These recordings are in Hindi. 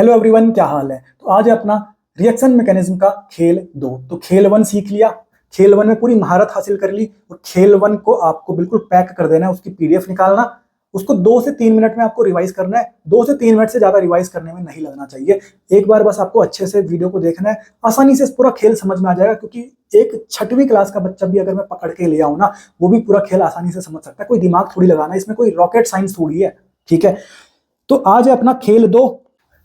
हेलो एवरीवन, क्या हाल है। तो आज है अपना रिएक्शन मैकेनिज्म का खेल 2। तो खेल 1 सीख लिया, खेल 1 में पूरी महारत हासिल कर ली और खेल 1 को आपको बिल्कुल पैक कर देना है। उसकी पीडीएफ निकालना, उसको 2 से 3 मिनट में आपको रिवाइज करना है। 2 से 3 मिनट से ज्यादा रिवाइज करने में नहीं लगना चाहिए। एक बार बस आपको अच्छे से वीडियो को देखना है, आसानी से पूरा खेल समझ में आ जाएगा। क्योंकि एक 6वीं क्लास का बच्चा भी अगर मैं पकड़ के ले आऊं ना, वो भी पूरा खेल आसानी से समझ सकता है। कोई दिमाग थोड़ी लगाना है, इसमें कोई रॉकेट साइंस थोड़ी है। ठीक है, तो आज है अपना खेल 2।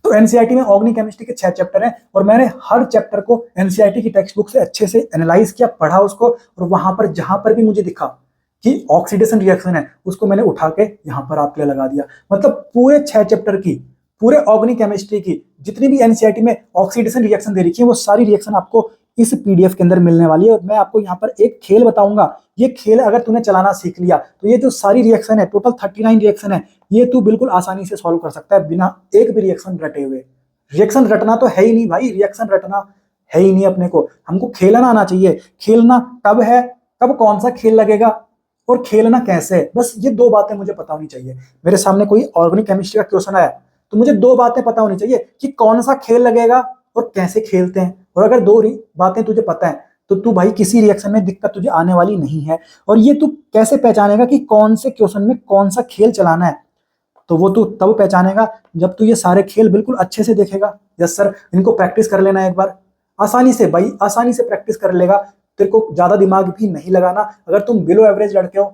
तो एनसीईआरटी में ऑर्गेनिक केमिस्ट्री के 6 चैप्टर हैं और मैंने हर चैप्टर को एनसीईआरटी की टेक्स्ट बुक से अच्छे से एनालाइज किया, पढ़ा उसको, और वहां पर जहां पर भी मुझे दिखा कि ऑक्सीडेशन रिएक्शन है, उसको मैंने उठा के यहां पर आपके लिए लगा दिया। मतलब पूरे 6 चैप्टर की, पूरे ऑर्गेनिक केमिस्ट्री की जितनी भी एनसीईआरटी में ऑक्सीडेशन रिएक्शन दे रखी है, वो सारी रिएक्शन आपको इस पीडीएफ के अंदर मिलने वाली है। और मैं आपको यहाँ पर एक खेल बताऊंगा। ये खेल अगर तूने चलाना सीख लिया तो ये जो सारी रिएक्शन है, टोटल 39 रिएक्शन है, ये तू बिल्कुल आसानी से सॉल्व कर सकता है बिना एक भी रिएक्शन रटे हुए। रिएक्शन रटना तो है ही नहीं भाई, रिएक्शन रटना है ही नहीं अपने को। हमको खेलना आना चाहिए। खेलना कब है, कब कौन सा खेल लगेगा और खेलना कैसे है, बस ये 2 बातें मुझे पता होनी चाहिए। मेरे सामने कोई ऑर्गेनिक केमिस्ट्री का क्वेश्चन आया तो मुझे 2 बातें पता होनी चाहिए कि कौन सा खेल लगेगा और कैसे खेलते हैं। और अगर 2 बातें तुझे पता है तो तू भाई किसी रिएक्शन में दिक्कत तुझे आने वाली नहीं है। और ये तू कैसे पहचानेगा कि कौन से क्वेश्चन में कौन सा खेल चलाना है, तो वो तू तब पहचानेगा जब तू ये सारे खेल बिल्कुल अच्छे से देखेगा। यस सर, इनको प्रैक्टिस कर लेना एक बार, आसानी से भाई, आसानी से प्रैक्टिस कर लेगा। तेरे को ज्यादा दिमाग भी नहीं लगाना। अगर तुम बिलो एवरेज लड़के हो,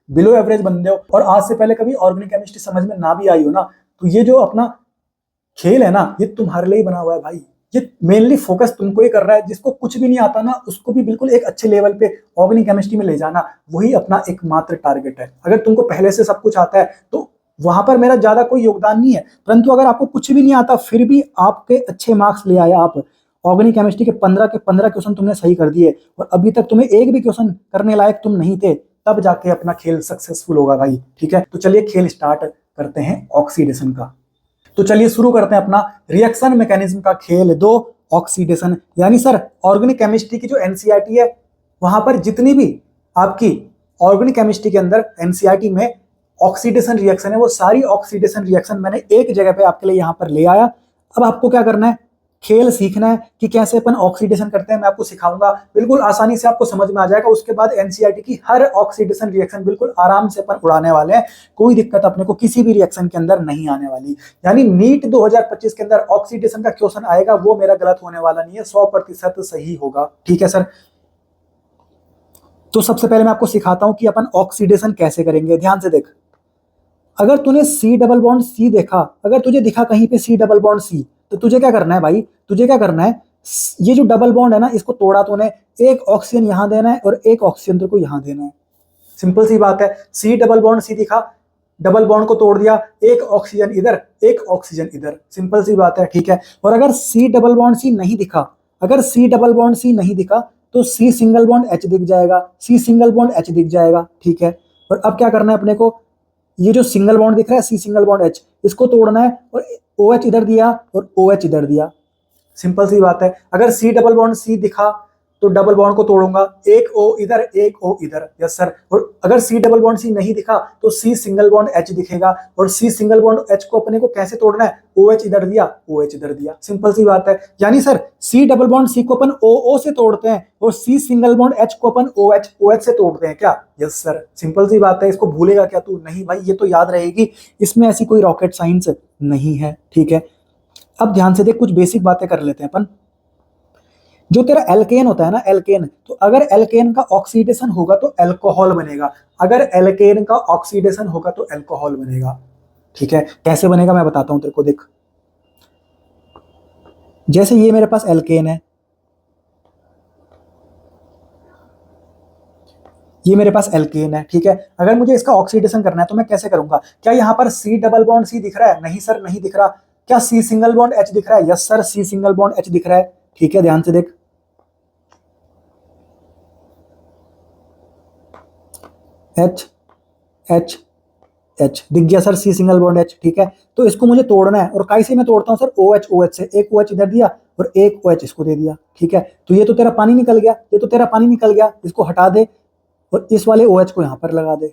बिलो एवरेज बंदे हो और आज से पहले कभी ऑर्गेनिक केमिस्ट्री समझ में ना भी आई हो ना, तो ये जो अपना खेल है ना, ये तुम्हारे लिए ही बना हुआ है भाई। ये मेनली फोकस तुमको ही कर रहा है। जिसको कुछ भी नहीं आता ना, उसको भी बिल्कुल एक अच्छे लेवल पे ऑर्गेनिक केमिस्ट्री में ले जाना, वही अपना एकमात्र टारगेट है। अगर तुमको पहले से सब कुछ आता है तो वहां पर मेरा ज्यादा कोई योगदान नहीं है। परंतु अगर आपको कुछ भी नहीं आता फिर भी आपके अच्छे मार्क्स ले आए, आप ऑर्गेनिक केमिस्ट्री के 15 क्वेश्चन तुमने सही कर दिए और अभी तक तुम्हें एक भी क्वेश्चन करने लायक तुम नहीं थे, तब जाके अपना खेल सक्सेसफुल होगा भाई। ठीक है, तो चलिए खेल स्टार्ट करते हैं ऑक्सीडेशन का। तो चलिए शुरू करते हैं अपना रिएक्शन मैकेनिज्म का खेल 2, ऑक्सीडेशन। यानी सर ऑर्गेनिक केमिस्ट्री की जो एनसीईआरटी है, वहां पर जितनी भी आपकी ऑर्गेनिक केमिस्ट्री के अंदर एनसीईआरटी में ऑक्सीडेशन रिएक्शन है, वो सारी ऑक्सीडेशन रिएक्शन मैंने एक जगह पे आपके लिए यहां पर ले आया। अब आपको क्या करना है, खेल सीखना है कि कैसे अपन ऑक्सीडेशन करते हैं। मैं आपको सिखाऊंगा, बिल्कुल आसानी से आपको समझ में आ जाएगा। उसके बाद एनसीईआरटी की हर ऑक्सीडेशन रिएक्शन बिल्कुल आराम से अपन उड़ाने वाले हैं। कोई दिक्कत अपने को किसी भी रिएक्शन के अंदर नहीं आने वाली। यानी नीट 2025 के अंदर ऑक्सीडेशन का क्वेश्चन आएगा, वो मेरा गलत होने वाला नहीं है, 100% सही होगा। ठीक है सर, तो सबसे पहले मैं आपको सिखाता हूं कि अपन ऑक्सीडेशन कैसे करेंगे। ध्यान से देख, अगर तूने सी डबल बॉन्ड सी देखा, अगर तुझे दिखा कहीं पे सी डबल बॉन्ड सी, तो तुझे क्या करना है भाई, तुझे क्या करना है, ये जो डबल बॉन्ड है ना, इसको तोड़ा तूने, एक ऑक्सीजन यहां देना है और एक ऑक्सीजन तेरे को यहां देना है। सिंपल सी बात है। सी डबल बॉन्ड सी दिखा, डबल बॉन्ड को तोड़ दिया, एक ऑक्सीजन इधर, एक ऑक्सीजन इधर, सिंपल सी बात है। ठीक है, और अगर सी डबल बॉन्ड सी नहीं दिखा, अगर सी डबल बॉन्ड सी नहीं दिखा तो सी सिंगल बॉन्ड एच दिख जाएगा, सी सिंगल बॉन्ड एच दिख जाएगा। ठीक है, और अब क्या करना है अपने को, ये जो सिंगल बॉन्ड दिख रहा है सी सिंगल बॉन्ड एच, इसको तोड़ना है और ओ एच इधर दिया और ओ एच इधर दिया। सिंपल सी बात है। अगर सी डबल बॉन्ड सी दिखा तो डबल बॉन्ड को तोड़ूंगा, एक ओ इधर, एक ओ इधर। Yes sir. और अगर सी डबल बॉन्ड सी नहीं दिखा तो सी सिंगल बॉन्ड एच दिखेगा और सी सिंगल बॉन्ड एच को अपने को कैसे तोड़ना है, ओ एच इधर दिया, ओ एच इधर दिया। सिंपल सी बात है। यानी sir C double bond C को अपन ओ ओ से तोड़ते हैं और सी सिंगल बॉन्ड एच को अपन ओ एच से तोड़ते हैं क्या। यस सर, सिंपल सी बात है। इसको भूलेगा क्या तू, नहीं भाई, ये तो याद रहेगी, इसमें ऐसी कोई रॉकेट साइंस नहीं है। ठीक है, अब ध्यान से देख, कुछ बेसिक बातें कर लेते हैं अपन। जो तेरा एल्केन होता है ना, एल्केन, तो अगर एल्केन का ऑक्सीडेशन होगा तो अल्कोहल बनेगा, अगर एल्केन का ऑक्सीडेशन होगा तो अल्कोहल बनेगा। ठीक है, कैसे बनेगा मैं बताता हूं तेरे को। देख, जैसे ये मेरे पास एल्केन है, ये मेरे पास एल्केन है। ठीक है, अगर मुझे इसका ऑक्सीडेशन करना है तो मैं कैसे करूंगा। क्या यहां पर सी डबल बॉन्ड सी दिख रहा है, नहीं सर नहीं दिख रहा। क्या सी सिंगल बॉन्ड एच दिख रहा है, yes sir C single bond H दिख रहा है। ठीक है, ध्यान से देख, एच एच एच दिख गया sir, C single bond H. ठीक है, तो इसको मुझे तोड़ना है और कैसे मैं तोड़ता हूं सर, ओ एच से, एक ओ एच इधर दिया और एक ओ एच इसको दे दिया। ठीक है, तो ये तो तेरा पानी निकल गया, ये तो तेरा पानी निकल गया, इसको हटा दे और इस वाले ओ एच को यहां पर लगा दे।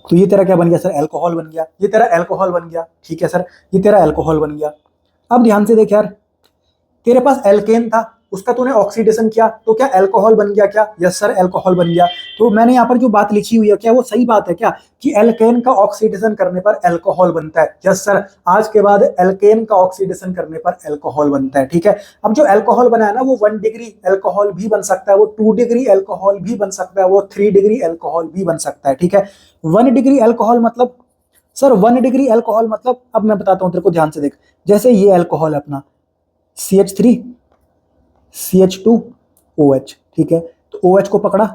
तो ये तेरा क्या बन गया सर, एल्कोहल बन गया, ये तेरा एल्कोहल बन गया, ठीक है सर, ये तेरा एल्कोहल बन गया। अब ध्यान से देख यार, तेरे पास एल्केन था, उसका तूने ऑक्सीडेशन किया तो क्या एल्कोहल बन गया क्या? यस सर, एल्कोहल बन गया। तो मैंने यहाँ पर जो बात लिखी हुई है क्या वो सही बात है क्या, कि एल्केन का ऑक्सीडेशन करने पर एल्कोहल बनता है? यस सर, आज के बाद एल्केन का ऑक्सीडेशन करने पर एल्कोहल बनता है, ठीक है। अब जो एल्कोहल बना है ना, वो 1 डिग्री एल्कोहल भी बन सकता है, वो 2 डिग्री एल्कोहल भी बन सकता है, वो 3 डिग्री एल्कोहल भी बन सकता है, ठीक है। 1 डिग्री एल्कोहल मतलब सर, 1 डिग्री एल्कोहल मतलब, अब मैं बताता हूं तेरे को, ध्यान से देख। जैसे ये एल्कोहल है अपना CH3 CH2OH, ठीक है। तो OH को पकड़ा,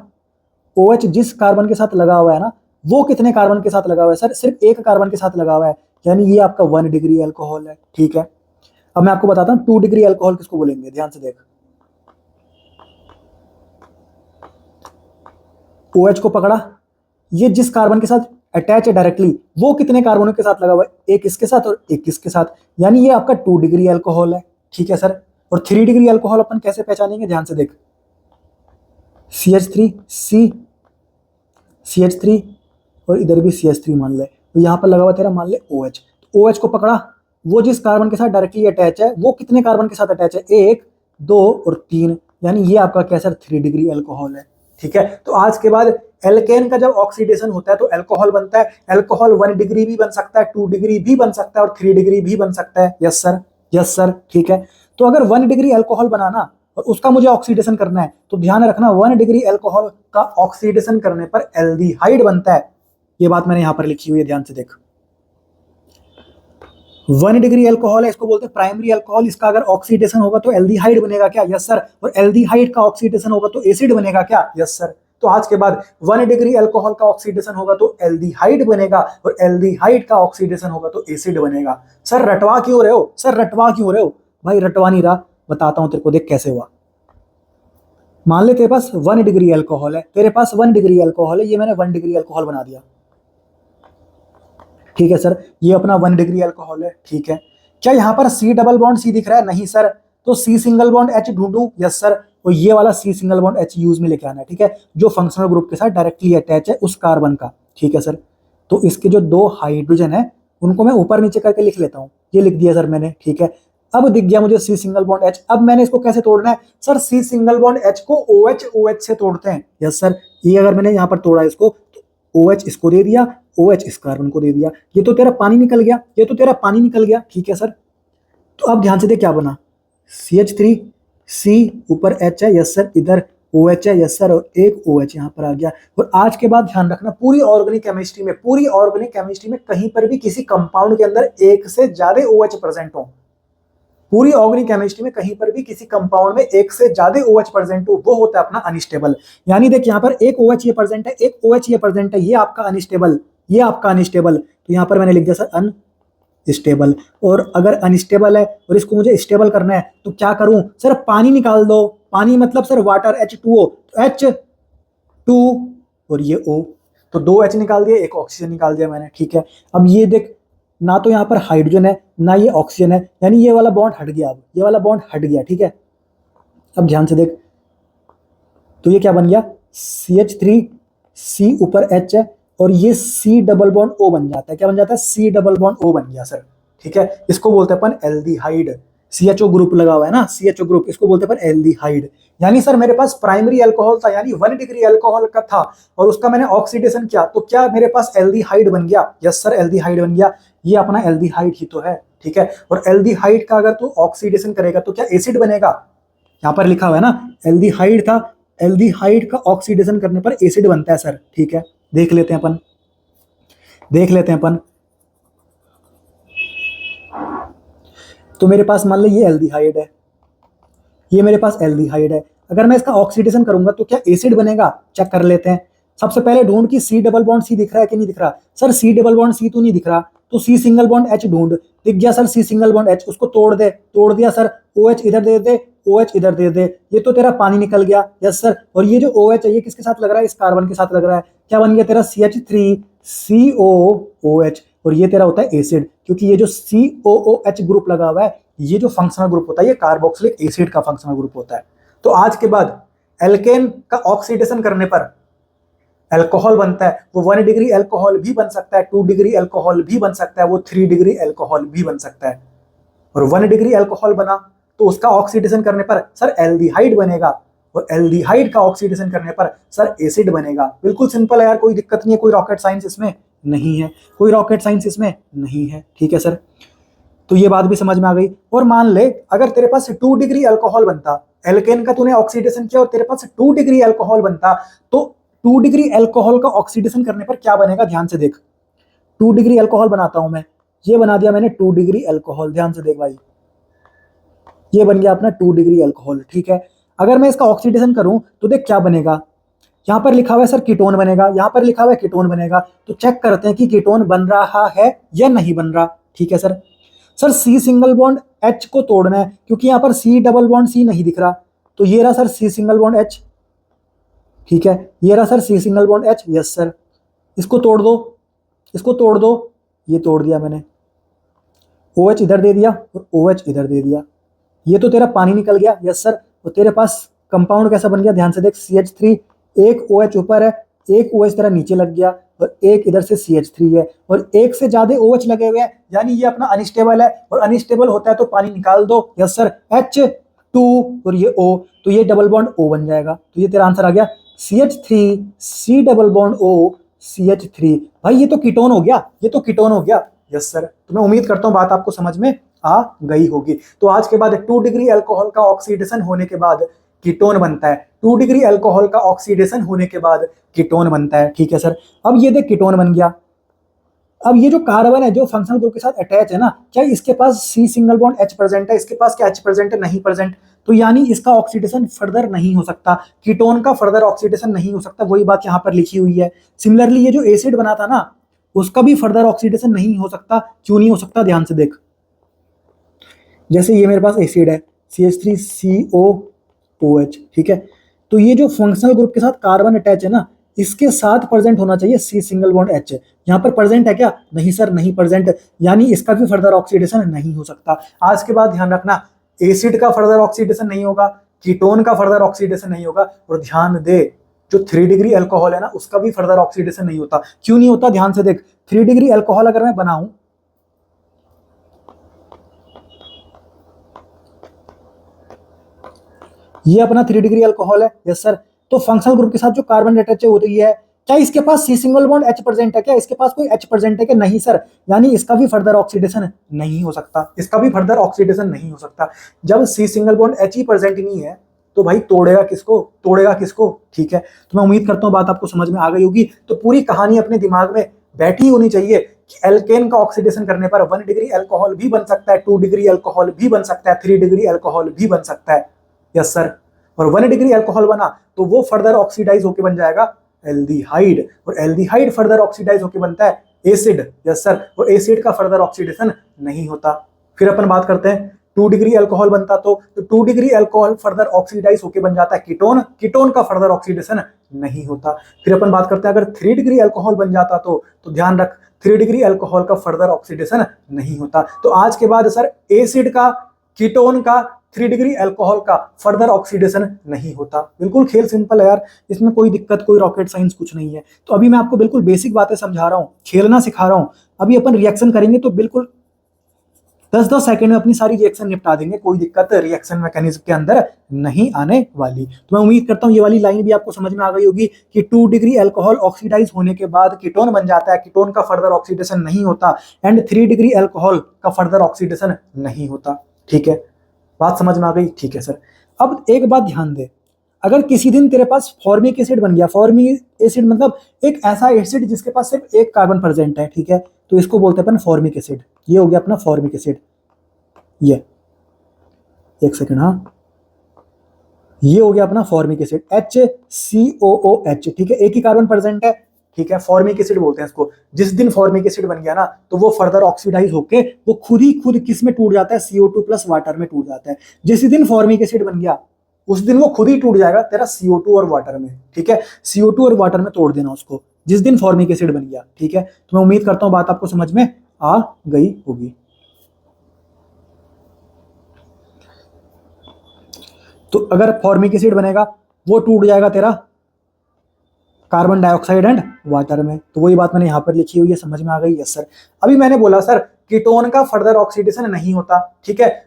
OH जिस कार्बन के साथ लगा हुआ है ना, वो कितने कार्बन के साथ लगा हुआ है सर? सिर्फ एक कार्बन के साथ लगा हुआ है, यानी ये आपका 1 डिग्री अल्कोहल है, ठीक है। अब मैं आपको बताता हूं 2 डिग्री अल्कोहल किसको बोलेंगे, ध्यान से देख। OH को पकड़ा, ये जिस कार्बन के साथ अटैच है डायरेक्टली, वो कितने कार्बनों के साथ लगा हुआ है? एक इसके साथ और एक इसके साथ, यानी ये आपका 2 डिग्री अल्कोहल है, ठीक है सर। और 3 डिग्री अल्कोहल अपन कैसे पहचानेंगे, ध्यान से देख। CH3 CH3 और इधर भी CH3 मान ले, तो यहां पर लगा हुआ तेरा मान ले OH। तो OH को पकड़ा, वो जिस कार्बन के साथ डायरेक्टली अटैच है, वो कितने कार्बन के साथ अटैच है? 1 2 और 3, यानी ये आपका क्या सर, 3 डिग्री अल्कोहल है, ठीक है। तो आज के बाद एल्केन का जब ऑक्सीडेशन होता है तो एल्कोहल बनता है। एल्कोहल 1 डिग्री भी बन सकता है, 2 डिग्री भी बन सकता है और 3 डिग्री भी बन सकता है। यस सर, यस सर, ठीक है। तो अगर 1 डिग्री अल्कोहल बनाना और उसका मुझे ऑक्सीडेशन करना है, तो ध्यान रखना 1 डिग्री अल्कोहल का ऑक्सीडेशन करने पर एल्डिहाइड बनता है। ये बात मैंने यहां पर लिखी हुई है, ध्यान से देख। 1 डिग्री अल्कोहल है, इसको बोलते हैं प्राइमरी अल्कोहल। इसका अगर ऑक्सीडेशन होगा तो एल्डिहाइड बनेगा क्या? Yes sir. और एल्डिहाइड का ऑक्सीडेशन होगा तो एसिड बनेगा क्या? Yes sir. तो आज के बाद 1 डिग्री अल्कोहल का ऑक्सीडेशन होगा तो एल्डिहाइड बनेगा, और एल्डिहाइड का ऑक्सीडेशन होगा तो एसिड बनेगा। सर रटवा क्यों रहे हो, सर रटवा क्यों रहे हो? भाई रटवा नहीं रहा, बताता हूं तेरे को, देख कैसे हुआ। मान ले तेरे पास 1 डिग्री अल्कोहल है, तेरे पास 1 डिग्री अल्कोहल है, ये मैंने 1 डिग्री अल्कोहल बना दिया, ठीक है सर। ये अपना 1 डिग्री अल्कोहल है, ठीक है। क्या यहां पर C डबल बॉन्ड C दिख रहा है? नहीं सर। तो C सिंगल बॉन्ड H ढूंढूं? Yes sir. और ये वाला C single bond H use में लेके आना है, ठीक है, जो फंक्शनल ग्रुप के साथ डायरेक्टली अटैच है उस कार्बन का, ठीक है सर। तो इसके जो 2 हाइड्रोजन है उनको मैं ऊपर नीचे करके लिख लेता हूं, ये लिख दिया सर मैंने, ठीक है। अब दिख गया मुझे C सिंगल बॉन्ड H। अब मैंने इसको कैसे तोड़ना है sir? C single bond H को OH से तोड़ते हैं। Yes sir. ये अगर मैंने यहां पर तोड़ा इसको, तो OH इसको दे दिया, OH इस कार्बन को दे दिया, ये तो तेरा पानी निकल गया, ये तो तेरा पानी निकल गया, ठीक है सर। तो अब ध्यान से देख क्या बना, CH3 C ऊपर H है, यस सर, इधर OH है, यस सर, और एक OH यहां पर आ गया। और आज के बाद ध्यान रखना, पूरी ऑर्गेनिक केमिस्ट्री में कहीं पर भी किसी कंपाउंड के अंदर एक से ज्यादा OH प्रेजेंट हो, पूरी ऑर्गेनिक केमिस्ट्री में कहीं पर भी किसी कंपाउंड में एक से ज्यादा OH प्रेजेंट हो, वो होता है अपना अनस्टेबल। यानी देख यहाँ पर एक OH ये प्रेजेंट है, एक OH ये प्रेजेंट है, ये आपका अनस्टेबल, ये आपका अनस्टेबल। तो यहाँ पर मैंने लिख दिया सर अनस्टेबल। और अगर अनस्टेबल है और इसको मुझे स्टेबल करना है तो क्या करूं सर? पानी निकाल दो, पानी मतलब सर वाटर, H2O, तो H2 और ये O, तो 2 H निकाल दिया, एक ऑक्सीजन निकाल दिया मैंने, ठीक है। अब ये देख, ना तो यहाँ पर हाइड्रोजन है ना ये ऑक्सीजन है, यानी ये वाला बॉन्ड हट गया, अब ये वाला बॉन्ड हट गया, ठीक है। अब ध्यान से देख, तो ये क्या बन गया, CH3 C ऊपर H है, और ये C डबल बॉन्ड O बन जाता है। क्या बन जाता है? C डबल बॉन्ड O बन गया सर, ठीक है। इसको बोलते हैं अपन एल्डिहाइड। CHO ग्रुप लगा हुआ है ना, CHO ग्रुप, इसको बोलते हैं अपन एल्डिहाइड। यानी सर मेरे पास प्राइमरी अल्कोहल था, यानी 1 डिग्री अल्कोहल का था, और उसका मैंने ऑक्सीडेशन किया, तो क्या मेरे पास एल्डिहाइड बन गया? यस सर, एल्डिहाइड बन गया। ये अपना एल्डिहाइड ही तो है, ठीक है। और एल्डिहाइड का अगर तू ऑक्सीडेशन करेगा तो क्या एसिड बनेगा? यहाँ पर लिखा हुआ है ना, एल्डिहाइड था, एल्डिहाइड का ऑक्सीडेशन करने पर एसिड बनता है सर, ठीक है। देख लेते हैं अपन, देख लेते हैं अपन। तो मेरे पास मान लो ये एल्डिहाइड है, ये मेरे पास एल्डिहाइड है। अगर मैं इसका ऑक्सीडेशन करूंगा तो क्या एसिड बनेगा? चेक कर लेते हैं। सबसे पहले ढूंढ कि C डबल बॉन्ड C दिख रहा है कि नहीं दिख रहा। Sir C double bond C तो नहीं दिख रहा, तो C सिंगल बॉन्ड H ढूंढ। दिख गया sir C single bond H, उसको तोड़ दे, तोड़ दिया सर, OH इधर दे दे, OH इधर दे दे, ये तो तेरा पानी निकल गया। Yes sir. और ये जो OH है ये किसके साथ लग रहा है? इस कार्बन के साथ लग रहा है। क्या बन गया तेरा? CH3 COOH, और ये तेरा होता है एसिड, क्योंकि ये जो COOH ग्रुप लगा हुआ है, ये जो फंक्शनल ग्रुप होता है, ये कार्बोक्सिलिक एसिड का फंक्शनल ग्रुप होता है। तो आज के बाद एल्केन का ऑक्सीडेशन करने पर अल्कोहल बनता है, वो 1 डिग्री अल्कोहल भी बन सकता है, 2 डिग्री अल्कोहल भी बन सकता है, वो 3 डिग्री अल्कोहल भी बन सकता है। और 1 डिग्री अल्कोहल बना तो उसका ऑक्सीडेशन करने पर सर एल्डिहाइड बनेगा, और एल्डिहाइड का ऑक्सीडेशन करने पर सर एसिड बनेगा। बिल्कुल सिंपल है यार, कोई दिक्कत नहीं है, कोई रॉकेट साइंस इसमें नहीं है, कोई रॉकेट साइंस इसमें नहीं है। ठीक है सर, तो ये बात भी समझ में आ गई। और मान ले अगर तेरे पास 2 डिग्री अल्कोहल बनता, एल्केन का तूने ऑक्सीडेशन किया और तेरे पास 2 डिग्री अल्कोहल बनता, तो 2 डिग्री अल्कोहल का ऑक्सीडेशन करने पर क्या बनेगा, ध्यान से देख। 2 डिग्री अल्कोहल बनाता हूं मैं, ये बना दिया मैंने 2 डिग्री अल्कोहल, ध्यान से देख भाई, ये बन गया अपना 2 डिग्री अल्कोहल। ठीक है, अगर मैं इसका ऑक्सीडेशन करूं तो देख क्या बनेगा, यहां पर लिखा हुआ है सर कीटोन बनेगा, यहां पर लिखा हुआ है कीटोन बनेगा, तो चेक करते हैं कि कीटोन बन रहा है या नहीं बन रहा। ठीक है sir, sir C single bond H को तोड़ना है, क्योंकि यहां पर सी डबल बॉन्ड सी नहीं दिख रहा, तो ये रहा sir C single bond H. ठीक है, ये रहा sir C single bond H, yes sir. इसको तोड़ दो, इसको तोड़ दो, ये तोड़ दिया मैंने, ओ एच इधर दे दिया और ओ एच इधर दे दिया, ये तो तेरा पानी निकल गया, यस सर। और तेरे पास कंपाउंड कैसा बन गया, ध्यान से देख, CH3, एक OH ऊपर है, एक OH तेरा नीचे लग गया, और एक इधर से CH3 है, और एक से ज्यादा OH लगे हुए हैं, यानी ये अपना अनस्टेबल है, और अनस्टेबल होता है तो पानी निकाल दो, यस सर, H2 और ये O, तो ये डबल बॉन्ड O बन जाएगा, तो ये तेरा आंसर आ गया CH3 C double bond O CH3। भाई ये तो कीटोन हो गया, ये तो कीटोन हो गया, यस सर। तो मैं उम्मीद करता हूं बात आपको समझ में आ गई होगी। तो आज के बाद 2 डिग्री अल्कोहल का ऑक्सीडेशन होने के बाद कीटोन बनता है, 2 डिग्री अल्कोहल का ऑक्सीडेशन होने के बाद कीटोन बनता है। ठीक है सर, अब ये देख कीटोन बन गया। अब ये जो कार्बन है जो फंक्शनल ग्रुप के साथ अटैच है ना, क्या इसके पास C single bond H present है, इसके पास क्या H प्रेजेंट है, नहीं प्रेजेंट, तो यानी इसका ऑक्सीडेशन फर्दर नहीं हो सकता, कीटोन का फर्दर ऑक्सीडेशन नहीं हो सकता, वही बात यहां पर लिखी हुई है। सिमिलरली ये जो एसिड बना था ना, उसका भी फर्दर ऑक्सीडेशन नहीं हो सकता, क्यों नहीं हो सकता, ध्यान से देख। जैसे ये मेरे पास एसिड है CH3COOH, ठीक है, तो ये जो फंक्शनल ग्रुप के साथ कार्बन अटैच है ना, इसके साथ प्रेजेंट होना चाहिए सी सिंगल बॉन्ड H। यहाँ पर प्रेजेंट है क्या, नहीं सर, नहीं प्रेजेंट, यानी इसका भी फर्दर ऑक्सीडेशन नहीं हो सकता। आज के बाद ध्यान रखना, एसिड का फर्दर ऑक्सीडेशन नहीं होगा, कीटोन का फर्दर ऑक्सीडेशन नहीं होगा, और ध्यान दे जो 3 डिग्री अल्कोहल है ना, उसका भी फर्दर ऑक्सीडेशन नहीं होता। क्यों नहीं होता, ध्यान से देख, 3 डिग्री अल्कोहल अगर मैं बनाऊं, ये अपना 3 डिग्री अल्कोहल है, यस सर, तो फंक्शनल ग्रुप के साथ जो कार्बन अटैच है वो तो ये है, क्या इसके पास C single bond H present है, क्या इसके पास कोई H प्रेजेंट है क्या, नहीं सर, यानी इसका भी फर्दर ऑक्सीडेशन नहीं हो सकता, इसका भी फर्दर ऑक्सीडेशन नहीं हो सकता। जब सी सिंगल बॉन्ड H ही प्रेजेंट नहीं है तो भाई तोड़ेगा किसको, तोड़ेगा किसको। ठीक है, तो मैं उम्मीद करता हूं बात आपको समझ में आ गई होगी। तो पूरी कहानी अपने दिमाग में बैठी होनी चाहिए कि एल्केन का ऑक्सीडेशन करने पर 1 डिग्री अल्कोहल भी बन सकता है, 2 डिग्री अल्कोहल भी बन सकता है, 3 डिग्री अल्कोहल भी बन सकता है, यस सर। और 1 डिग्री अल्कोहल बना तो वो फर्दर ऑक्सीडाइज होकर बन जाएगा एल्डिहाइड, और एल्डिहाइड फर्दर ऑक्सीडाइज होकर बनता है एसिड, यस सर, और एसिड का फर्दर ऑक्सीडेशन नहीं होता। फिर अपन बात करते हैं 2 डिग्री अल्कोहल बनता तो 2 डिग्री अल्कोहल फर्दर ऑक्सीडाइज होकर बन जाता है कीटोन, कीटोन का फर्दर ऑक्सीडेशन नहीं होता। फिर अपन बात करते हैं अगर 3 डिग्री अल्कोहल बन जाता तो ध्यान रख 3 डिग्री अल्कोहल का फर्दर ऑक्सीडेशन नहीं होता। तो आज के बाद सर एसिड का, कीटोन का, 3 डिग्री अल्कोहल का फर्दर ऑक्सीडेशन नहीं होता। बिल्कुल खेल सिंपल है यार, इसमें कोई दिक्कत, कोई रॉकेट साइंस कुछ नहीं है। तो अभी मैं आपको बिल्कुल बेसिक बातें समझा रहा हूँ, खेलना सिखा रहा हूँ। अभी अपन रिएक्शन करेंगे तो बिल्कुल 10-10 सेकंड में अपनी सारी रिएक्शन निपटा देंगे, कोई दिक्कत रिएक्शन मैकेनिज्म के अंदर नहीं आने वाली। तो मैं उम्मीद करता हूँ ये वाली लाइन भी आपको समझ में आ गई होगी कि 2 डिग्री अल्कोहल ऑक्सीडाइज होने के बाद कीटोन बन जाता है, कीटोन का फर्दर ऑक्सीडेशन नहीं होता, एंड 3 डिग्री अल्कोहल का फर्दर ऑक्सीडेशन नहीं होता। ठीक है, बात समझ में आ गई, ठीक है सर। अब एक बात ध्यान दे, अगर किसी दिन तेरे पास फॉर्मिक एसिड बन गया, फॉर्मिक एसिड मतलब एक ऐसा एसिड जिसके पास सिर्फ एक कार्बन प्रेजेंट है, ठीक है, तो इसको बोलते हैं अपन फॉर्मिक एसिड। ये हो गया अपना फॉर्मिक एसिड, ये एक सेकंड, हाँ, ये हो गया अपना फॉर्मिक एसिड HCOOH, ठीक है, एक ही कार्बन प्रेजेंट है, ठीक है, फॉर्मिक एसिड बोलते हैं इसको। जिस दिन फॉर्मिक एसिड बन गया ना तो वो फर्दर ऑक्सीडाइज होके वो खुद ही खुद किस में टूट जाता है, CO2 प्लस वाटर में टूट जाता है। जिस दिन फॉर्मिक एसिड बन गया उस दिन वो खुद ही टूट जाएगा तेरा CO2 और वाटर में, ठीक है, CO2 और वाटर में तोड़ देना उसको जिस दिन फॉर्मिक एसिड बन गया। ठीक है, तो मैं उम्मीद करता हूं बात आपको समझ में आ गई होगी। तो अगर फॉर्मिक एसिड बनेगा वो टूट जाएगा तेरा कार्बन डाइऑक्साइड एंड वाटर में। तो वही बात मैंने यहाँ पर लिखी हुई है, समझ में आ गई? Yes sir. अभी मैंने बोला सर कीटोन का फर्दर ऑक्सीडेशन नहीं होता, ठीक है,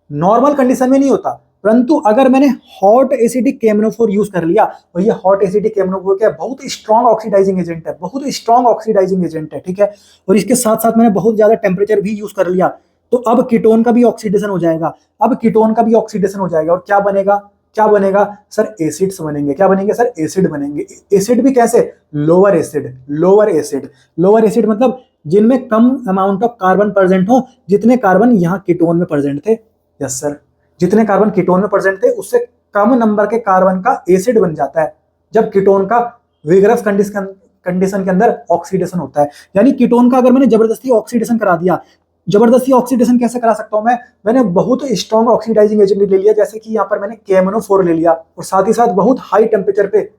नॉर्मल कंडीशन में नहीं होता, परंतु अगर मैंने हॉट एसिडिक KMnO4 यूज कर लिया, और ये हॉट एसिडिक KMnO4 क्या है, बहुत स्ट्रॉन्ग ऑक्सीडाइजिंग एजेंट है, बहुत स्ट्रॉन्ग ऑक्सीडाइजिंग एजेंट है, ठीक है, और इसके साथ साथ मैंने बहुत ज्यादा टेम्परेचर भी यूज कर लिया, तो अब कीटोन का भी ऑक्सीडेशन हो जाएगा। अब कीटोन का भी ऑक्सीडेशन हो जाएगा, और क्या बनेगा, क्या बनेगा सर? एसिड्स बनेंगे। क्या बनेंगे सर? एसिड बनेंगे। एसिड भी कैसे? Lower acid. Lower acid, lower acid मतलब जिनमें कम अमाउंट ऑफ कार्बन प्रेजेंट हो, जितने कार्बन यहाँ कीटोन में प्रेजेंट थे। यस सर, जितने कार्बन कीटोन में प्रेजेंट थे उससे कम नंबर के कार्बन का एसिड बन जाता है जब कीटोन का विगरस कंडीशन के अंदर ऑक्सीडेशन होता है। यानी कीटोन का अगर मैंने जबरदस्ती ऑक्सीडेशन करा दिया, जबरदस्ती ऑक्सीडेशन कैसे करा सकता हूं मैं? मैंने बहुत स्ट्रॉन्ग ऑक्सीडाइजिंग एजेंट ले लिया, जैसे कि यहाँ पर मैंने KMnO4 ले लिया, और साथ ही साथ बहुत हाई टेम्परेचर पे,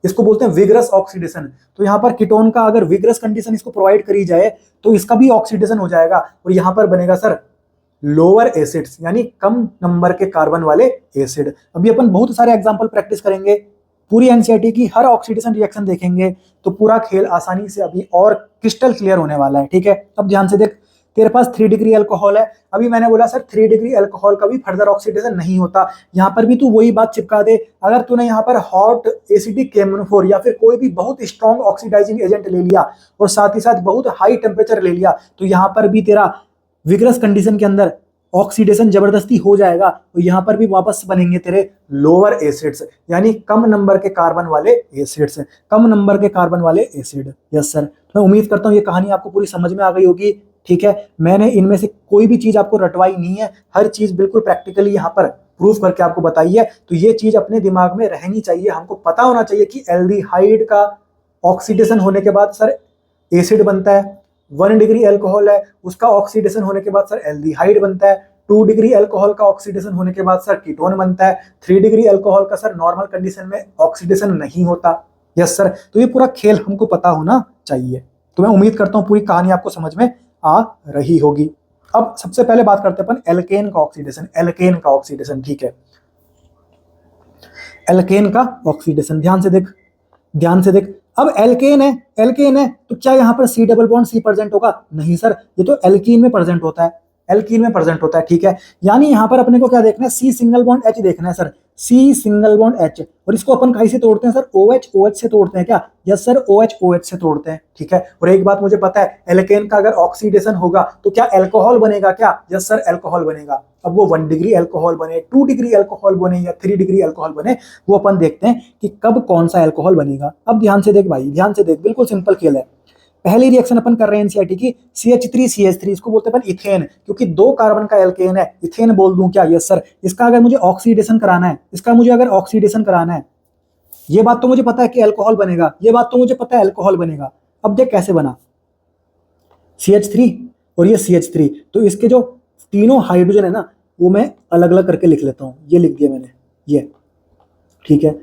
इसको बोलते हैं विगरस ऑक्सीडेशन। तो यहाँ पर कीटोन का अगर विगरस कंडीशन इसको प्रोवाइड करी जाए तो इसका भी ऑक्सीडेशन हो जाएगा, और यहाँ पर बनेगा सर लोअर एसिड्स, यानी कम नंबर के कार्बन वाले एसिड। अभी अपन बहुत सारे एग्जांपल प्रैक्टिस करेंगे, पूरी एनसीईआरटी की हर ऑक्सीडेशन रिएक्शन देखेंगे, तो पूरा खेल आसानी से अभी और क्रिस्टल क्लियर होने वाला है, ठीक है। अब ध्यान से देख, तेरे पास 3 डिग्री अल्कोहल है। अभी मैंने बोला सर 3 डिग्री अल्कोहल का भी फर्दर ऑक्सीडेशन नहीं होता। यहाँ पर भी तू वही बात चिपका दे। अगर तूने यहाँ पर हॉट एसिडिक KMnO4 या फिर कोई भी बहुत स्ट्रॉन्ग ऑक्सीडाइजिंग एजेंट ले लिया और साथ ही साथ बहुत हाई टेम्परेचर ले लिया, तो यहाँ पर भी तेरा विगरस कंडीशन के अंदर ऑक्सीडेशन जबरदस्ती हो जाएगा, तो यहाँ पर भी वापस बनेंगे तेरे लोअर एसिड्स, यानी कम नंबर के कार्बन वाले एसिड्स, कम नंबर के कार्बन वाले एसिड। यस सर, मैं उम्मीद करता हूँ ये कहानी आपको पूरी समझ में आ गई होगी, ठीक है। मैंने इनमें से कोई भी चीज आपको रटवाई नहीं है, हर चीज बिल्कुल प्रैक्टिकली यहाँ पर प्रूफ करके आपको बताई है। तो ये चीज अपने दिमाग में रहनी चाहिए, हमको पता होना चाहिए कि एल्डिहाइड का ऑक्सीडेशन होने के बाद सर एसिड बनता है। 1 डिग्री अल्कोहल है, उसका ऑक्सीडेशन होने के बाद सर एल्डिहाइड बनता है। 2 डिग्री अल्कोहल का ऑक्सीडेशन होने के बाद सर कीटोन बनता है। 3 डिग्री अल्कोहल का सर नॉर्मल कंडीशन में ऑक्सीडेशन नहीं होता। यस सर, तो ये पूरा खेल हमको पता होना चाहिए। तो मैं उम्मीद करता हूँ पूरी कहानी आपको समझ में आ रही होगी। अब सबसे पहले बात करते हैं अपन एल्केन का ऑक्सीडेशन। एल्केन का ऑक्सीडेशन, ठीक है, एल्केन का ऑक्सीडेशन ध्यान से देख, ध्यान से देख। अब एल्केन है, एल्केन है तो क्या यहाँ पर C double bond C present होगा? नहीं सर, ये तो एल्कीन में प्रेजेंट होता है, एल्कीन में प्रेजेंट होता है, ठीक है। यानी यहाँ पर अपने को क्या देखना है? C सिंगल बॉन्ड H देखना है sir, C single bond H। और इसको अपन कहीं से तोड़ते हैं सर? OH OH से तोड़ते हैं क्या? यस सर, OH OH से तोड़ते हैं, ठीक है। और एक बात मुझे पता है, एल्केन का अगर ऑक्सीडेशन होगा तो क्या अल्कोहल बनेगा क्या? यस सर, अल्कोहल बनेगा। अब वो 1 डिग्री अल्कोहल बने, 2 डिग्री अल्कोहल बने या 3 डिग्री अल्कोहल बने, वो अपन देखते हैं कि कब कौन सा अल्कोहल बनेगा। अब ध्यान से देख भाई, ध्यान से देख, बिल्कुल सिंपल खेल है। पहली रिएक्शन अपन कर रहे हैं एनसीईआरटी की, CH3CH3, इसको बोलते हैं अपन इथेन, क्योंकि 2 कार्बन का एल्केन है। इथेन बोल दूं क्या? Yes sir. इसका अगर मुझे ऑक्सीडेशन कराना है, इसका मुझे अगर ऑक्सीडेशन कराना है, ये बात तो मुझे पता है कि अल्कोहल बनेगा, ये बात तो मुझे पता है अल्कोहल बनेगा। अब देख कैसे बना, CH3 और ये CH3, तो इसके जो तीनों हाइड्रोजन है ना, वो मैं अलग अलग करके लिख लेता हूं। ये लिख दिया मैंने, ये ठीक है।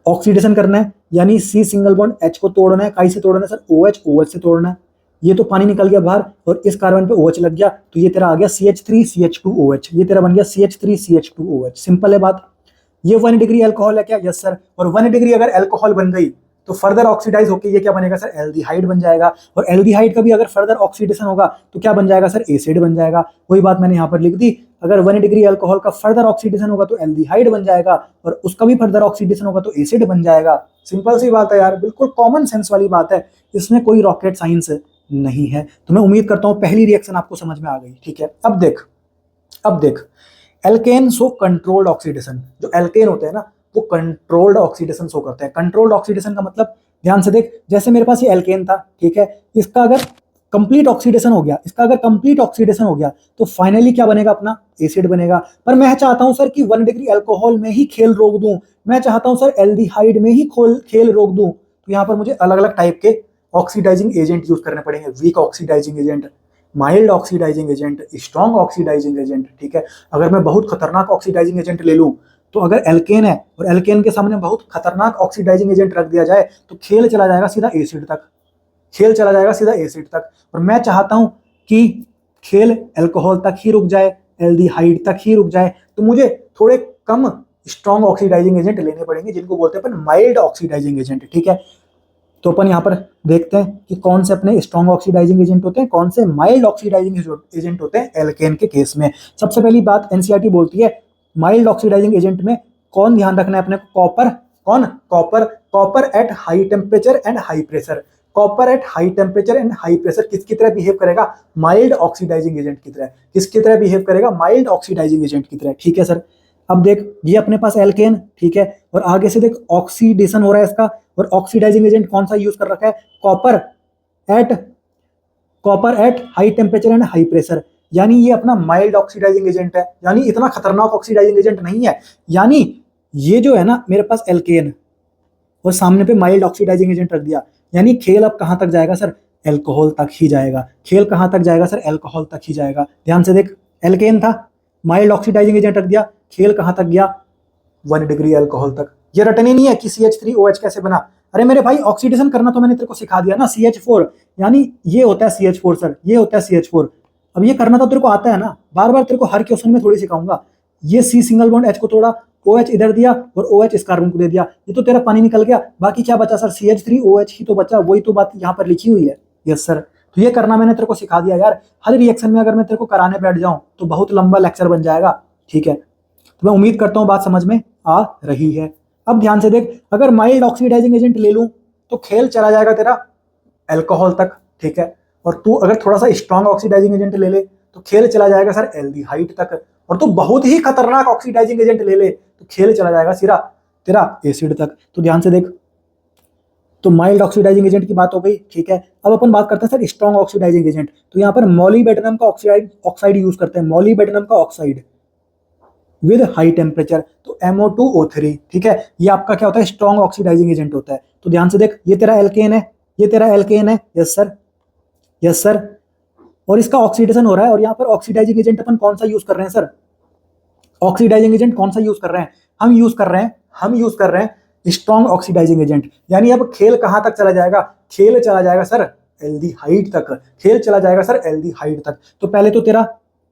ऑक्सीडेशन करना है यानी C सिंगल बॉन्ड H को तोड़ना है, काई से तोड़ना है सर? OH OH से तोड़ना है। ये तो पानी निकल गया बाहर और इस कार्बन पे OH लग गया, तो ये तेरा आ गया CH3CH2OH, ये तेरा बन गया CH3CH2OH। सिंपल है बात। ये 1 डिग्री अल्कोहल है क्या? Yes sir. और 1 डिग्री अगर अल्कोहल बन गई तो फर्दर ऑक्सीडाइज होकर ये क्या बनेगा सर? एल्डिहाइड बन जाएगा। और एल्डिहाइड का भी अगर फर्दर ऑक्सीडेशन होगा तो क्या बन जाएगा सर? एसिड बन जाएगा। वही बात मैंने यहाँ पर लिख दी, अगर 1 डिग्री अल्कोहल का फर्दर ऑक्सीडेशन होगा तो एल्डिहाइड बन जाएगा, और उसका भी फर्दर ऑक्सीडेशन होगा तो एसिड बन जाएगा। सिंपल सी बात है यार, बिल्कुल कॉमन सेंस वाली बात है, इसमें कोई रॉकेट साइंस नहीं है। तो मैं उम्मीद करता हूँ पहली रिएक्शन आपको समझ में आ गई, ठीक है। अब देख, अब देख, एल्केन शो कंट्रोल्ड ऑक्सीडेशन। जो एल्केन होते हैं ना, वो कंट्रोल्ड ऑक्सीडेशन शो करते हैं। कंट्रोल्ड ऑक्सीडेशन का मतलब, ध्यान से देख, जैसे मेरे पास ये एल्केन था, ठीक है, इसका अगर कंप्लीट ऑक्सीडेशन हो गया, इसका अगर कंप्लीट ऑक्सीडेशन हो गया तो फाइनली क्या बनेगा? अपना एसिड बनेगा। पर मैं चाहता हूं सर कि 1 डिग्री अल्कोहल में ही खेल रोक दूं, मैं चाहता हूं सर एल्डिहाइड में ही खेल रोक दूं, तो यहां पर मुझे अलग अलग टाइप के ऑक्सीडाइजिंग एजेंट यूज करने पड़ेंगे। Weak oxidising agent, mild oxidising agent, strong oxidising agent, ठीक है। अगर मैं बहुत खतरनाक ऑक्सीडाइजिंग एजेंट ले लूं, तो अगर एल्केन है और एल्केन के सामने बहुत खतरनाक ऑक्सीडाइजिंग एजेंट रख दिया जाए तो खेल चला जाएगा सीधा एसिड तक, खेल चला जाएगा सीधा एसिड तक। और मैं चाहता हूं कि खेल अल्कोहल तक ही रुक जाए, एल्डिहाइड तक ही रुक जाए, तो मुझे थोड़े कम स्ट्रॉन्ग ऑक्सीडाइजिंग एजेंट लेने पड़ेंगे, जिनको बोलते हैं अपन माइल्ड ऑक्सीडाइजिंग एजेंट। ठीक है, तो अपन यहाँ पर देखते हैं कि कौन से अपने स्ट्रॉन्ग ऑक्सीडाइजिंग एजेंट होते हैं, कौन से माइल्ड ऑक्सीडाइजिंग एजेंट होते हैं एल्केन के केस में। सबसे पहली बात एनसीईआरटी बोलती है माइल्ड ऑक्सीडाइजिंग एजेंट में कौन ध्यान रखना है अपने को, कॉपर। कौन? Copper. Copper at high temperature and high pressure. Copper at high temperature and high pressure किसकी तरह बिहेव करेगा? माइल्ड ऑक्सीडाइजिंग एजेंट की तरह। किसकी तरह बिहेव करेगा? माइल्ड ऑक्सीडाइजिंग एजेंट की तरह। ठीक है सर। अब देख ये अपने पास एल्केन, ठीक है, और आगे से देख ऑक्सीडेशन हो रहा है इसका, और ऑक्सीडाइजिंग एजेंट कौन सा यूज कर रखा है? Copper at high temperature and high pressure. यानी ये अपना माइल्ड ऑक्सीडाइजिंग एजेंट है, यानी इतना खतरनाक ऑक्सीडाइजिंग एजेंट नहीं है। यानी ये जो है ना मेरे पास एल्केन और सामने पे माइल्ड ऑक्सीडाइजिंग एजेंट रख दिया, यानी खेल अब कहां तक जाएगा सर? एल्कोहल तक ही जाएगा। खेल कहां तक जाएगा सर? एल्कोहल तक ही जाएगा। ध्यान से देख, एल्केन था, माइल्ड ऑक्सीडाइजिंग एजेंट रख दिया, खेल कहां तक गया? 1 डिग्री अल्कोहल तक। ये रटन ही नहीं है कि CH3OH कैसे बना। अरे मेरे भाई ऑक्सीडेशन करना तो मैंने तेरे को सिखा दिया ना, CH4, यानी ये होता है CH4 सर, ये होता है CH4। अब ये करना तो तेरे को आता है ना, बार बार तेरे को हर क्वेश्चन में थोड़ी सिखाऊंगा। ये C सिंगल बॉन्ड H को तोड़ा, OH इधर दिया और OH इस कार्बन को दे दिया, ये तो तेरा पानी निकल गया। बाकी क्या बचा सर? CH3OH ही तो बचा, वही तो बात यहाँ पर लिखी हुई है। यस सर, तो ये करना मैंने तेरे को सिखा दिया यार। हर रिएक्शन में अगर मैं तेरे को कराने बैठ जाऊं तो बहुत लंबा लेक्चर बन जाएगा। ठीक है, तो मैं उम्मीद करता हूं बात समझ में आ रही है। अब ध्यान से देख, अगर माइल्ड ऑक्सीडाइजिंग एजेंट ले लूं तो खेल चला जाएगा तेरा अल्कोहल तक। ठीक है, और तू अगर थोड़ा सा स्ट्रॉन्ग ऑक्सीडाइजिंग एजेंट ले ले तो खेल चला जाएगा सर एल्डिहाइड तक, और तू बहुत ही खतरनाक ऑक्सीडाइजिंग एजेंट ले ले तो खेल चला जाएगा सिरा तेरा एसिड तक। तो ध्यान से देख, तो माइल्ड ऑक्सीडाइजिंग एजेंट की बात हो गई। ठीक है, अब अपन बात करते हैं सर स्ट्रॉन्ग ऑक्सीडाइजिंग एजेंट। तो यहाँ पर मॉलिबेडनम का ऑक्साइड यूज करते हैं, मॉलिबेडनम का ऑक्साइड विद हाई टेम्परेचर, तो MO2O3। ठीक है, ये आपका क्या होता है? स्ट्रॉन्ग ऑक्सीडाइजिंग एजेंट होता है। तो ध्यान से देख, ये तेरा एल्केन है, ये तेरा एल्केन है। यस सर, यस सर, और इसका ऑक्सीडेशन हो रहा है, और यहाँ पर ऑक्सीडाइजिंग एजेंट अपन कौन सा यूज कर रहे हैं सर? ऑक्सीडाइजिंग एजेंट कौन सा यूज कर रहे हैं? हम यूज कर रहे हैं स्ट्रॉन्ग ऑक्सीडाइजिंग एजेंट। यानी अब खेल कहां तक चला जाएगा? खेल चला जाएगा सर एल्डिहाइड तक। खेल चला जाएगा सर एल्डिहाइड तक। तो पहले तो तेरा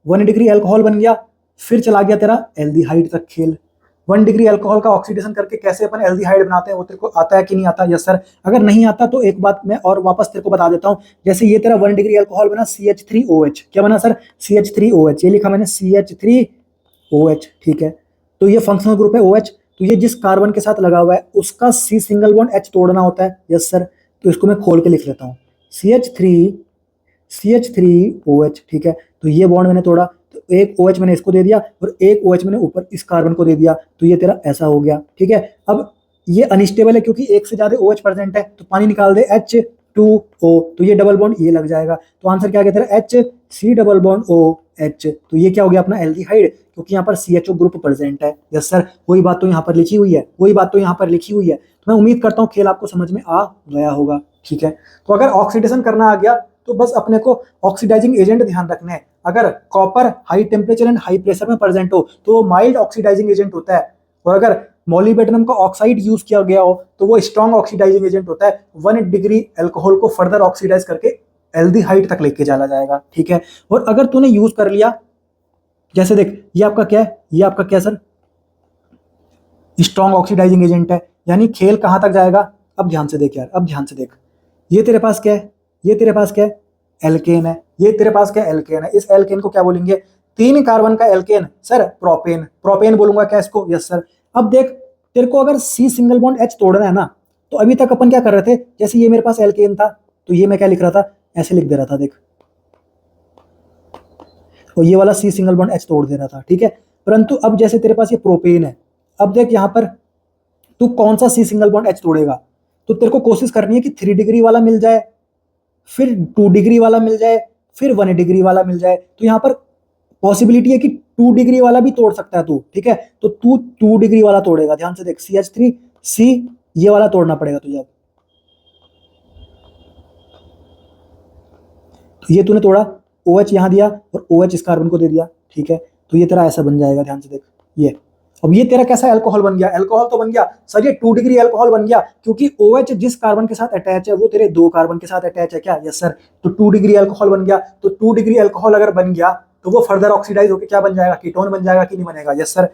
1 डिग्री अल्कोहल बन गया, फिर चला गया तेरा एल्डिहाइड तक खेल। 1 डिग्री अल्कोहल का ऑक्सीडेशन करके कैसे अपन एल्डिहाइड बनाते हैं वो तेरे को आता है कि नहीं आता? Yes sir. अगर नहीं आता तो एक बात मैं और वापस तेरे को बता देता हूं। जैसे ये तेरा 1 डिग्री अल्कोहल बना CH3OH, क्या बना सर? CH3OH, ये लिखा मैंने CH3OH। ठीक है, तो ये फंक्शनल ग्रुप है OH, तो ये जिस कार्बन के साथ लगा हुआ है उसका C सिंगल बॉन्ड H तोड़ना होता है। यस सर, तो इसको मैं खोल के लिख लेता हूँ, CH3OH। ठीक है, तो ये बॉन्ड मैंने तोड़ा, तो एक OH मैंने इसको दे दिया और एक OH मैंने ऊपर इस कार्बन को दे दिया, तो ये तेरा ऐसा हो गया। ठीक है, अब ये अनस्टेबल है क्योंकि एक से ज्यादा OH प्रेजेंट है, तो पानी निकाल दे H2O, तो ये डबल बॉन्ड ये लग जाएगा। तो आंसर क्या आ गया तेरा? HC double bond OH। तो ये क्या हो गया अपना? एल्डिहाइड, क्योंकि यहाँ पर CHO ग्रुप प्रेजेंट है। यस सर, वही बात तो यहाँ पर लिखी हुई है, वही बात तो यहाँ पर लिखी हुई है। तो मैं उम्मीद करता हूँ खेल आपको समझ में आ गया होगा। ठीक है, तो अगर ऑक्सीडेशन करना आ गया तो बस अपने को ऑक्सीडाइजिंग एजेंट ध्यान रखने हैं। अगर copper high temperature and high pressure में प्रेजेंट हो तो वो माइल्ड ऑक्सीडाइजिंग एजेंट होता है, और अगर मॉलिबेडनम का ऑक्साइड यूज किया गया हो तो वो स्ट्रॉन्ग ऑक्सीडाइजिंग एजेंट होता है। 1 डिग्री अल्कोहल को फर्दर ऑक्सीडाइज करके एल्डिहाइड तक लेके चला जाएगा। ठीक है, और अगर तूने यूज कर लिया, जैसे देख ये आपका क्या है? ये आपका क्या सर? स्ट्रॉन्ग ऑक्सीडाइजिंग एजेंट है, यानी खेल कहां तक जाएगा? अब ध्यान से देख यार, अब ध्यान से देख, ये तेरे पास क्या है? ये तेरे पास क्या है? एल्केन है। ये तेरे पास क्या? एल्केन है। इस एल्केन को क्या बोलेंगे? 3 कार्बन का एल्केन सर, प्रोपेन। प्रोपेन बोलूंगा क्या इसको? Yes sir. अब देख, तेरे को अगर C सिंगल बॉन्ड H तोड़ना है ना, तो अभी तक अपन क्या कर रहे थे? जैसे ये मेरे पास एल्केन था तो ये मैं क्या लिख रहा था? ऐसे लिख दे रहा था, देख, और ये वाला C सिंगल बॉन्ड H तोड़ दे रहा था। ठीक है, परंतु अब जैसे तेरे पास ये प्रोपेन है, अब देख यहाँ पर तू कौन सा C सिंगल बॉन्ड H तोड़ेगा? तो तेरे को कोशिश करनी है कि 3 डिग्री वाला मिल जाए, फिर 2 डिग्री वाला मिल जाए, फिर 1 डिग्री वाला मिल जाए। तो यहाँ पर पॉसिबिलिटी है कि 2 डिग्री वाला भी तोड़ सकता है तू। ठीक है, तो तू 2 डिग्री वाला तोड़ेगा। ध्यान से देख, CH3C ये वाला तोड़ना पड़ेगा तुझे। तो ये तूने तोड़ा, OH यहाँ दिया और OH इस कार्बन को दे दिया। ठीक है, तो ये तेरा ऐसा बन जाएगा। ध्यान से देख, ये अब ये तेरा कैसा अल्कोहल बन गया? अल्कोहल तो बन गया सर, ये 2 डिग्री अल्कोहल बन गया, क्योंकि OH जिस कार्बन के साथ अटैच है वो तेरे 2 कार्बन के साथ अटैच है। क्या? यस सर, तो 2 डिग्री अल्कोहल बन गया। तो 2 डिग्री अल्कोहल अगर बन गया तो वो फर्दर ऑक्सीडाइज होकर क्या बन जाएगा? कीटोन बन जाएगा कि नहीं बनेगा? Yes sir.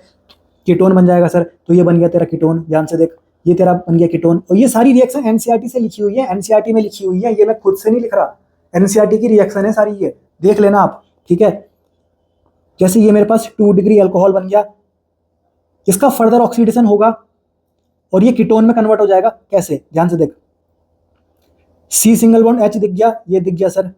कीटोन बन जाएगा सर। तो ये बन गया तेरा कीटोन, ध्यान से देख, ये तेरा बन गया कीटोन। और ये सारी रिएक्शन एनसीईआरटी से लिखी हुई है, एनसीईआरटी में लिखी हुई है, ये मैं खुद से नहीं लिख रहा, एनसीईआरटी की रिएक्शन है सारी, ये देख लेना आप, ठीक है। जैसे ये मेरे पास 2 डिग्री अल्कोहल बन गया, इसका फर्दर ऑक्सीडेशन होगा और ये कीटोन में कन्वर्ट हो जाएगा। कैसे, ध्यान से देख, सी सिंगल बॉन्ड H दिख गया, ये दिख गया सर,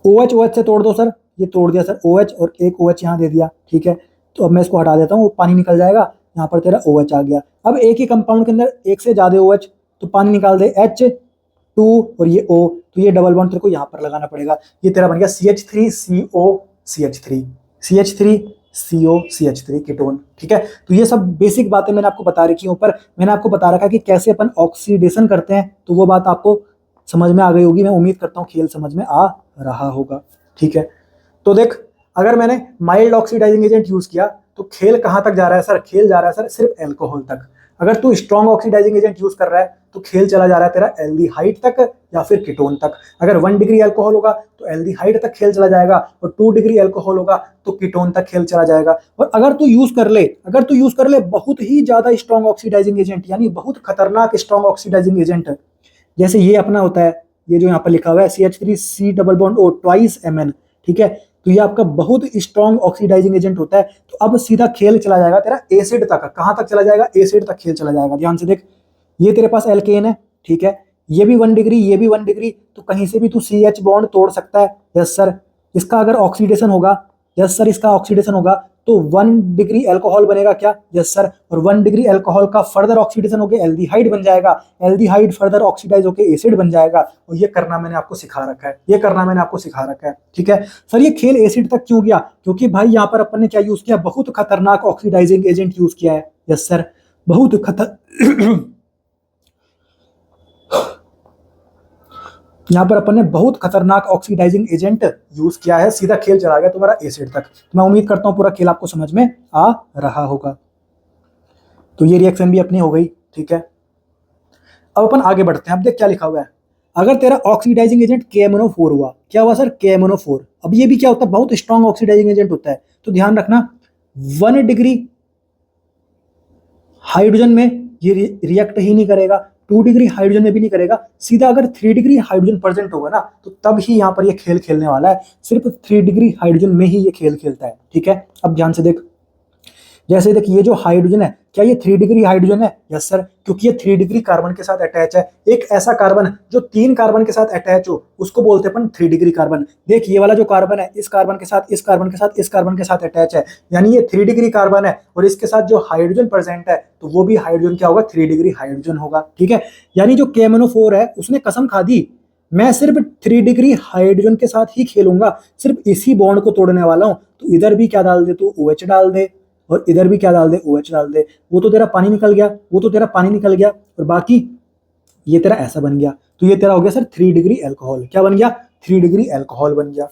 OH OH से तोड़ दो सर, ये तोड़ दिया सर OH, और एक OH यहाँ दे दिया, ठीक है। तो अब मैं इसको हटा देता हूँ, पानी निकल जाएगा, यहाँ पर तेरा OH आ गया। अब एक ही कंपाउंड के अंदर एक से ज्यादा OH, तो पानी निकाल दे H2 और ये O, तो ये डबल बॉन्ड तेरे को यहाँ पर लगाना पड़ेगा। ये तेरा बन गया CH3CO CH3 COCH3 कीटोन, ठीक है। तो ये सब बेसिक बातें मैंने आपको बता रखी हैं ऊपर, मैंने आपको बता रखा कि कैसे अपन ऑक्सीडेशन करते हैं, तो वो बात आपको समझ में आ गई होगी। मैं उम्मीद करता हूँ खेल समझ में आ रहा होगा, ठीक है। तो देख, अगर मैंने माइल्ड ऑक्सीडाइजिंग एजेंट यूज किया तो खेल कहां तक जा रहा है सर, खेल जा रहा है सर सिर्फ एल्कोहल तक। अगर तू स्ट्रॉन्ग ऑक्सीडाइजिंग एजेंट यूज कर रहा है तो खेल चला जा रहा है तेरा एल्डिहाइड तक या फिर कीटोन तक। अगर 1 डिग्री अल्कोहल होगा तो एल्डिहाइड तक खेल चला जाएगा, और 2 डिग्री अल्कोहल होगा तो कीटोन तक खेल चला जाएगा। और अगर तू यूज कर ले बहुत ही ज्यादा स्ट्रॉन्ग ऑक्सीडाइजिंग एजेंट, यानी बहुत खतरनाक स्ट्रॉन्ग ऑक्सीडाइजिंग एजेंट, जैसे ये अपना होता है, ये जो यहाँ पर लिखा हुआ है CH3C double bond O twice Mn, ठीक है। तो ये आपका बहुत स्ट्रॉन्ग ऑक्सीडाइजिंग एजेंट होता है। तो अब सीधा खेल चला जाएगा तेरा एसिड तक। कहां तक चला जाएगा, एसिड तक खेल चला जाएगा। ध्यान से देख, ये तेरे पास एल्केन है, ठीक है, ये भी 1 डिग्री, ये भी 1 डिग्री, तो कहीं से भी तू CH बॉन्ड तोड़ सकता है, यस सर। इसका अगर ऑक्सीडेशन होगा, यस सर, इसका ऑक्सीडेशन होगा तो 1 डिग्री अल्कोहल बनेगा क्या, यस सर। और 1 डिग्री अल्कोहल का फर्दर ऑक्सीडेशन होकर एल्डिहाइड बन जाएगा, एल्डिहाइड फर्दर ऑक्सीडाइज होकर एसिड बन जाएगा। और ये करना मैंने आपको सिखा रखा है, ये करना मैंने आपको सिखा रखा है, ठीक है। सर ये खेल एसिड तक क्यों गया, क्योंकि भाई यहाँ पर अपन ने क्या यूज किया, बहुत खतरनाक ऑक्सीडाइजिंग एजेंट यूज किया है, यस सर, बहुत यहाँ पर अपन ने बहुत खतरनाक ऑक्सीडाइजिंग एजेंट यूज किया है, सीधा खेल चला गया तुम्हारा एसिड तक। तो मैं उम्मीद करता हूँ पूरा खेल आपको समझ में आ रहा होगा। तो ये रिएक्शन भी अपनी हो गई, ठीक है। अब अपन आगे बढ़ते हैं। अब देख क्या लिखा हुआ है, अगर तेरा ऑक्सीडाइजिंग एजेंट KMnO4 हुआ, क्या हुआ सर, KMnO4। अब ये भी क्या होता है, बहुत स्ट्रॉन्ग ऑक्सीडाइजिंग एजेंट होता है। तो ध्यान रखना, 1 डिग्री हाइड्रोजन में ये रिएक्ट ही नहीं करेगा, 2 डिग्री हाइड्रोजन में भी नहीं करेगा, सीधा अगर 3 डिग्री हाइड्रोजन प्रेजेंट होगा ना तो तब ही यहाँ पर ये खेल खेलने वाला है। सिर्फ 3 डिग्री हाइड्रोजन में ही ये खेल खेलता है, ठीक है। अब ध्यान से देख, जैसे देख, ये जो हाइड्रोजन है, क्या ये 3 डिग्री हाइड्रोजन है, यस सर, क्योंकि ये 3 डिग्री कार्बन के साथ अटैच है। एक ऐसा कार्बन जो 3 कार्बन के साथ अटैच हो उसको बोलते हैं अपन 3 डिग्री कार्बन। देख, ये वाला जो कार्बन है, इस कार्बन के साथ, इस कार्बन के साथ, इस कार्बन के साथ अटैच है, यानी ये 3 डिग्री कार्बन है। और इसके साथ जो हाइड्रोजन प्रेजेंट है तो वो भी हाइड्रोजन क्या होगा, 3 डिग्री हाइड्रोजन होगा, ठीक है। यानी जो KMnO4 है उसने कसम खा दी, मैं सिर्फ 3 डिग्री हाइड्रोजन के साथ ही खेलूंगा, सिर्फ इसी बॉन्ड को तोड़ने वाला हूं। तो इधर भी क्या डाल दे, तू OH डाल दे, और इधर भी क्या डाल दे, OH डाल दे। वो तो तेरा पानी निकल गया, वो तो तेरा पानी निकल गया, और बाकी ये तेरा ऐसा बन गया। तो ये तेरा हो गया सर 3 डिग्री अल्कोहल। क्या बन गया, 3 डिग्री अल्कोहल बन गया।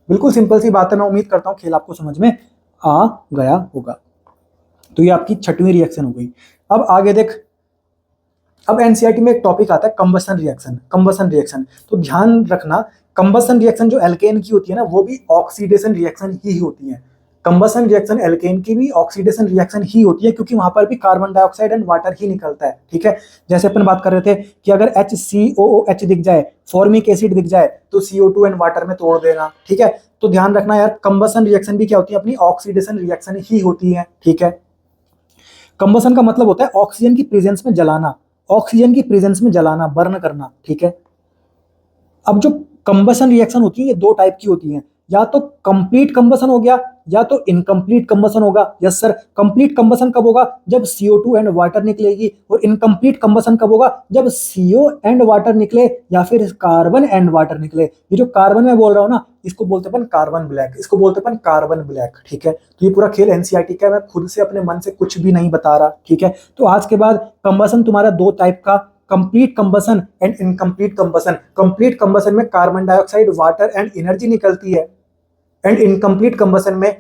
बिल्कुल सिंपल सी बात है। मैं उम्मीद करता हूँ खेल आपको समझ में आ गया होगा। तो ये आपकी 6वीं रिएक्शन हो गई। अब आगे देख, अब एनसीईआरटी में एक टॉपिक आता है कंबसन रिएक्शन। कंबसन रिएक्शन, तो ध्यान रखना, कंबसन रिएक्शन जो एल्केन की होती है ना, वो भी ऑक्सीडेशन रिएक्शन ही होती है। कंबसन रिएक्शन एल्केन की भी ऑक्सीडेशन रिएक्शन ही होती है, क्योंकि वहां पर भी कार्बन डाइऑक्साइड एंड वाटर ही निकलता है, ठीक है। जैसे अपन बात कर रहे थे कि अगर HCOOH दिख जाए, फॉर्मिक एसिड दिख जाए, तो CO2 एंड वाटर में तोड़ देना, ठीक है। तो ध्यान रखना यार, कंबसन रिएक्शन भी क्या होती है, अपनी ऑक्सीडेशन रिएक्शन ही होती है, ठीक है। कंबसन का मतलब होता है ऑक्सीजन की प्रेजेंस में जलाना, ऑक्सीजन की प्रेजेंस में जलाना, बर्न करना, ठीक है। अब जो कंबसन रिएक्शन होती है ये 2 टाइप की होती हैं, या तो कंप्लीट कंबसन हो गया या तो इनकम्प्लीट कंबसन होगा। यस सर, कंप्लीट कंबसन कब होगा, जब CO2 एंड वाटर निकलेगी, और इनकम्प्लीट कंबसन कब होगा, जब CO एंड वाटर निकले या फिर कार्बन एंड वाटर निकले। ये जो कार्बन में बोल रहा हूं ना, इसको बोलते अपन कार्बन ब्लैक, इसको बोलते अपन कार्बन ब्लैक, ठीक है। तो ये पूरा खेल एनसीईआरटी का है, मैं खुद से अपने मन से कुछ भी नहीं बता रहा, ठीक है। तो आज के बाद कंबसन तुम्हारा 2 टाइप का, complete combustion and incomplete combustion. Complete combustion में carbon dioxide, water and energy निकलती है, एंड इनकम्प्लीट कंबसन में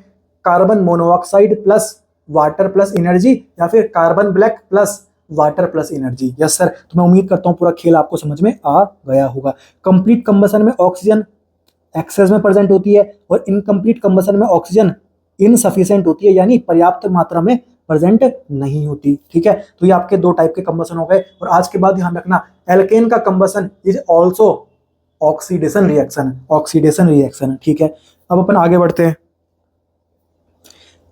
carbon monoxide plus water plus energy, या फिर carbon black plus water plus energy. Yes sir, तो मैं उम्मीद करता हूं पूरा खेल आपको समझ में आ गया होगा। कंप्लीट कंबसन में ऑक्सीजन एक्सेस में प्रेजेंट होती है, और इनकम्प्लीट कंबसन में ऑक्सीजन इनसफिशिएंट होती है, यानी पर्याप्त मात्रा में प्रेजेंट नहीं होती। ठीक है, तो ये आपके दो टाइप के कंबसन हो गए। और आज के बाद ध्यान रखना, एल्केन का combustion is also oxidation reaction, oxidation reaction. ठीक है, अब अपन आगे बढ़ते हैं।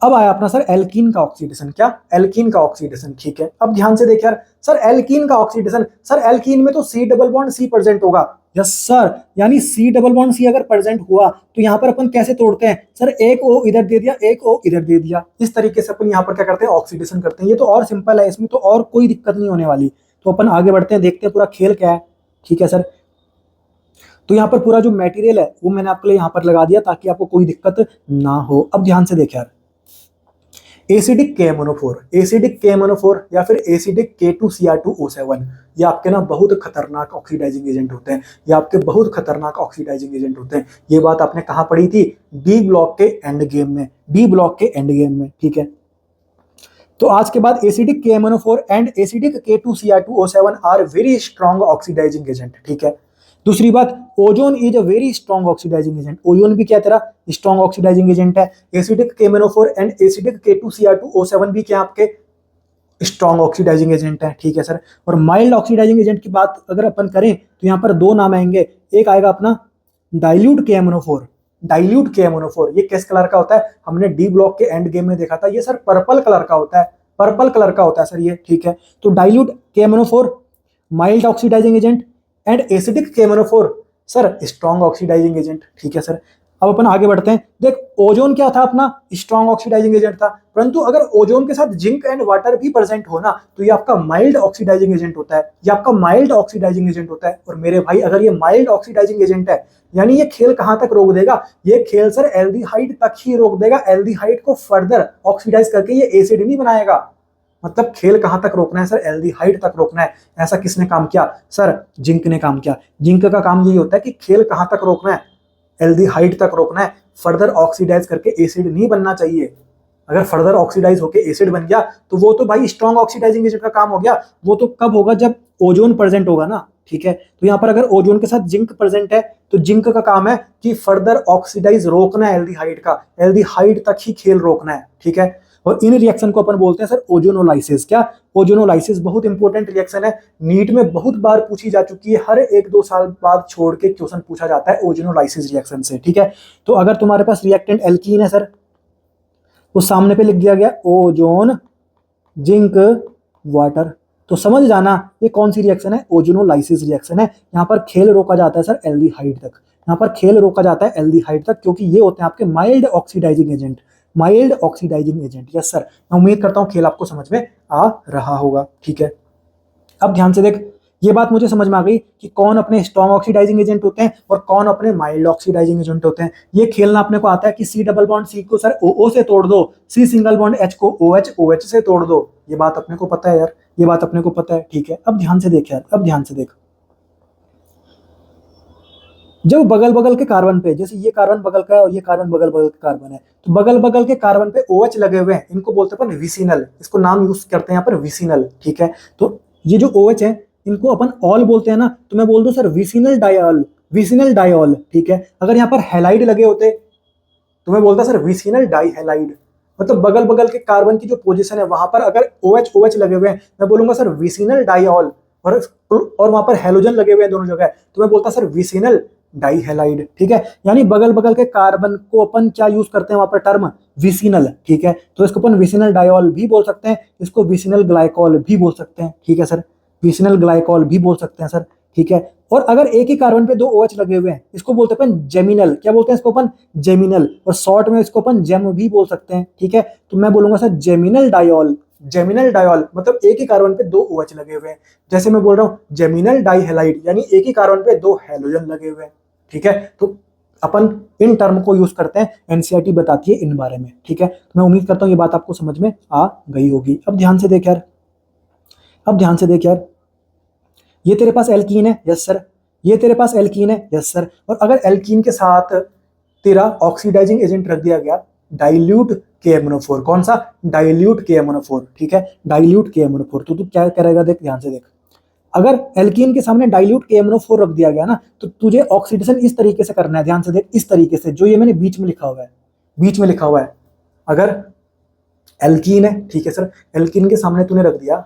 अब आया अपना सर एल्कीन का ऑक्सीडेशन। क्या? एल्कीन का ऑक्सीडेशन। ठीक है, अब ध्यान से देख यार, सर एल्कीन का ऑक्सीडेशन, सर एल्कीन में तो C double bond C present होगा। यस सर, यानी सी डबल बॉन्ड सी अगर प्रेजेंट हुआ तो यहां पर अपन कैसे तोड़ते हैं सर? एक ओ इधर दे दिया, एक ओ इधर दे दिया, इस तरीके से अपन यहां पर क्या करते हैं? ऑक्सीडेशन करते हैं। ये तो और सिंपल है, इसमें तो और कोई दिक्कत नहीं होने वाली। तो अपन आगे बढ़ते हैं, देखते हैं पूरा खेल क्या है। ठीक है सर, तो यहाँ पर पूरा जो मटेरियल है वो मैंने आपके लिए यहाँ पर लगा दिया ताकि आपको कोई दिक्कत ना हो। अब ध्यान से देख यार, एसिडिक KMnO4, एसिडिक KMnO4 या फिर एसिडिक K2Cr2O7, ये आपके ना बहुत खतरनाक ऑक्सीडाइजिंग एजेंट होते हैं। ये आपके बहुत खतरनाक ऑक्सीडाइजिंग एजेंट होते हैं। ये बात आपने कहाँ पढ़ी थी? डी ब्लॉक के एंड गेम में, डी ब्लॉक के एंड गेम में। ठीक है, तो आज के बाद acidic KMnO4 and acidic K2Cr2O7 are very strong oxidising agent. ठीक है, दूसरी बात, ozone is a very strong oxidising agent. Ozone भी क्या तेरा स्ट्रॉन्ग ऑक्सीडाइजिंग एजेंट है। Acidic KMnO4 and acidic K2Cr2O7 भी क्या आपके स्ट्रॉन्ग ऑक्सीडाइजिंग एजेंट है। ठीक है सर, और माइल्ड ऑक्सीडाइजिंग एजेंट की बात अगर अपन करें तो यहाँ पर दो नाम आएंगे। एक आएगा अपना डाइल्यूट KMnO4, डाइल्यूट KMnO4, ये किस कलर का होता है? हमने डी ब्लॉक के एंड गेम में देखा था, ये सर पर्पल कलर का होता है, पर्पल कलर का होता है सर ये। ठीक है, तो dilute KMnO4 mild oxidising agent and acidic KMnO4 sir strong oxidising agent. ठीक है सर, अब अपन आगे बढ़ते हैं। देख, ओजोन क्या था अपना? स्ट्रॉन्ग ऑक्सीडाइजिंग एजेंट था, परंतु अगर ओजोन के साथ जिंक एंड वाटर भी प्रेजेंट हो ना तो ये आपका माइल्ड ऑक्सीडाइजिंग एजेंट होता है, ये आपका माइल्ड ऑक्सीडाइजिंग एजेंट होता है। और मेरे भाई, अगर ये माइल्ड ऑक्सीडाइजिंग एजेंट है, यानी ये खेल कहां तक रोक देगा? ये खेल सर एल्डिहाइड तक ही रोक देगा। एल्डिहाइड को फर्दर ऑक्सीडाइज करके ये एसिड नहीं बनाएगा। मतलब खेल कहां तक रोकना है सर? एल्डिहाइड तक रोकना है। ऐसा किसने काम किया सर? जिंक ने काम किया। जिंक का काम यही होता है कि खेल कहां तक रोकना है? एल्डिहाइड तक रोकना है। फर्दर ऑक्सीडाइज करके एसिड नहीं बनना चाहिए। अगर फर्दर ऑक्सीडाइज होकर एसिड बन गया तो वो तो भाई स्ट्रॉन्ग ऑक्सीडाइजिंग एजेंट का काम हो गया। वो तो कब होगा? जब ओजोन प्रेजेंट होगा ना। ठीक है, तो यहाँ पर अगर ओजोन के साथ जिंक प्रेजेंट है तो जिंक का काम है कि फर्दर ऑक्सीडाइज रोकना है एल्डिहाइड का, एल्डिहाइड तक ही खेल रोकना है। ठीक है, और इन रिएक्शन को अपन बोलते हैं सर ओजोनोलाइसिस। क्या? ओजोनोलाइसिस बहुत इंपॉर्टेंट रिएक्शन है, नीट में बहुत बार पूछी जा चुकी है। हर एक दो साल बाद छोड़ के क्वेश्चन पूछा जाता है ओजोनोलाइसिस रिएक्शन से। ठीक है, तो अगर तुम्हारे पास रिएक्टेंट एल्कीन है सर, तो सामने पे लिख दिया गया ओजोन जिंक वाटर, तो समझ जाना ये कौन सी रिएक्शन है? ओजोनोलाइसिस रिएक्शन है। यहाँ पर खेल रोका जाता है सर एल्डिहाइड तक, यहाँ पर खेल रोका जाता है एल्डिहाइड तक, क्योंकि ये होते हैं आपके mild oxidising agent, mild oxidising agent. Yes sir, मैं उम्मीद करता हूं खेल आपको समझ में आ रहा होगा। ठीक है, अब ध्यान से देख, ये बात मुझे समझ में आ गई कि कौन अपने स्ट्रॉन्ग ऑक्सीडाइजिंग एजेंट होते हैं और कौन अपने माइल्ड ऑक्सीडाइजिंग एजेंट होते हैं। ये खेलना अपने को आता है कि सी डबल बॉन्ड सी को सर OO से तोड़ दो, सी सिंगल बॉन्ड H को OH से तोड़ दो। ये बात अपने को पता है यार, ये बात अपने को पता है। ठीक है, अब ध्यान से देख यार, अब ध्यान से देख, जब बगल बगल के कार्बन पे, जैसे ये कार्बन बगल का है और ये कार्बन बगल बगल का कार्बन है, तो बगल बगल के कार्बन पे OH लगे हुए हैं, इनको बोलते हैं अपन विसिनल, इसको नाम यूज करते हैं यहाँ पर विसिनल। ठीक है, तो ये जो OH है इनको अपन ऑल बोलते हैं ना, तो मैं बोल दूं सर विसिनल डायऑल, विसिनल डायऑल। ठीक है, अगर यहाँ पर हैलाइड लगे होते तो मैं बोलता सर विसिनल डाईहैलाइड। मतलब बगल बगल के कार्बन की जो पोजीशन है वहां पर अगर OH लगे हुए हैं, मैं बोलूंगा सर विसिनल डायऑल, और वहां पर हेलोजन लगे हुए हैं दोनों जगह, तो मैं बोलता सर विसिनल डाईहैलाइड। ठीक है, यानी बगल बगल के कार्बन को अपन क्या यूज करते हैं वहां पर? Term vicinal. ठीक है, तो इसको अपन विसिनल डायऑल भी बोल सकते हैं, इसको विसिनल ग्लाइकॉल भी बोल सकते हैं। ठीक है सर, विसिनल ग्लाइकॉल भी बोल सकते हैं सर। ठीक है, और अगर एक ही कार्बन पे दो OH लगे हुए हैं, इसको बोलते हैं अपन जेमिनल। क्या बोलते हैं इसको अपन? जेमिनल, और शॉर्ट में इसको अपन जेम भी बोल सकते हैं। ठीक है, तो मैं बोलूंगा सर जेमिनल डायऑल, जेमिनल डायऑल, मतलब एक ही कार्बन पे दो OH लगे हुए हैं। जैसे मैं बोल रहा हूँ जेमिनल डाईहैलाइड, यानी एक ही कार्बन पे दो हेलोजन लगे हुए हैं। ठीक है, तो अपन इन टर्म को यूज करते हैं, एनसीईआरटी बताती है इन बारे में। ठीक है, तो मैं उम्मीद करता हूँ ये बात आपको समझ में आ गई होगी। अब ध्यान से देख यार, अब ध्यान से देख यार, ये तेरे पास एल्कीन है, यस सर, ये तेरे पास एल्कीन है, यस सर, और अगर एल्कीन के साथ तेरा ऑक्सीडाइजिंग एजेंट रख दिया गया डाइल्यूट KMnO4, कौन सा? Dilute KMnO4। ठीक है, डाइल्यूट KMnO4, तो तू क्या करेगा? देख ध्यान से देख, अगर एल्कीन के सामने डाइल्यूट KMnO4 रख दिया गया ना, तो तुझे ऑक्सीडेशन इस तरीके से करना है। ध्यान से देख, इस तरीके से, जो ये मैंने बीच में लिखा हुआ है, बीच में लिखा हुआ है, अगर एल्कीन है, ठीक है सर, एल्कीन के सामने तूने रख दिया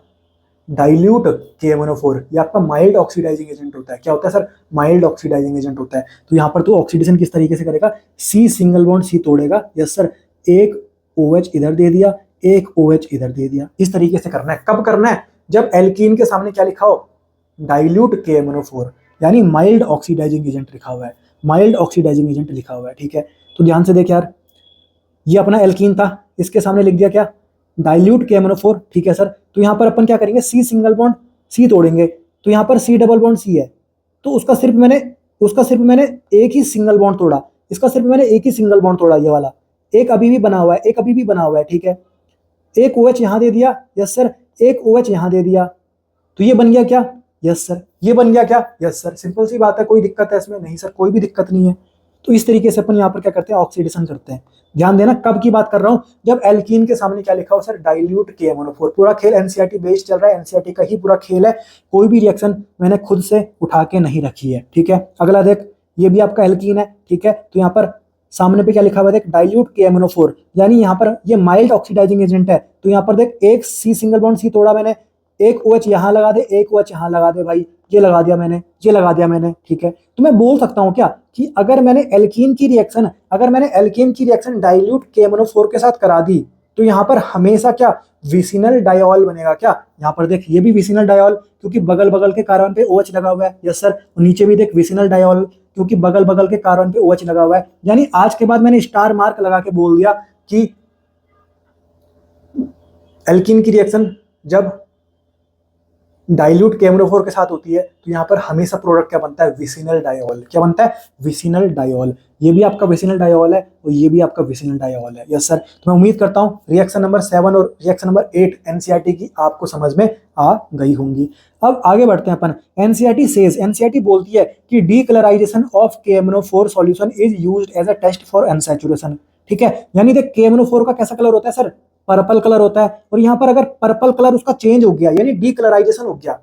डाइल्यूट KMnO4, ये आपका माइल्ड ऑक्सीडाइजिंग एजेंट होता है। क्या होता है सर? माइल्ड ऑक्सीडाइजिंग एजेंट होता है। तो यहाँ पर तो ऑक्सीडेशन किस तरीके से करेगा, C सिंगल बॉन्ड C तोड़ेगा, यस सर, एक OH इधर दे दिया, एक OH इधर दे दिया, इस तरीके से करना है। कब करना है? जब एल्कीन के सामने क्या लिखा हो, डाइल्यूट KMnO4, यानी माइल्ड ऑक्सीडाइजिंग एजेंट लिखा हुआ है, माइल्ड ऑक्सीडाइजिंग एजेंट लिखा हुआ है, ठीक है। तो ध्यान से देख यार, ये अपना एल्कीन था, इसके सामने लिख दिया क्या, डाइल्यूट KMnO4, ठीक है सर। तो यहाँ पर अपन क्या करेंगे, C सिंगल बॉन्ड C तोड़ेंगे, तो यहाँ पर C डबल बॉन्ड C है, तो उसका सिर्फ मैंने एक ही सिंगल बॉन्ड तोड़ा, इसका सिर्फ मैंने एक ही सिंगल बॉन्ड तोड़ा, ये वाला एक अभी भी बना हुआ है, एक अभी भी बना हुआ है, ठीक है। एक OH यहाँ दे दिया, यस सर, एक OH यहाँ दे दिया, तो ये बन गया क्या, यस सर, ये बन गया क्या, यस सर। सिंपल सी बात है, कोई दिक्कत है इसमें? नहीं सर, कोई भी दिक्कत नहीं है। तो इस तरीके से अपन यहाँ पर क्या करते हैं, ऑक्सीडेशन करते हैं। ध्यान देना, कब की बात कर रहा हूं, जब एल्कीन के सामने क्या लिखा हो सर, डाइल्यूट KMnO4। पूरा खेल एनसीईआरटी बेस्ड चल रहा है, एनसीईआरटी का ही पूरा खेल है, कोई भी रिएक्शन मैंने खुद से उठा के नहीं रखी है, ठीक है। अगला देख, ये भी आपका एल्कीन है, ठीक है। तो यहाँ पर सामने पे क्या लिखा हुआ है, देख, डाइल्यूट KMnO4, यानी यहाँ पर ये माइल्ड ऑक्सीडाइजिंग एजेंट है। तो यहाँ पर देख, एक C सिंगल बॉन्ड C तोड़ा मैंने, एक OH यहाँ लगा दे, एक OH यहाँ लगा दे, भाई ये लगा दिया मैंने, ये लगा दिया मैंने, ठीक है। तो मैं बोल सकता हूँ क्या कि अगर मैंने एल्कीन की रिएक्शन डाइल्यूट KMnO4 के साथ करा दी, तो यहाँ पर हमेशा क्या, विसिनल डायोल बनेगा। क्या, यहाँ पर देख, ये भी विसिनल डायोल, क्योंकि बगल बगल के कार्बन पे OH लगा हुआ है, यस सर। नीचे भी देख, विसिनल डायोल, क्योंकि बगल बगल के कार्बन पे OH लगा हुआ है। यानी आज के बाद मैंने स्टार मार्क लगा के बोल दिया कि एल्कीन की रिएक्शन जब डाइल्यूट KMnO4 के साथ होती है, तो यहाँ पर हमेशा प्रोडक्ट क्या बनता है, विसिनल डायोल। क्या बनता है, विसिनल डायोल। ये भी आपका विसिनल डायोल है और ये भी आपका विसिनल डायोल है, यस सर। तो मैं उम्मीद करता हूँ रिएक्शन नंबर 7 और रिएक्शन नंबर 8 एनसीईआरटी की आपको समझ में आ गई होंगी। अब आगे बढ़ते हैं अपन। एनसीईआरटी बोलती है कि decolourisation of KMnO4 solution is used as a test for unsaturation, ठीक है। यानी देख, KMnO4 का कैसा कलर होता है सर, पर्पल कलर होता है। और यहाँ पर अगर पर्पल कलर उसका चेंज हो गया, यानी डीकलराइजेशन हो गया,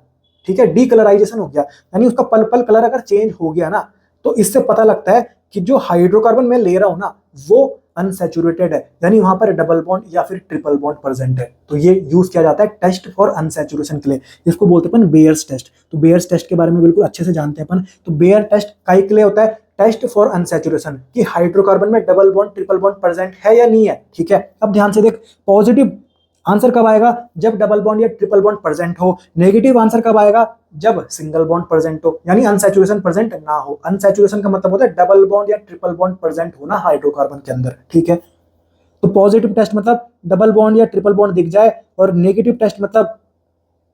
ठीक है, डीकलराइजेशन हो गया, यानी उसका पर्पल कलर अगर चेंज हो गया ना, तो इससे पता लगता है कि जो हाइड्रोकार्बन मैं ले रहा हूं ना, वो अनसैचुरेटेड है, यानी वहां पर डबल बॉन्ड या फिर ट्रिपल बॉन्ड प्रेजेंट है। तो ये यूज किया जाता है टेस्ट फॉर अनसैचुरेशन के लिए, इसको बोलते हैं अपन बेयर्स टेस्ट। तो बेयर्स टेस्ट के बारे में बिल्कुल अच्छे से जानते हैं अपन। तो बेयर टेस्ट काहे के लिए होता है, टेस्ट फॉर अनसैचुरेशन, कि हाइड्रोकार्बन में double bond triple bond present है या नहीं है, ठीक है। अब ध्यान से देख, पॉजिटिव आंसर कब आएगा, जब डबल बॉन्ड या ट्रिपल बॉन्ड प्रेजेंट हो। नेगेटिव आंसर कब आएगा, जब सिंगल बॉन्ड प्रेजेंट हो, यानी अनसैचुरेशन प्रेजेंट ना हो। अनसैचुरेशन का मतलब होता है डबल बॉन्ड या ट्रिपल बॉन्ड प्रेजेंट होना हाइड्रोकार्बन के अंदर, ठीक है। तो पॉजिटिव टेस्ट मतलब डबल बॉन्ड या ट्रिपल बॉन्ड दिख जाए, और नेगेटिव टेस्ट मतलब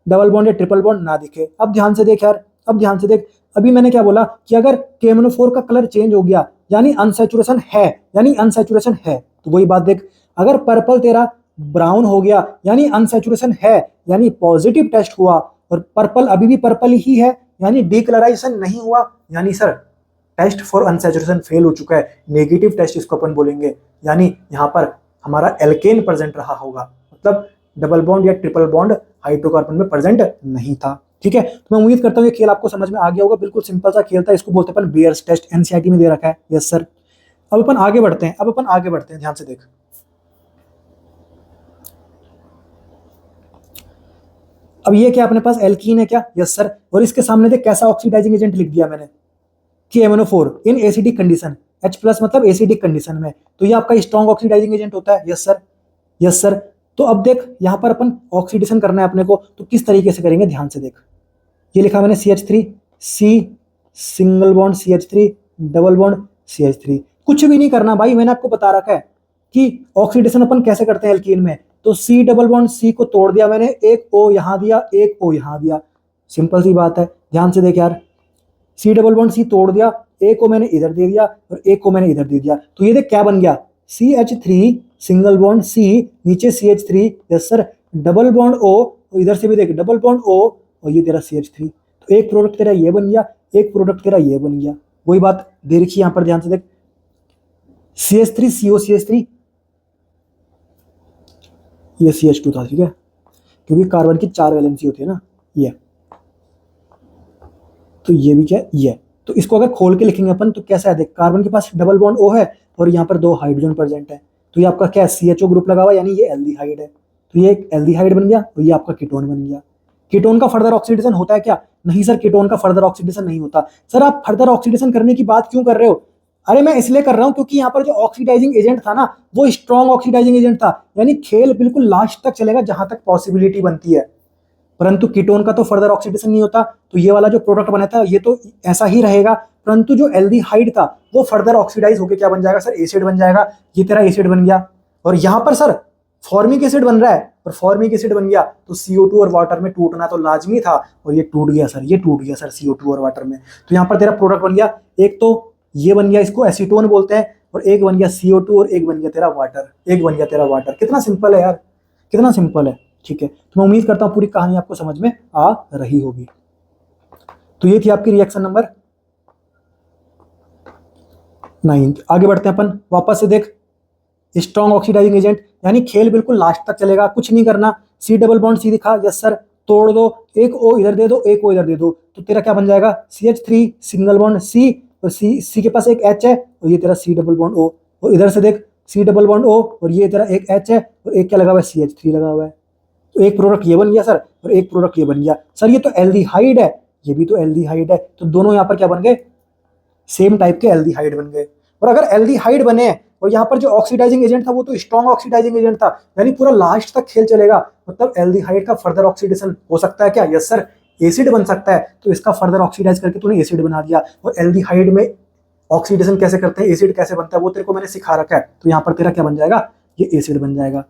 डबल बॉन्ड या ट्रिपल बॉन्ड ना दिखे। अब ध्यान से देख यार, अब ध्यान से देख, अभी मैंने क्या बोला कि अगर KMnO4 का कलर चेंज हो गया, यानी अनसैचुरेशन है, यानी अनसैचुरेशन है। तो वही बात देख, अगर पर्पल तेरा ब्राउन हो गया, यानी अनसैचुरेशन है, यानी पॉजिटिव टेस्ट हुआ, और पर्पल अभी भी पर्पल ही है, यानी डीकलराइजेशन नहीं हुआ, यानी sir test for unsaturation fail हो चुका है। नेगेटिव टेस्ट इसको अपन बोलेंगे, यानी यहाँ पर हमारा एल्केन प्रेजेंट रहा होगा, मतलब डबल बॉन्ड या ट्रिपल बॉन्ड हाइड्रोकार्बन में प्रेजेंट नहीं था, ठीक है। तो मैं उम्मीद करता हूँ ये खेल आपको समझ में आ गया होगा। बिल्कुल सिंपल सा खेल था, इसको बोलते हैं अपन बेयर्स टेस्ट, एनसीईआरटी में दे रखा है, यस सर। अब अपन आगे बढ़ते हैं, ध्यान से देख। अब ये क्या अपने पास एल्कीन है क्या, यस सर। और इसके सामने देख कैसा ऑक्सीडाइजिंग एजेंट लिख दिया मैंने, KMnO4 in acidic condition, H+ मतलब एसिडिक कंडीशन में। तो ये आपका स्ट्रॉन्ग ऑक्सीडाइजिंग एजेंट होता है, यस सर, यस सर। तो अब देख, यहाँ पर अपन ऑक्सीडेशन करना है अपने को, तो किस तरीके से करेंगे, ध्यान से देख। ये लिखा मैंने CH3, C single bond CH3 double bond CH3। कुछ भी नहीं करना भाई, मैंने आपको बता रखा है कि ऑक्सीडेशन अपन कैसे करते हैं एल्कीन में। तो C डबल बॉन्ड C को तोड़ दिया मैंने, एक O यहाँ दिया, एक O यहाँ दिया, सिंपल सी बात है। ध्यान से देख यार, C डबल बॉन्ड C तोड़ दिया, एक को मैंने इधर दे दिया और एक को मैंने इधर दे दिया, तो ये देख क्या बन गया, CH3 सिंगल बॉन्ड C, नीचे CH3, yes sir, double bond O, और इधर से भी देख डबल बॉन्ड O, और ये तेरा CH3। तो एक प्रोडक्ट तेरा ये बन गया, एक प्रोडक्ट तेरा ये बन गया। वही बात दे रखी यहाँ पर, ध्यान से देख, CH3 CO CH3, ये CH2 था, ठीक है, क्योंकि कार्बन की 4 वैलेंसी होती है ना, ये तो ये भी क्या, ये। तो इसको अगर खोल के लिखेंगे अपन तो कैसा है, देख, कार्बन के पास डबल बॉन्ड O है और यहाँ पर 2 हाइड्रोजन प्रेजेंट है, तो ये आपका क्या है, CHO ग्रुप लगा हुआ है, यानी ये एल्डिहाइड है। तो ये एक एल्डिहाइड बन गया, तो ये आपका कीटोन बन गया। कीटोन का फर्दर ऑक्सीडेशन होता है क्या? नहीं सर, कीटोन का फर्दर ऑक्सीडेशन नहीं होता। सर आप फर्दर ऑक्सीडेशन करने की बात क्यों कर रहे हो? अरे मैं इसलिए कर रहा हूं क्योंकि यहाँ पर जो ऑक्सीडाइजिंग एजेंट था ना, वो स्ट्रॉन्ग ऑक्सीडाइजिंग एजेंट था, यानी खेल बिल्कुल लास्ट तक चलेगा जहां तक पॉसिबिलिटी बनती है। परंतु कीटोन का तो फर्दर ऑक्सीडेशन नहीं होता, तो ये वाला जो प्रोडक्ट बना था ये तो ऐसा ही रहेगा। परंतु जो एल्डिहाइड था वो फर्दर ऑक्सीडाइज होकर क्या बन जाएगा सर, एसिड बन जाएगा। ये तेरा एसिड बन गया, और यहां पर सर फॉर्मिक एसिड बन रहा है, और फॉर्मिक एसिड बन गया तो CO2 और वाटर में टूटना तो लाजमी था, और ये टूट गया सर, ये टूट गया सर CO2 और वाटर में। तो यहाँ पर तेरा प्रोडक्ट बन गया, एक तो ये बन गया, इसको एसीटोन बोलते हैं, और एक बन गया CO2 और एक बन गया तेरा वाटर, एक बन गया तेरा वाटर। कितना सिंपल है यार, कितना सिंपल है। ठीक है, तो मैं उम्मीद करता हूं पूरी कहानी आपको समझ में आ रही होगी। तो ये थी आपकी रिएक्शन नंबर 9। आगे बढ़ते हैं अपन, वापस से देख, स्ट्रॉन्ग ऑक्सीडाइजिंग एजेंट, यानी खेल बिल्कुल लास्ट तक चलेगा, कुछ नहीं करना। C डबल बॉन्ड C दिखा, यस सर, तोड़ दो, एक O इधर दे दो, एक O इधर दे दो, तो तेरा क्या बन जाएगा, CH3 सिंगल बॉन्ड C, और C के पास एक H है, और ये तेरा C डबल बॉन्ड O, और इधर से देख C डबल बॉन्ड O, और ये तेरा एक H है, और एक क्या लगा हुआ है, CH3 लगा हुआ है। तो एक प्रोडक्ट ये बन गया सर, और एक प्रोडक्ट ये बन गया सर। ये तो एल्डिहाइड है, ये भी तो एल्डिहाइड है, तो दोनों यहाँ पर क्या बन गए, सेम टाइप के एल्डिहाइड बन गए। और अगर एल्डिहाइड बने और यहाँ पर जो ऑक्सीडाइजिंग एजेंट था वो तो स्ट्रॉन्ग ऑक्सीडाइजिंग एजेंट था, यानी पूरा लास्ट तक खेल चलेगा, मतलब एल्डिहाइड का फर्दर ऑक्सीडेशन हो सकता है क्या, यस सर, एसिड बन सकता है। तो इसका फर्दर ऑक्सीडाइज करके तूने एसिड बना दिया, और एल्डिहाइड में ऑक्सीडेशन कैसे करते हैं, एसिड कैसे बनता है, वो तेरे को मैंने सिखा रखा है। तो यहाँ पर तेरा क्या बन जाएगा, ये एसिड बन जाएगा।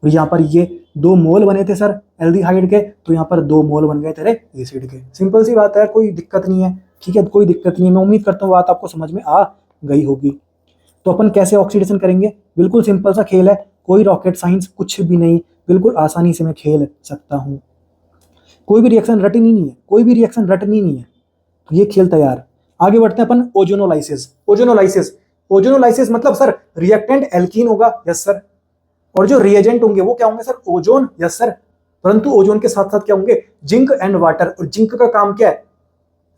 और यहाँ पर ये 2 मोल बने थे सर एल्डिहाइड के, तो यहाँ पर 2 मोल बन गए तेरे एसिड के। सिंपल सी बात है, कोई दिक्कत नहीं है। ठीक है, कोई दिक्कत नहीं है। मैं उम्मीद करता हूँ बात आपको समझ में आ गई होगी। तो अपन कैसे ऑक्सीडेशन करेंगे, बिल्कुल सिंपल सा खेल है, कोई रॉकेट साइंस कुछ भी नहीं, बिल्कुल आसानी से मैं खेल सकता हूँ। कोई भी रिएक्शन रटनी नहीं है, कोई भी रिएक्शन रटनी नहीं है, तो ये खेल तैयार। आगे बढ़ते हैं अपन, ओजोनोलाइसिस। ओजोनोलाइसिस, ओजोनोलाइसिस मतलब सर रिएक्टेंट एल्कीन होगा, यस सर, और जो रिएजेंट होंगे वो क्या होंगे सर, ओजोन, यस सर। परंतु ओजोन के साथ साथ क्या होंगे, जिंक एंड वाटर, और जिंक का काम क्या है,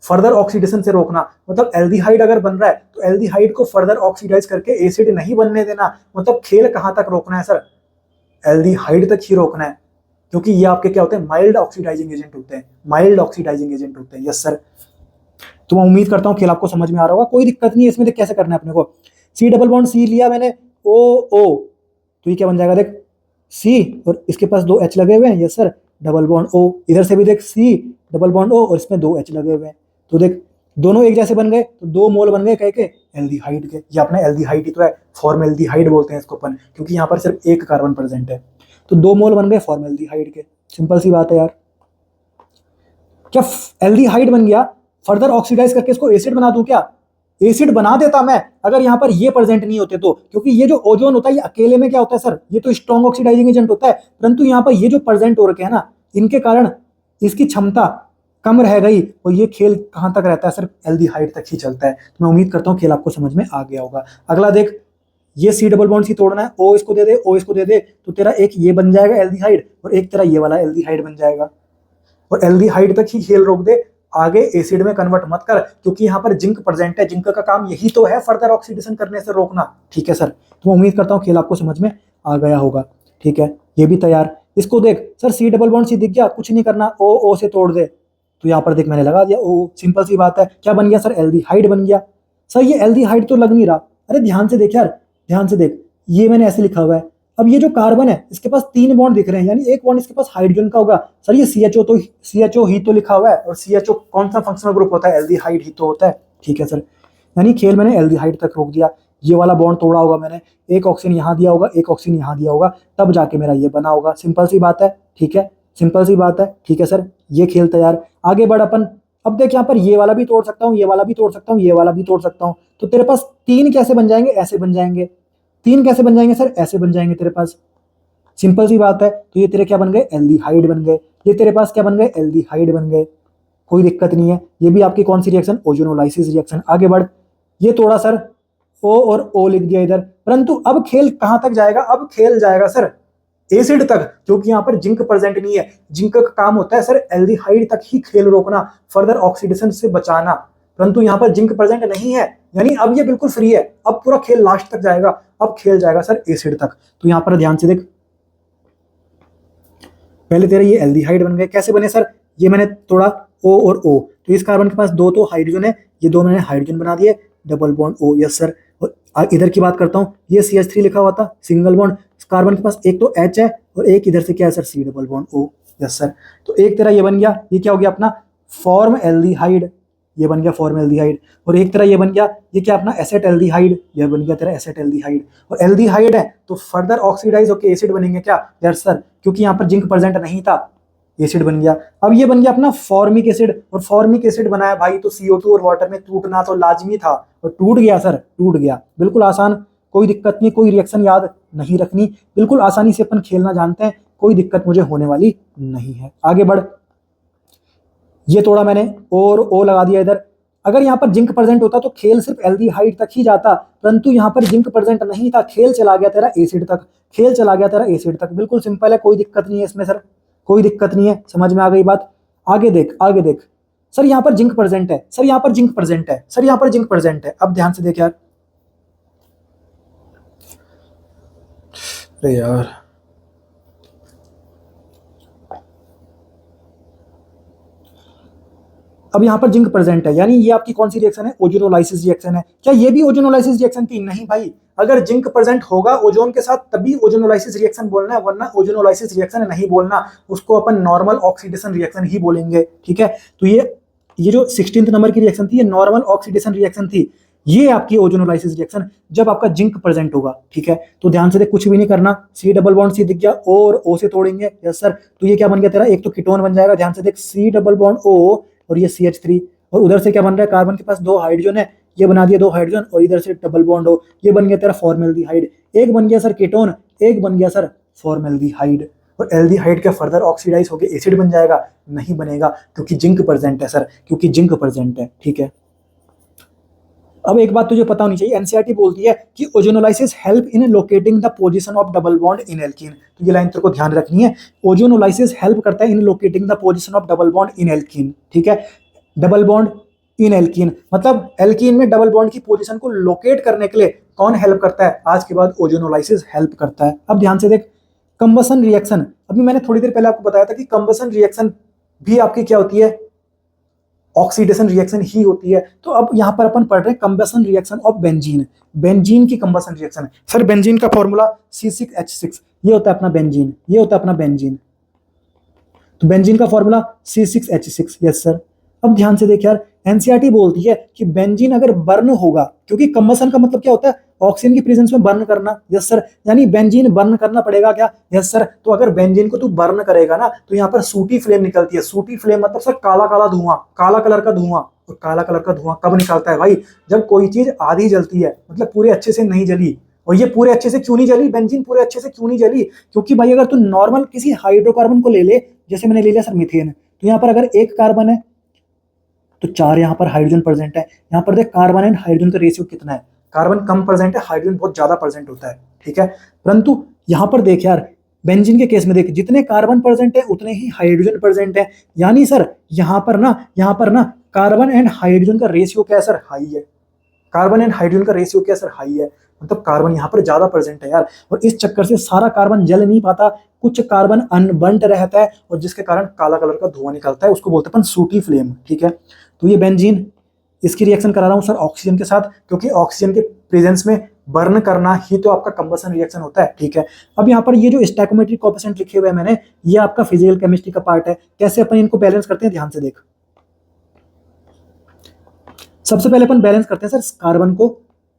फर्दर ऑक्सीडेशन से रोकना। मतलब एल्डिहाइड अगर बन रहा है तो एल्डिहाइड को फर्दर ऑक्सीडाइज करके एसिड नहीं बनने देना। मतलब खेल कहां तक रोकना है सर, एल्डिहाइड तक ही रोकना है, क्योंकि ये आपके क्या होते हैं, माइल्ड ऑक्सीडाइजिंग एजेंट होते हैं, माइल्ड ऑक्सीडाइजिंग एजेंट होते हैं, यस सर। तो मैं उम्मीद करता हूँ खेल आपको समझ में आ रहा होगा, कोई दिक्कत नहीं है इसमें। देख कैसे करना है अपने को, C डबल बॉन्ड C लिया मैंने, O, तो ये क्या बन जाएगा, देख C और इसके पास 2 H लगे हुए हैं, yes sir, double bond O। इधर से भी देख C डबल बॉन्ड O, और इसमें 2 H लगे हुए हैं, तो देख दोनों एक जैसे बन गए, तो 2 मोल बन गए कह के एल्डिहाइड के। ये अपना एल्डिहाइड ही तो है, फॉर्मेल्डिहाइड बोलते हैं इसको अपन, क्योंकि यहाँ पर सिर्फ एक कार्बन प्रेजेंट है। तो 2 मोल बन गए फॉर्मेल्डिहाइड के। सिंपल सी बात है यार, क्या एल्डिहाइड बन गया, फर्दर ऑक्सीडाइज करके इसको एसिड बना दूं क्या? एसिड बना देता मैं अगर यहाँ पर ये प्रेजेंट नहीं होते तो, क्योंकि ये जो ओजोन होता है ये अकेले में क्या होता है सर, ये तो स्ट्रॉन्ग ऑक्सीडाइजिंग एजेंट होता है, परंतु यहाँ पर ये जो प्रेजेंट हो रखे हैं ना, इनके कारण इसकी क्षमता कम रह गई, और ये खेल कहां तक रहता है सर, एल्डिहाइड तक ही चलता है। तो मैं उम्मीद करता हूँ खेल आपको समझ में आ गया होगा। अगला देख, ये C डबल बॉन्ड C तोड़ना है, O इसको दे दे, O इसको दे दे, तो तेरा एक ये बन जाएगा एल्डिहाइड, और एक तेरा ये वाला एल्डिहाइड बन जाएगा। और एल्डिहाइड तक ही खेल रोक दे, आगे एसिड में कन्वर्ट मत कर, क्योंकि यहाँ पर जिंक प्रेजेंट है, जिंक का काम यही तो है, फर्दर ऑक्सीडेशन करने से रोकना। ठीक है सर, तो मैं उम्मीद करता हूँ खेल आपको समझ में आ गया होगा। ठीक है, ये भी तैयार। इसको देख sir, C double bond C दिख गया, कुछ नहीं करना, O से तोड़ दे, तो यहाँ पर देख मैंने लगा दिया O, सिंपल सी बात है। क्या बन गया सर, एल्डिहाइड बन गया। सर ये एल्डिहाइड तो लग नहीं रहा, अरे ध्यान से देख यार, ध्यान से देख, ये मैंने ऐसे लिखा हुआ है। अब ये जो कार्बन है इसके पास 3 बॉन्ड दिख रहे हैं, यानी एक बॉन्ड इसके पास हाइड्रोजन का होगा। सर ये CHO ही तो लिखा हुआ है, और CHO कौन सा फंक्शनल ग्रुप होता है, एल्डिहाइड ही तो होता है। ठीक है सर, यानी खेल मैंने एल्डिहाइड तक रोक दिया। ये वाला बॉन्ड तोड़ा होगा मैंने, एक ऑक्सीजन यहाँ दिया होगा, एक ऑक्सीजन यहाँ दिया होगा, तब जाके मेरा ये बना होगा। सिंपल सी बात है, ठीक है, सिंपल सी बात है। ठीक है सर, ये खेल तैयार। आगे बढ़ अपन। अब देख यहाँ पर ये वाला भी तोड़ सकता हूँ, ये वाला भी तोड़ सकता हूँ, ये वाला भी तोड़ सकता हूँ, तो तेरे पास 3 कैसे बन जाएंगे, ऐसे बन जाएंगे। 3 कैसे बन जाएंगे सर, ऐसे बन जाएंगे तेरे पास। सिंपल सी बात है। तो ये तेरे क्या बन गए, एल्डिहाइड बन गए। ये तेरे पास क्या बन गए, एल्डिहाइड बन गए। कोई दिक्कत नहीं है। ये भी आपकी कौन सी रिएक्शन, ओजोनोलाइसिस रिएक्शन। आगे बढ़, ये तोड़ा सर, O और O लिख दिया इधर, परंतु अब खेल कहां तक जाएगा, अब खेल जाएगा सर एसिड तक, क्योंकि यहाँ पर जिंक प्रेजेंट नहीं है। जिंक का काम होता है सर एल्डिहाइड तक ही खेल रोकना, फर्दर ऑक्सीडेशन से बचाना, परंतु यहाँ पर जिंक प्रेजेंट नहीं है, यानी अब ये बिल्कुल फ्री है, अब पूरा खेल लास्ट तक जाएगा, अब खेल जाएगा सर एसिड तक। तो यहां पर ध्यान से देख, पहले तेरे ये एल्डिहाइड बन गए, कैसे बने सर, ये मैंने तोड़ा O और O, तो इस कार्बन के पास दो तो हाइड्रोजन है, ये दो मैंने हाइड्रोजन बना दिए, double bond O, yes sir. और इधर की बात करता हूँ, ये CH3 लिखा हुआ था, सिंगल बॉन्ड, कार्बन के पास एक तो H है और एक इधर से क्या है sir, C double bond O, yes sir. तो एक तेरा ये बन गया, ये क्या हो गया अपना फॉर्म एल्डिहाइड, ये बन गया फॉर्म एल्डिहाइड। और एक तरह ये बन गया, ये क्या अपना एसेट एल्डिहाइड, ये बन गया तेरा एसेट एल्डिहाइड। और एल्डिहाइड है तो फर्दर ऑक्सीडाइज होकर एसिड बनेंगे क्या, यस सर, क्योंकि यहाँ पर जिंक प्रेजेंट नहीं था, एसिड बन गया। अब ये बन गया अपना फॉर्मिक एसिड, और फॉर्मिक एसिड बनाया भाई तो CO2 और वाटर में टूटना तो लाजमी था, और टूट गया सर, टूट गया, बिल्कुल आसान, कोई दिक्कत नहीं, कोई रिएक्शन याद नहीं रखनी, बिल्कुल आसानी से अपन खेलना जानते हैं, कोई दिक्कत मुझे होने वाली नहीं है। आगे बढ़, ये तोड़ा मैंने और O लगा दिया इधर। अगर यहाँ पर जिंक प्रेजेंट होता तो खेल सिर्फ एल्डिहाइड तक ही जाता, परंतु यहाँ पर जिंक प्रेजेंट नहीं था, खेल चला गया तेरा एसिड तक, खेल चला गया तेरा एसिड तक, बिल्कुल सिंपल है, कोई दिक्कत नहीं है इसमें सर, कोई दिक्कत नहीं है, समझ में आ गई बात। आगे देख, आगे देख, सर यहाँ पर जिंक प्रेजेंट है, सर यहाँ पर जिंक प्रेजेंट है, सर यहाँ पर जिंक प्रेजेंट है। अब ध्यान से देख यार, अरे यार अब यहाँ पर जिंक प्रेजेंट है, यानी ये आपकी कौन सी रिएक्शन है, ओजोनोलाइसिस रिएक्शन है। क्या ये भी ओजोनोलाइसिस रिएक्शन थी, नहीं भाई, अगर जिंक प्रेजेंट होगा ओजोन के साथ तभी ओजोनोलाइसिस रिएक्शन बोलना है, वरना ओजोनोलाइसिस रिएक्शन नहीं बोलना, उसको अपन नॉर्मल ऑक्सीडेशन रिएक्शन ही बोलेंगे, ठीक है। तो ये जो 16 नंबर की रिएक्शन थी, ये नॉर्मल ऑक्सीडेशन रिएक्शन थी, ये आपकी ओजोनोलाइसिस रिएक्शन जब आपका जिंक प्रेजेंट होगा, ठीक है। तो ध्यान से देख, कुछ भी नहीं करना, C डबल बॉन्ड C दिख गया और O से तोड़ेंगे, यस सर। तो ये क्या बन गया तेरा, एक तो कीटोन बन जाएगा, ध्यान से देख, C डबल बॉन्ड O और ये CH3, और उधर से क्या बन रहा है, कार्बन के पास दो हाइड्रोजन है, ये बना दिया दो हाइड्रोजन, और इधर से डबल बॉन्ड हो, ये बन गया तेरा फॉर्मेल्डिहाइड, एक बन गया सर कीटोन, एक बन गया सर फॉर्मेल्डिहाइड। और एल्डिहाइड का फर्दर ऑक्सीडाइज होकर एसिड बन जाएगा, नहीं बनेगा, क्योंकि जिंक प्रेजेंट है सर, क्योंकि जिंक प्रेजेंट है, ठीक है। अब एक बात तुझे पता होनी चाहिए, एनसीईआरटी बोलती है कि ozonolysis help in locating the position of double bond in alkene, तो ये लाइन तेरे को ध्यान रखनी है, ओजोनोलाइसिस हेल्प करता है इन locating the position of double bond in alkene, ठीक है। डबल बॉन्ड इन एल्कीन मतलब एल्कीन में डबल बॉन्ड की पोजीशन को लोकेट करने के लिए कौन हेल्प करता है, आज के बाद ओजोनोलाइसिस हेल्प करता है। अब ध्यान से देख, कंबसन रिएक्शन, अभी मैंने थोड़ी देर पहले आपको बताया था कि कंबसन रिएक्शन भी आपकी क्या होती है, ऑक्सीडेशन रिएक्शन ही होती है। तो अब यहां पर अपन पढ़ रहे हैं combustion reaction of benzene, benzene की कंबसन रिएक्शन है सर। बेंजीन का फॉर्मूला C6H6, ये होता है अपना बेंजीन, ये होता है अपना बेंजीन, तो बेंजीन का फॉर्मूला C6H6, यस सर। अब ध्यान से देख यार, एनसीईआरटी बोलती है कि बेंजीन अगर बर्न होगा, क्योंकि कंबसन का मतलब क्या होता है, ऑक्सीजन की प्रेजेंस में बर्न करना, यस सर, यानी बेंजीन बर्न करना पड़ेगा क्या, यस सर। तो अगर बेंजीन को तू बर्न करेगा ना, तो यहाँ पर सूटी फ्लेम निकलती है, सूटी फ्लेम मतलब सर काला काला धुआं, काला कलर का धुआं। और काला कलर का धुआं कब निकलता है भाई, जब कोई चीज आधी जलती है, मतलब पूरे अच्छे से नहीं जली। और ये पूरे अच्छे से क्यों नहीं जली, बेंजीन पूरे अच्छे से क्यों नहीं जली, क्योंकि भाई अगर तू नॉर्मल किसी हाइड्रोकार्बन को ले ले, जैसे मैंने ले लिया सर मीथेन, तो यहाँ पर अगर एक कार्बन है तो 4 यहाँ पर हाइड्रोजन प्रेजेंट है। यहाँ पर देख कार्बन एंड हाइड्रोजन का रेशियो कितना है, कार्बन कम प्रेजेंट है, हाइड्रोजन बहुत ज्यादा प्रेजेंट होता है, ठीक है। परंतु यहाँ पर देख यार, बेंजीन के केस में देख, जितने कार्बन प्रेजेंट है उतने ही हाइड्रोजन प्रेजेंट है, यानी सर यहाँ पर ना कार्बन एंड हाइड्रोजन का रेशियो क्या है सर, हाई है। कार्बन एंड हाइड्रोजन का रेशियो क्या सर, हाई है, मतलब कार्बन यहाँ पर ज्यादा प्रेजेंट है यार। और इस चक्कर से सारा कार्बन जल नहीं पाता, कुछ कार्बन अनबर्न्ड रहता है, और जिसके कारण काला कलर का धुआं निकलता है, उसको बोलते हैं अपन सूटी फ्लेम, ठीक है। तो ये बेंजीन, इसकी रिएक्शन करा रहा हूं सर ऑक्सीजन के साथ, क्योंकि ऑक्सीजन के प्रेजेंस में बर्न करना ही तो आपका कंबसन रिएक्शन होता है, ठीक है। अब यहाँ पर ये जो स्टोइकोमेट्रिक कोएफिशिएंट लिखे हुए हैं मैंने, ये आपका फिजिकल केमिस्ट्री का पार्ट है। कैसे अपन इनको बैलेंस करते हैं, ध्यान से देख। सबसे पहले अपन बैलेंस करते हैं सर कार्बन को,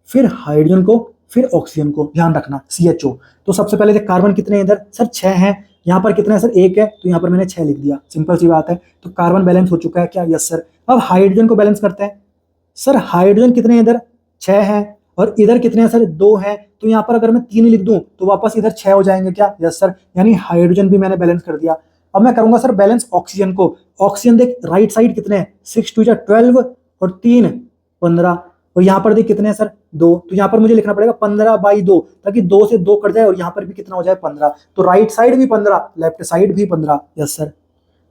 फिर हाइड्रोजन को, फिर ऑक्सीजन को, ध्यान रखना CHO। तो सबसे पहले देख कार्बन कितने हैं इधर सर, 6 हैं। यहाँ पर कितना है सर, 1 है, तो यहाँ पर मैंने 6 लिख दिया, सिंपल सी बात है। तो कार्बन बैलेंस हो चुका है क्या, यस सर। अब हाइड्रोजन को बैलेंस करते हैं सर, हाइड्रोजन कितने हैं इधर, 6 हैं, और इधर कितने हैं सर, 2 हैं। तो यहाँ पर अगर मैं 3 लिख दूं तो वापस इधर 6 हो जाएंगे क्या, यस सर, यानी हाइड्रोजन भी मैंने बैलेंस कर दिया। अब मैं करूंगा सर बैलेंस ऑक्सीजन को। ऑक्सीजन देख राइट साइड कितने हैं, 6 2 12 और 3 15, और यहाँ पर देख कितने हैं सर, 2। तो यहाँ पर मुझे लिखना पड़ेगा 15/2, ताकि 2 से 2 कट जाए और यहाँ पर भी कितना हो जाए 15। तो राइट साइड भी 15, लेफ्ट साइड भी 15, यस सर।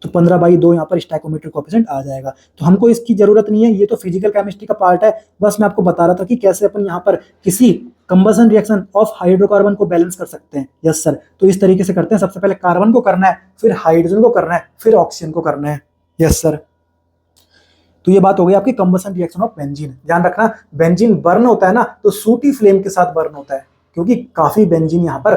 तो 15/2 यहाँ पर स्टैकोमेट्रिक कोएफिशिएंट आ जाएगा। तो हमको इसकी जरूरत नहीं है, ये तो फिजिकल केमिस्ट्री का पार्ट है। बस मैं आपको बता रहा था कि कैसे अपन यहाँ पर किसी कंबशन रिएक्शन ऑफ हाइड्रोकार्बन को बैलेंस कर सकते हैं। यस सर, तो इस तरीके से करते हैं। सबसे पहले कार्बन को करना है, फिर हाइड्रोजन को करना है, फिर ऑक्सीजन को करना है। यस सर, तो ये बात हो गई आपकी कंबशन रिएक्शन ऑफ बेंजीन। ध्यान रखना, बेंजीन बर्न होता है ना तो सूटी फ्लेम के साथ बर्न होता है, क्योंकि काफी बेंजीन यहाँ पर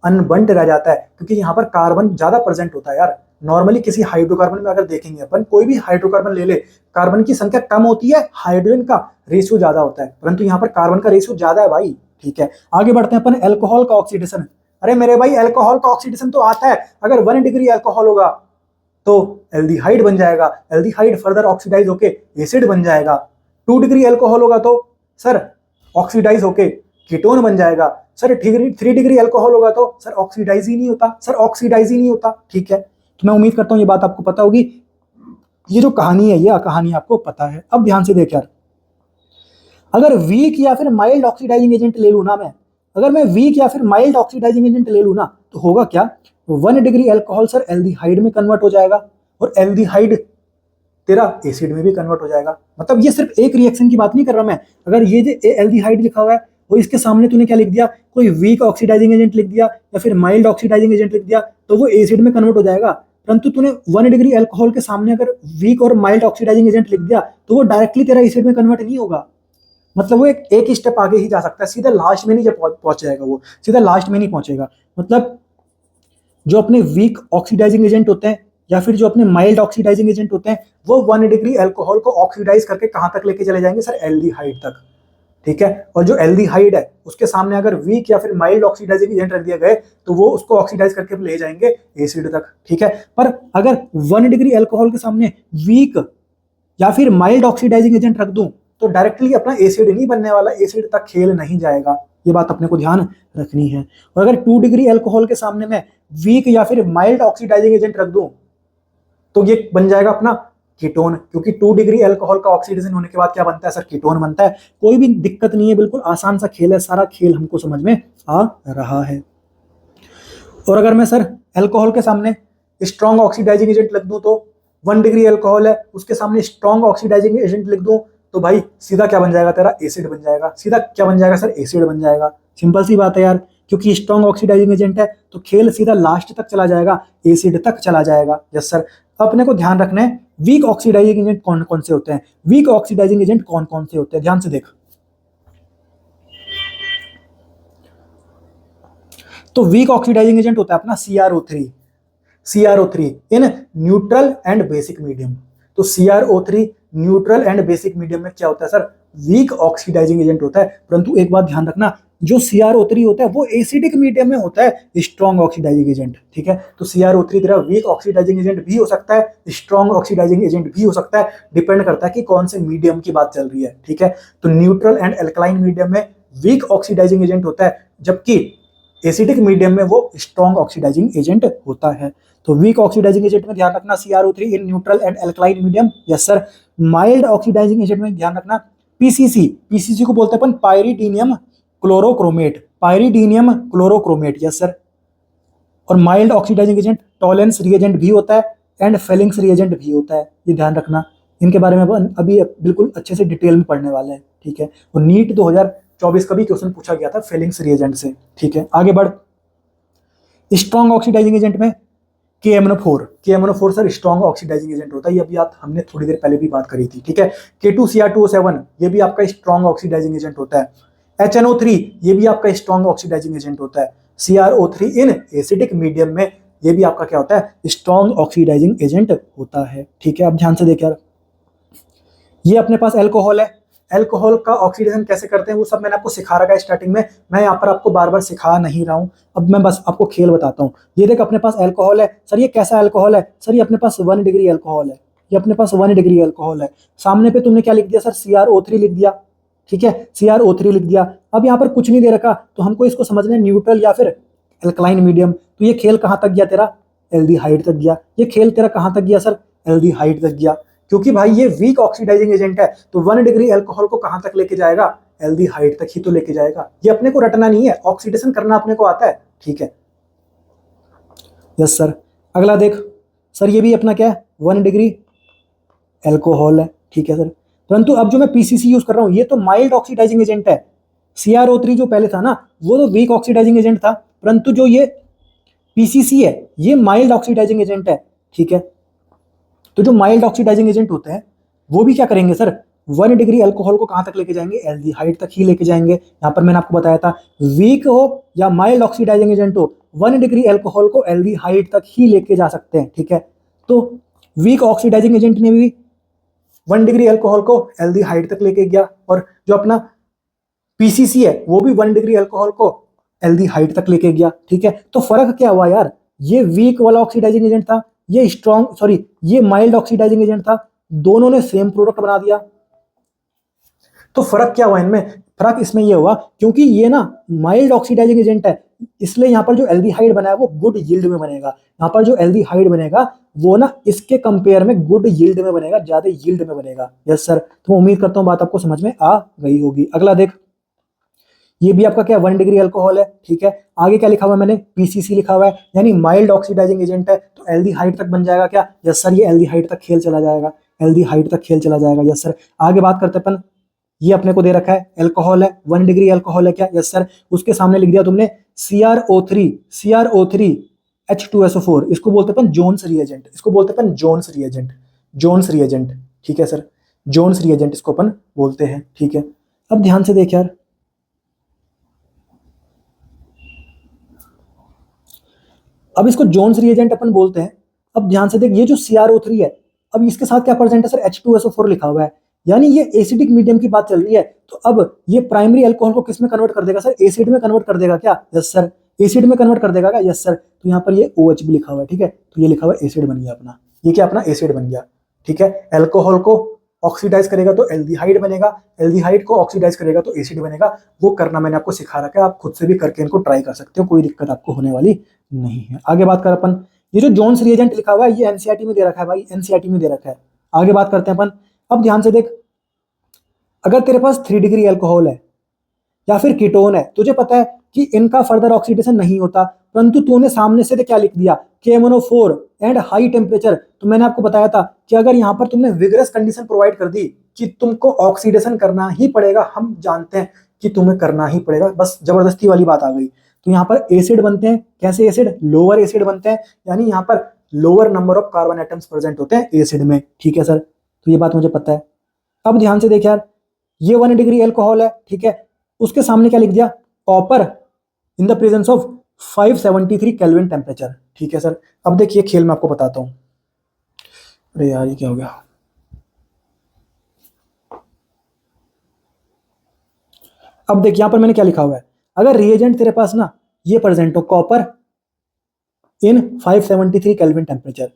अनबर्न्ड रह जाता है, क्योंकि यहाँ पर कार्बन ज्यादा प्रेजेंट होता है यार। नॉर्मली किसी हाइड्रोकार्बन में अगर देखेंगे अपन, कोई भी हाइड्रोकार्बन ले ले, कार्बन की संख्या कम होती है, हाइड्रोजन का रेशियो ज्यादा होता है, परंतु यहाँ पर कार्बन का रेशियो ज्यादा है भाई। ठीक है, आगे बढ़ते हैं अपन। एल्कोहल का ऑक्सीडेशन। अरे मेरे भाई, एल्कोहल का ऑक्सीडेशन तो आता है, अगर 1 डिग्री एल्कोहल होगा तो एल्डिहाइड बन जाएगा, एल्डिहाइड फर्दर ऑक्सीडाइज होके एसिड बन जाएगा। 2 डिग्री एल्कोहल होगा तो सर ऑक्सीडाइज होके कीटोन बन जाएगा। सर 3 डिग्री एल्कोहल होगा तो सर ऑक्सीडाइज ही नहीं होता, सर ऑक्सीडाइज ही नहीं होता। ठीक है, तो मैं उम्मीद करता हूं ये बात आपको पता होगी। ये जो कहानी है, ये कहानी आपको पता है। अब ध्यान से देख यार, अगर वीक या फिर माइल्ड ऑक्सीडाइजिंग एजेंट ले लूं ना मैं, अगर मैं वीक या फिर माइल्ड ऑक्सीडाइजिंग एजेंट ले लूं ना, तो होगा क्या, 1 डिग्री एल्कोहल सर एल्डिहाइड में कन्वर्ट हो जाएगा, और एल्डिहाइड तेरा एसिड में भी कन्वर्ट हो जाएगा। मतलब ये सिर्फ एक रिएक्शन की बात नहीं कर रहा मैं। अगर ये जो एल्डिहाइड लिखा हुआ है और इसके सामने तूने क्या लिख दिया, कोई वीक ऑक्सीडाइजिंग एजेंट लिख दिया या फिर माइल्ड ऑक्सीडाइजिंग एजेंट लिख दिया, तो वो एसिड में कन्वर्ट हो जाएगा। परंतु तूने 1 डिग्री एल्कोहल के सामने अगर वीक और माइल्ड ऑक्सीडाइजिंग एजेंट लिख दिया, तो वो डायरेक्टली तेरा एसिड में कन्वर्ट नहीं होगा। मतलब वो एक स्टेप आगे ही जा सकता है, सीधा लास्ट में नहीं जब पहुंच जाएगा, वो सीधा लास्ट में नहीं पहुंचेगा। मतलब जो अपने वीक ऑक्सीडाइजिंग एजेंट होते हैं या फिर जो अपने माइल्ड ऑक्सीडाइजिंग एजेंट होते हैं, वो 1 डिग्री एल्कोहल को ऑक्सीडाइज करके कहां तक लेके चले जाएंगे सर, एल्डिहाइड तक। ठीक है, और जो एल्डिहाइड है उसके सामने अगर वीक या फिर माइल्ड ऑक्सीडाइजिंग एजेंट रख दिया गए, तो वो उसको ऑक्सीडाइज करके ले जाएंगे एसिड तक। ठीक है, पर अगर 1 डिग्री एल्कोहल के सामने वीक या फिर माइल्ड ऑक्सीडाइजिंग एजेंट रख दूं, तो डायरेक्टली अपना एसिड नहीं बनने वाला, एसिड तक खेल नहीं जाएगा। ये बात अपने को ध्यान रखनी है। और अगर 2 डिग्री एल्कोहल के सामने में वीक या फिर माइल्ड ऑक्सीडाइजिंग एजेंट रख दूं, तो ये बन जाएगा अपना कीटोन, क्योंकि 2 डिग्री एल्कोहल का ऑक्सीडेशन होने के बाद क्या बनता है सर, कीटोन बनता है। कोई भी दिक्कत नहीं है, बिल्कुल आसान सा खेल है, सारा खेल हमको समझ में आ रहा है। और अगर मैं सर एल्कोहल के सामने स्ट्रॉन्ग ऑक्सीडाइजिंग एजेंट लिख दूं, तो 1 डिग्री एल्कोहल है, उसके सामने स्ट्रॉन्ग ऑक्सीडाइजिंग एजेंट लिख दूं, तो भाई सीधा क्या बन जाएगा तेरा, एसिड बन जाएगा। सीधा क्या बन जाएगा सर, एसिड बन जाएगा। सिंपल सी बात है यार, क्योंकि स्ट्रॉन्ग ऑक्सीडाइजिंग एजेंट है तो खेल सीधा लास्ट तक चला जाएगा, एसिड तक चला जाएगा। यस सर, अपने को ध्यान रखना है वीक ऑक्सीडाइजिंग एजेंट कौन कौन से होते हैं, वीक ऑक्सीडाइजिंग एजेंट कौन कौन से होते हैं, ध्यान से देख। तो वीक ऑक्सीडाइजिंग एजेंट होता है अपना CrO3, CrO3 in neutral and basic medium. तो CrO3 neutral and basic medium में क्या होता है सर, वीक ऑक्सीडाइजिंग एजेंट होता है। परंतु एक बात ध्यान रखना, जो CrO3 होता है वो एसिडिक मीडियम में होता है स्ट्रॉन्ग ऑक्सीडाइजिंग एजेंट। ठीक है, तो CrO3 तेरा वीक ऑक्सीडाइजिंग एजेंट भी हो सकता है, स्ट्रॉन्ग ऑक्सीडाइजिंग एजेंट भी हो सकता है, डिपेंड करता है कि कौन से मीडियम की बात चल रही है। ठीक है, तो न्यूट्रल एंड एल्कलाइन मीडियम में वीक ऑक्सीडाइजिंग एजेंट होता है, जबकि एसिडिक मीडियम में वो स्ट्रॉन्ग ऑक्सीडाइजिंग एजेंट होता है। तो वीक ऑक्सीडाइजिंग एजेंट में ध्यान रखना CrO3 in neutral and alkaline medium. Yes sir, mild oxidising agent में ध्यान रखना PCC को बोलते हैं अपन pyridinium chlorochromate, pyridinium chlorochromate. Yes sir, और mild oxidising agent Tollens reagent भी होता है एंड फेलिंग्स रिएजेंट भी होता है। ये ध्यान रखना, इनके बारे में अपन अभी बिल्कुल अच्छे से डिटेल में पढ़ने वाले हैं। ठीक है, और नीट 2024 का भी क्वेश्चन पूछा गया था फेलिंग्स रिएजेंट से। ठीक है, आगे बढ़। स्ट्रॉन्ग ऑक्सीडाइजिंग एजेंट में KMNO4 sir strong oxidising agent होता है, ये अभी हमने थोड़ी देर पहले भी बात करी थी। ठीक है, K2Cr2O7 ये भी आपका स्ट्रॉन्ग ऑक्सीडाइजिंग एजेंट होता है। HNO3 ये भी आपका स्ट्रॉन्ग ऑक्सीडाइजिंग एजेंट होता है। CrO3 इन एसिडिक मीडियम में ये भी आपका क्या होता है, स्ट्रॉन्ग ऑक्सीडाइजिंग एजेंट होता है। ठीक है, अब ध्यान से देख यार, ये अपने पास एल्कोहल है, एल्कोहल का ऑक्सीडेशन कैसे करते हैं वो सब मैंने आपको सिखा रखा है स्टार्टिंग में, मैं यहाँ पर आपको बार बार सिखा नहीं रहा हूँ। अब मैं बस आपको खेल बताता हूँ। ये देख अपने पास एल्कोहल है, सर ये कैसा एल्कोहल है, सर ये अपने पास 1 डिग्री एल्कोहल है, ये अपने पास 1 डिग्री एल्कोहल है। सामने पे तुमने क्या लिख दिया सर, CrO3 लिख दिया। ठीक है, CrO3 लिख दिया। अब यहाँ पर कुछ नहीं दे रखा, तो हमको इसको समझना है न्यूट्रल या फिर एल्कलाइन मीडियम। तो ये खेल कहाँ तक गया तेरा, एल्डिहाइड तक गया। ये खेल तेरा कहाँ तक गया सर, एल्डिहाइड तक गया, क्योंकि भाई ये वीक ऑक्सीडाइजिंग एजेंट है, तो 1 डिग्री एल्कोहल को कहां तक लेके जाएगा, एल्डिहाइड तक ही तो लेके जाएगा। ये अपने को रटना नहीं है, ऑक्सीडेशन करना अपने को आता है। ठीक है, यस सर। अगला देख, सर ये भी अपना क्या है 1 डिग्री एल्कोहल है, ठीक है सर। परंतु अब जो मैं पीसीसी यूज कर रहा हूं ये तो माइल्ड ऑक्सीडाइजिंग एजेंट है। CrO3 जो पहले था ना वो तो वीक ऑक्सीडाइजिंग एजेंट था, परंतु जो ये पीसीसी है ये माइल्ड ऑक्सीडाइजिंग एजेंट है, ठीक है। तो जो माइल्ड ऑक्सीडाइजिंग एजेंट होते हैं वो भी क्या करेंगे सर, 1 डिग्री अल्कोहल को कहां तक लेके जाएंगे, एल्डिहाइड तक ही लेके जाएंगे। यहां पर मैंने आपको बताया था वीक हो या माइल्ड ऑक्सीडाइजिंग एजेंट हो 1 डिग्री अल्कोहल को एल्डिहाइड तक ही लेके जा सकते हैं, ठीक है। तो वीक ऑक्सीडाइजिंग एजेंट ने भी 1 डिग्री अल्कोहल को एल्डिहाइड तक लेके गया, और जो अपना पीसीसी है वो भी 1 डिग्री अल्कोहल को एल्डिहाइड तक लेके गया, ठीक है। तो फर्क क्या हुआ यार, ये वीक वाला ऑक्सीडाइजिंग एजेंट था, ये स्ट्रॉन्ग सॉरी ये माइल्ड ऑक्सीडाइजिंग एजेंट था, दोनों ने सेम प्रोडक्ट बना दिया। तो फर्क क्या हुआ इनमें, फर्क इसमें ये हुआ क्योंकि ये ना माइल्ड ऑक्सीडाइजिंग एजेंट है, इसलिए यहाँ पर जो एल्डिहाइड बना है वो गुड यील्ड में बनेगा। यहाँ पर जो एल्डिहाइड बनेगा वो ना इसके कंपेयर में गुड यील्ड में बनेगा, ज्यादा यील्ड में बनेगा। यस सर, तो उम्मीद करता हूँ बात आपको समझ में आ गई होगी। अगला देख, ये भी आपका क्या 1 डिग्री अल्कोहल है, ठीक है। आगे क्या लिखा हुआ है मैंने, पीसीसी लिखा हुआ है, यानी माइल्ड ऑक्सीडाइजिंग एजेंट है, तो एल्डिहाइड तक बन जाएगा क्या, यस सर, ये एल्डिहाइड तक खेल चला जाएगा, एल्डिहाइड तक खेल चला जाएगा, यस सर। आगे बात करते अपन, ये अपने को दे रखा है अल्कोहल है, 1 डिग्री अल्कोहल है क्या, यस सर। उसके सामने लिख दिया तुमने CrO3 H2SO4, इसको बोलते अपन जोन्स रिएजेंट, इसको बोलते अपन जोन्स रिएजेंट, जोन्स रिएजेंट, ठीक है सर, जोन्स रिएजेंट इसको अपन बोलते हैं, ठीक है। अब ध्यान से देख यार, अब इसको जोन्स रिएजेंट अपन बोलते हैं। अब ध्यान से देख, ये जो CrO3 है, अब इसके साथ क्या प्रेजेंट है सर, H2SO4 लिखा हुआ है, यानी ये एसिडिक मीडियम की बात चल रही है। तो अब ये प्राइमरी अल्कोहल को किस में कन्वर्ट कर देगा सर, एसिड में कन्वर्ट कर देगा क्या, यस सर, एसिड में कन्वर्ट कर देगा क्या, यस सर। तो यहाँ पर ये OH भी लिखा हुआ है, ठीक है, तो ये लिखा हुआ है एसिड बन गया अपना, ये क्या अपना एसिड बन गया, ठीक है। अल्कोहल को ऑक्सीडाइज करेगा तो एल्डिहाइड बनेगा, एल्डिहाइड को ऑक्सीडाइज करेगा तो एसिड बनेगा। वो करना मैंने आपको सिखा रखा है, आप खुद से भी करके इनको ट्राई कर सकते हो, कोई दिक्कत आपको होने वाली नहीं है। आगे बात कर अपन, ये जो जोन्स रिएजेंट लिखा हुआ है ये एनसीईआरटी में दे रखा है भाई, एनसीईआरटी में दे रखा है। आगे बात करते हैं अपन, अब ध्यान से देख, अगर तेरे पास 3 डिग्री अल्कोहल है या फिर कीटोन है, तुझे पता है कि इनका फर्दर ऑक्सीडेशन नहीं होता, परंतु तूने सामने से क्या लिख दिया, KMnO4 एंड हाई टेम्परेचर। तो मैंने आपको बताया था कि अगर यहां पर तुमने विगरस कंडीशन प्रोवाइड कर दी कि तुमको ऑक्सीडेशन करना ही पड़ेगा, हम जानते हैं कि तुम्हें करना ही पड़ेगा, बस जबरदस्ती वाली बात आ गई, तो यहाँ पर एसिड बनते हैं, कैसे एसिड, लोअर एसिड बनते हैं, यानी यहाँ पर lower number of carbon atoms present होते हैं एसिड में, ठीक है सर। तो ये बात मुझे पता है। अब ध्यान से देख यार, ये 1 डिग्री अल्कोहल है, ठीक है, उसके सामने क्या लिख दिया, copper in the presence of 573 kelvin temperature, ठीक है सर। अब देखिए खेल मैं आपको बताता हूं, अरे यार ये क्या हो गया, अब देख यहां पर मैंने क्या लिखा हुआ है, अगर रिएजेंट तेरे पास ना ये प्रेजेंट हो, कॉपर इन 573 केल्विन टेम्परेचर,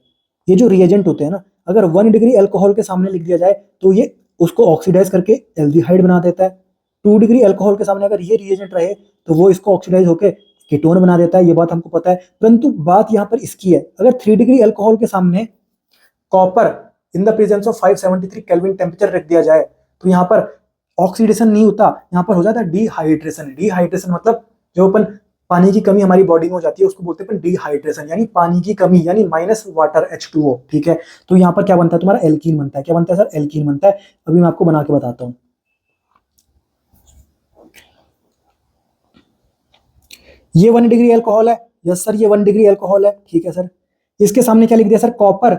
ये जो रिएजेंट होते हैं ना, अगर 1 डिग्री अल्कोहल के सामने लिख दिया जाए तो ये उसको ऑक्सीडाइज करके एल्डिहाइड बना देता है। 2 डिग्री अल्कोहल के सामने अगर ये रिएजेंट रहे तो वो इसको ऑक्सीडाइज होकर कीटोन बना देता है, ये बात हमको पता है। परंतु बात यहाँ पर इसकी है, अगर 3 डिग्री अल्कोहल के सामने copper in the presence of 573 kelvin temperature रख दिया जाए तो यहाँ पर ऑक्सीडेशन नहीं होता, यहाँ पर हो जाता है डिहाइड्रेशन। डिहाइड्रेशन मतलब जो अपन पानी की कमी हमारी बॉडी में हो जाती है उसको बोलते हैं अपन डिहाइड्रेशन, यानी पानी की कमी, यानी माइनस वाटर H2O, ठीक है। तो यहाँ पर क्या बनता है तुम्हारा, एल्कीन बनता है। क्या बनता है सर, एल्कीन बनता है। अभी मैं आपको बना के बताता हूँ। ये 1 डिग्री अल्कोहल है, यस सर, ये 1 डिग्री अल्कोहल है, ठीक है सर। इसके सामने क्या लिख दिया सर, कॉपर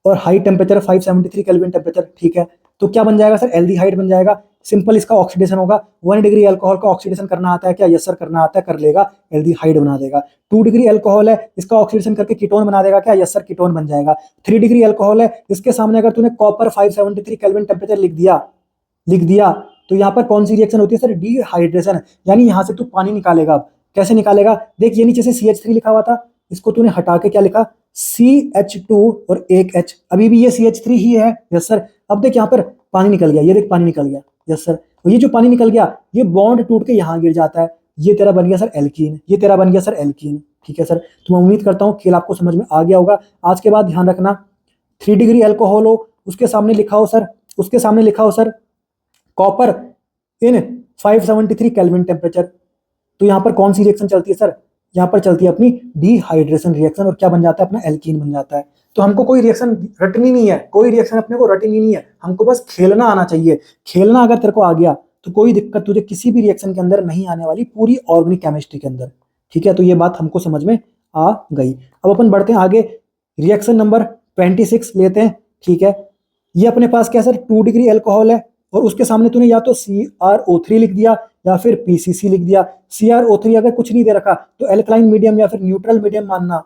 और हाई टेम्परेचर 573 केल्विन टेम्परेचर, ठीक है। तो क्या बन जाएगा सर, एल्डिहाइड बन जाएगा। सिंपल इसका ऑक्सीडेशन होगा, 1 डिग्री अल्कोहल का ऑक्सीडेशन करना आता है क्या, यस सर करना आता है, कर लेगा, एल्डिहाइड बना देगा। 2 डिग्री अल्कोहल है, इसका ऑक्सीडेशन करके कीटोन बना देगा क्या, यस सर कीटोन बन जाएगा। 3 डिग्री अल्कोहल है, इसके सामने अगर तूने कॉपर 573 केल्विन टेम्परेचर लिख दिया तो यहाँ पर कौन सी रिएक्शन होती है सर, डिहाइड्रेशन, यानी यहाँ से तू पानी निकालेगा। अब कैसे निकालेगा, देख ये नीचे से CH3 लिखा हुआ था, इसको तूने हटा के क्या लिखा, CH2 और एक H, अभी भी ये CH3 ही है, यस सर। अब देख यहाँ पर पानी निकल गया, ये देख पानी निकल गया, यस सर। तो ये जो पानी निकल गया ये बॉन्ड टूट के यहाँ गिर जाता है, ये तेरा बन गया सर एल्कीन, ये तेरा बन गया सर एल्कीन, ठीक है सर। तो मैं उम्मीद करता हूँ खेल आपको समझ में आ गया होगा। आज के बाद ध्यान रखना, 3 डिग्री अल्कोहल हो, उसके सामने लिखा हो सर, उसके सामने लिखा हो सर कॉपर इन 573 केल्विन टेम्परेचर, तो यहाँ पर कौन सी रिएक्शन चलती है सर, यहाँ पर चलती है अपनी डिहाइड्रेशन रिएक्शन और क्या बन जाता है अपना एल्कीन बन जाता है। तो हमको कोई रिएक्शन रटनी नहीं है, कोई रिएक्शन अपने को रटनी नहीं है, हमको बस खेलना आना चाहिए। खेलना अगर तेरे को आ गया तो कोई दिक्कत तुझे किसी भी रिएक्शन के अंदर नहीं आने वाली, पूरी ऑर्गेनिक केमिस्ट्री के अंदर। ठीक है, तो ये बात हमको समझ में आ गई। अब अपन बढ़ते हैं आगे, रिएक्शन नंबर 26 लेते हैं। ठीक है, ये अपने पास क्या सर 2 डिग्री एल्कोहल है और उसके सामने तूने या तो CrO3 लिख दिया या फिर PCC लिख दिया। CrO3 अगर कुछ नहीं दे रखा तो एल्कलाइन मीडियम या फिर न्यूट्रल मीडियम मानना।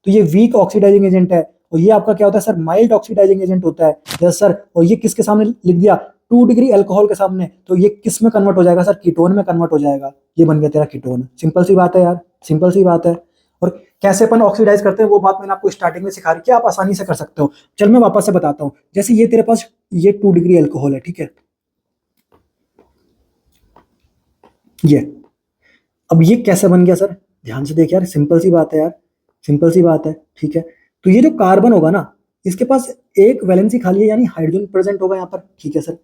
तो ये वीक ऑक्सीडाइजिंग एजेंट है और ये आपका क्या होता है सर माइल्ड ऑक्सीडाइजिंग एजेंट होता है। यस सर, और ये किसके सामने लिख दिया 2 डिग्री एल्कोहल के सामने, तो ये किस में कन्वर्ट हो जाएगा सर कीटोन में कन्वर्ट हो जाएगा। ये बन गया तेरा कीटोन। सिंपल सी बात है यार, सिंपल सी बात है। और कैसे अपन ऑक्सीडाइज करते हैं वो बात मैंने आपको स्टार्टिंग में सिखा रही है, आप आसानी से कर सकते हो। चल मैं वापस से बताता हूं। जैसे ये तेरे पास ये 2 डिग्री एल्कोहल है, ठीक है, ये अब ये कैसे बन गया सर, ध्यान से देख यार, सिंपल सी बात है यार, सिंपल सी बात है। ठीक है, तो ये जो कार्बन होगा ना इसके पास एक वैलेंसी खाली है, यानी हाइड्रोजन प्रेजेंट होगा यहाँ पर। ठीक है सर,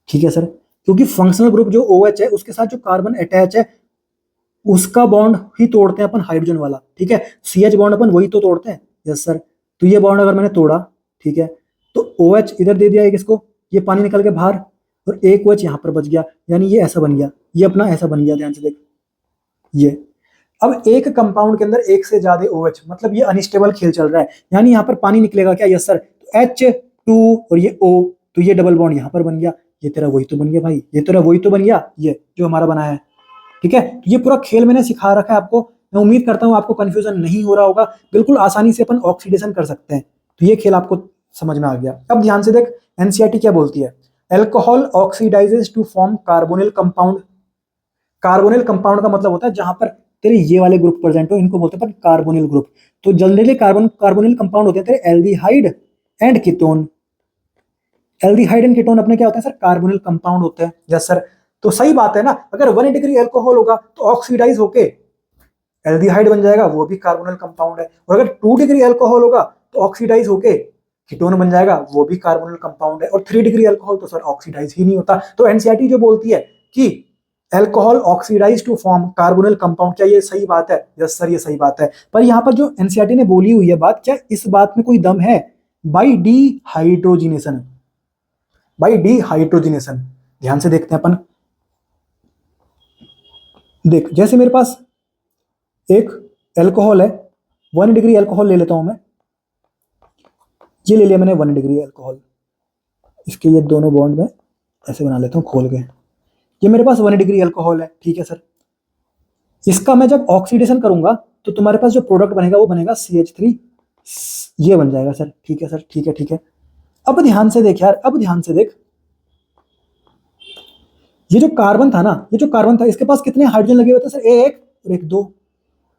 ठीक है सर, क्योंकि फंक्शनल ग्रुप जो OH है उसके साथ जो कार्बन अटैच है उसका बॉन्ड ही तोड़ते हैं अपन हाइड्रोजन वाला। ठीक है, CH बॉन्ड अपन वही तो तोड़ते हैं। यस सर, तो ये बॉन्ड अगर मैंने तोड़ा, ठीक है, तो OH इधर दे दिया एक इसको, ये पानी निकल के बाहर और एक OH यहाँ पर बच गया, यानी ये ऐसा बन गया, ये अपना ऐसा बन गया। ध्यान से देख, ये अब एक कंपाउंड के अंदर एक से ज्यादा OH, मतलब ये अनस्टेबल खेल चल रहा है, यानी यहाँ पर पानी निकलेगा क्या। यस सर, तो H2 और ये O, तो ये डबल बॉन्ड यहाँ पर बन गया, ये तेरा वही तो बन गया भाई, ये तेरा वही तो बन गया, ये जो हमारा बना है। ठीक है, तो ये पूरा खेल मैंने सिखा रखा है आपको। मैं उम्मीद करता हूं आपको कंफ्यूजन नहीं हो रहा होगा, बिल्कुल आसानी से अपन ऑक्सीडेशन कर सकते हैं। तो ये खेल आपको समझ में आ गया। अब ध्यान से देख, एनसीईआरटी क्या बोलती है, alcohol oxidises to form carbonyl compound. Carbonyl compound का मतलब होता है जहां पर तेरे ये वाले ग्रुप प्रेजेंट हो, इनको बोलते हैं कार्बोनिल ग्रुप। तो जनरली कार्बोनिल कंपाउंड होते हैं तेरे aldehyde and ketone. Aldehyde and ketone अपने क्या होते हैं सर कार्बोनिल कंपाउंड होते हैं। यस सर, तो सही बात है ना, अगर 1 डिग्री एल्कोहल होगा तो ऑक्सीडाइज होके एल्डिहाइड बन जाएगा, वो भी कार्बोनिल कंपाउंड है। और अगर 2 डिग्री एल्कोहल होगा तो ऑक्सीडाइज होके कीटोन बन जाएगा, वो भी कार्बोनिल कंपाउंड है। और 3 डिग्री एल्कोहल तो सर ऑक्सीडाइज ही नहीं होता। तो एनसीईआरटी जो बोलती है कि alcohol oxidise to form carbonyl compound, क्या ये सही बात है। यस सर, ये सही बात है। पर यहाँ पर जो एनसीईआरटी ने बोली हुई है बात, क्या इस बात में कोई दम है। बाई डीहाइड्रोजिनेशन, बाई डीहाइड्रोजिनेशन, ध्यान से देखते हैं अपन। देख, जैसे मेरे पास एक एल्कोहल है, 1 डिग्री एल्कोहल ले लेता हूं मैं, ये ले लिया मैंने 1 डिग्री एल्कोहल, इसके ये दोनों बॉन्ड में ऐसे बना लेता हूं खोल के। ये मेरे पास 1 डिग्री एल्कोहल है, ठीक है सर। इसका मैं जब ऑक्सीडेशन करूंगा तो तुम्हारे पास जो प्रोडक्ट बनेगा वो बनेगा CH3, ये बन जाएगा सर। ठीक है सर, ठीक है, ठीक है। अब ध्यान से देख यार, अब ध्यान से देख, ये जो कार्बन था ना, ये जो कार्बन था इसके पास कितने हाइड्रोजन लगे हुए थे सर, 1 और 1 2।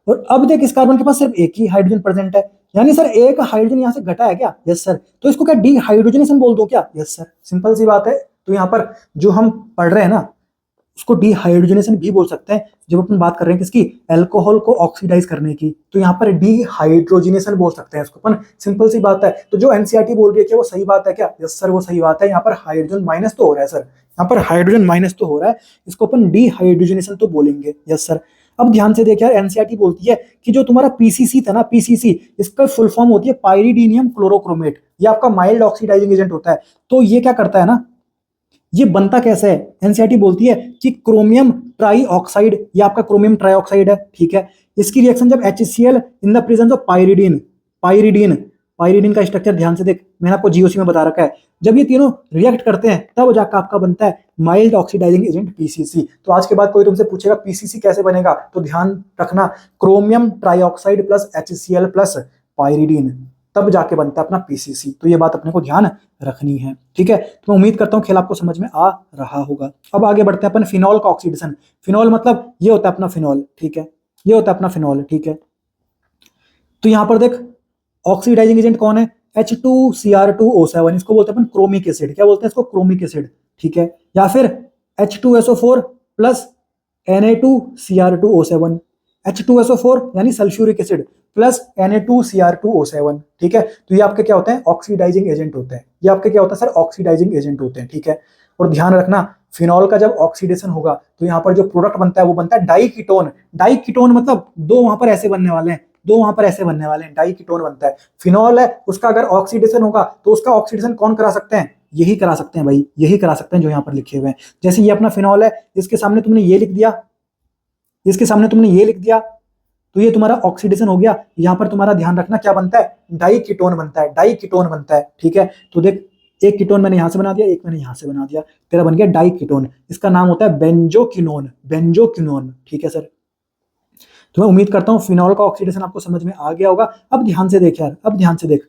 और अब देख इस कार्बन के पास सिर्फ एक ही हाइड्रोजन प्रेजेंट है, यानी सर एक हाइड्रोजन यहां से घटा है क्या। यस सर, तो इसको क्या डीहाइड्रोजनेशन बोल दो क्या। यस सर, सिंपल सी बात है। तो यहाँ पर जो हम पढ़ रहे हैं ना उसको डीहाइड्रोजनेशन भी बोल सकते हैं, जब अपन बात कर रहे हैं किसकी, एल्कोहल को ऑक्सीडाइज करने की, तो यहाँ पर डीहाइड्रोजनेशन बोल सकते हैं इसको अपन। सिंपल सी बात है। तो जो एनसीईआरटी बोल रही है कि वो सही बात है क्या। यस सर, वो सही बात है। यहाँ पर हाइड्रोजन माइनस तो हो रहा है सर, यहाँ पर हाइड्रोजन माइनस तो हो रहा है, इसको अपन डीहाइड्रोजनेशन तो बोलेंगे। Yes sir. अब ध्यान से देखिए यार, एनसीईआरटी बोलती है कि जो तुम्हारा पीसीसी था ना, पीसीसी, इसका फुल फॉर्म होती है पाइरीडीनियम क्लोरोक्रोमेट, ये आपका माइल्ड ऑक्सीडाइजिंग एजेंट होता है। तो ये क्या करता है ना, ये बनता कैसे है, एनसीईआरटी बोलती है कि क्रोमियम ट्राई ऑक्साइड, ये आपका क्रोमियम ट्राई ऑक्साइड है, ठीक है। इसकी रिएक्शन जब HCl in the presence of pyridine, pyridine का स्ट्रक्चर ध्यान से देख, मैंने आपको जीओसी में बता रखा है। जब ये तीनों रिएक्ट करते हैं तब जाकर आपका बनता है माइल्ड ऑक्सीडाइजिंग एजेंट PCC। तो आज के बाद कोई तुमसे पूछेगा PCC कैसे बनेगा, तो ध्यान रखना chromium trioxide plus HCl plus pyridine, तब जाके बनता है अपना PCC। तो ये बात अपने को ध्यान रखनी है, ठीक है। तो मैं उम्मीद करता हूँ खेल आपको समझ में आ रहा होगा। अब आगे बढ़ते हैं अपन फिनॉल का ऑक्सीडेशन। फिनॉल मतलब ये होता है अपना फिनॉल, ठीक है, ये होता है अपना फिनॉल, ठीक है। तो यहां पर देख ऑक्सीडाइजिंग एजेंट कौन है, H2Cr2O7, इसको बोलते हैं अपन क्रोमिक एसिड, क्या बोलते हैं इसको, क्रोमिक एसिड, ठीक है। या फिर H2SO4 प्लस Na2Cr2O7, H2SO4 यानी सल्फ्यूरिक एसिड प्लस Na2Cr2O7, ठीक है। तो ये आपके क्या होते हैं, ऑक्सीडाइजिंग एजेंट होते हैं, ये आपके क्या होता है सर, ऑक्सीडाइजिंग एजेंट होते हैं, ठीक है। और ध्यान रखना फिनॉल का जब ऑक्सीडेशन होगा तो यहाँ पर जो प्रोडक्ट बनता है वो बनता है डाइकीटोन। डाइकीटोन मतलब दो वहां पर ऐसे बनने वाले हैं, दो वहां पर ऐसे बनने वाले हैं, डाइकीटोन बनता है। फिनॉल है, उसका अगर ऑक्सीडेशन होगा तो उसका ऑक्सीडेशन कौन करा सकते हैं? यही करा सकते हैं भाई, यही करा सकते हैं जो यहाँ पर लिखे हुए हैं। जैसे ये अपना फिनॉल है, इसके सामने तुमने ये लिख दिया, इसके सामने तुमने ये लिख दिया, तो ये तुम्हारा ऑक्सीडेशन हो गया। यहाँ पर तुम्हारा ध्यान रखना क्या बनता है? डाइकीटोन बनता है, डाइकीटोन बनता है। ठीक है, तो देख एक कीटोन मैंने यहां से बना दिया, एक मैंने यहां से बना दिया, तेरा बन गया डाइकीटोन। इसका नाम होता है बेंजोक्विनोन, बेंजोक्विनोन। ठीक है सर, तो मैं उम्मीद करता हूं फिनॉल का ऑक्सीडेशन आपको समझ में आ गया होगा। अब ध्यान से देख यार, अब ध्यान से देख,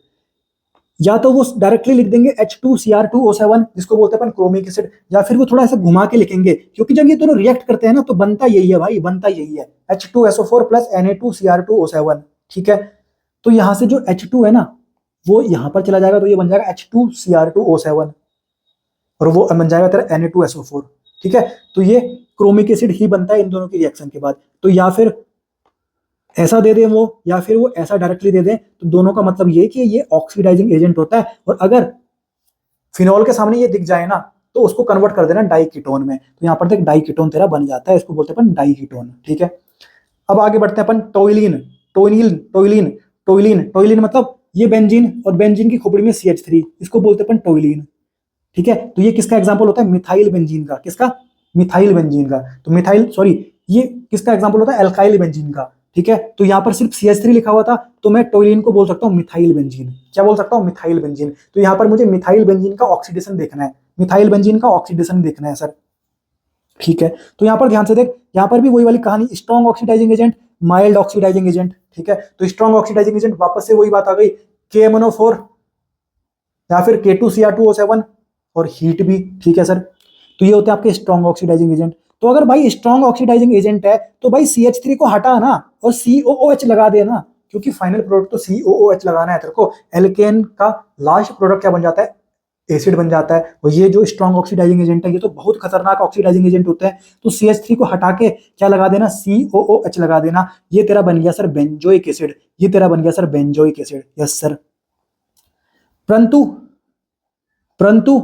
या तो वो डायरेक्टली लिख देंगे H2Cr2O7 जिसको बोलते हैं अपन क्रोमिक एसिड, या फिर वो थोड़ा ऐसा घुमा के लिखेंगे, क्योंकि जब ये दोनों रिएक्ट करते हैं ना तो बनता यही है भाई, बनता यही है H2SO4 प्लस Na2Cr2O7। ठीक है, तो यहां से जो H2 है ना वो यहां पर चला जाएगा, तो ये बन जाएगा H2Cr2O7 और वो बन जाएगा तेरा Na2SO4। ठीक है, तो ये क्रोमिक एसिड ही बनता है इन दोनों की रिएक्शन के बाद। तो या फिर ऐसा दे दें वो, या फिर वो ऐसा डायरेक्टली दे दें, तो दोनों का मतलब ये कि ये ऑक्सीडाइजिंग एजेंट होता है। और अगर फिनॉल के सामने ये दिख जाए ना तो उसको कन्वर्ट कर देना डाइकीटोन में, तो यहाँ पर देख डाइकीटोन तेरा बन जाता है, इसको बोलते हैं अपन डाइकीटोन। ठीक है, अब आगे बढ़ते हैं अपन टोइलिन। टोइलिन टोइलिन टोइलिन टोइलिन मतलब ये बेंजीन, और बेंजीन की खोपड़ी में CH3, इसको बोलते हैं अपन टोइलिन। ठीक है, तो ये किसका एग्जाम्पल होता है? मिथाइल बेंजीन का। किसका? मिथाइल बेंजीन का। तो मिथाइल सॉरी, ये किसका एग्जाम्पल होता है? एल्काइल बेंजीन का। ठीक है, तो यहाँ पर सिर्फ CH3 लिखा हुआ था, तो मैं टोइलिन को बोल सकता हूँ मिथाइल बेंजीन। क्या बोल सकता हूँ? Methyl benzene. तो यहाँ पर मुझे मिथाइल बेंजीन का ऑक्सीडेशन देखना है, मिथाइल बेंजीन का ऑक्सीडेशन देखना है सर। ठीक है, तो यहाँ पर ध्यान से देख, यहाँ पर भी वही वाली कहानी, strong oxidising agent, mild oxidising agent. ठीक है, तो स्ट्रॉन्ग ऑक्सीडाइजिंग एजेंट वापस से वही बात आ गई, KMnO4 या फिर K2Cr2O7 और हीट भी। ठीक है सर, तो ये होते हैं आपके स्ट्रॉन्ग ऑक्सीडाइजिंग एजेंट। तो अगर भाई स्ट्रॉन्ग ऑक्सीडाइजिंग एजेंट है तो भाई CH3 को हटा ना और COOH लगा देना, क्योंकि फाइनल प्रोडक्ट तो COOH लगाना है तेरे को। एल्केन का लास्ट प्रोडक्ट क्या बन जाता है? एसिड बन जाता है। और ये जो स्ट्रॉन्ग ऑक्सीडाइजिंग एजेंट है ये तो बहुत खतरनाक ऑक्सीडाइजिंग एजेंट होते हैं, तो CH3 को हटा के क्या लगा देना? COOH लगा देना। ये तेरा बन गया सर बेंजोइक एसिड, ये तेरा बन गया sir benzoic acid. Yes sir. परंतु परंतु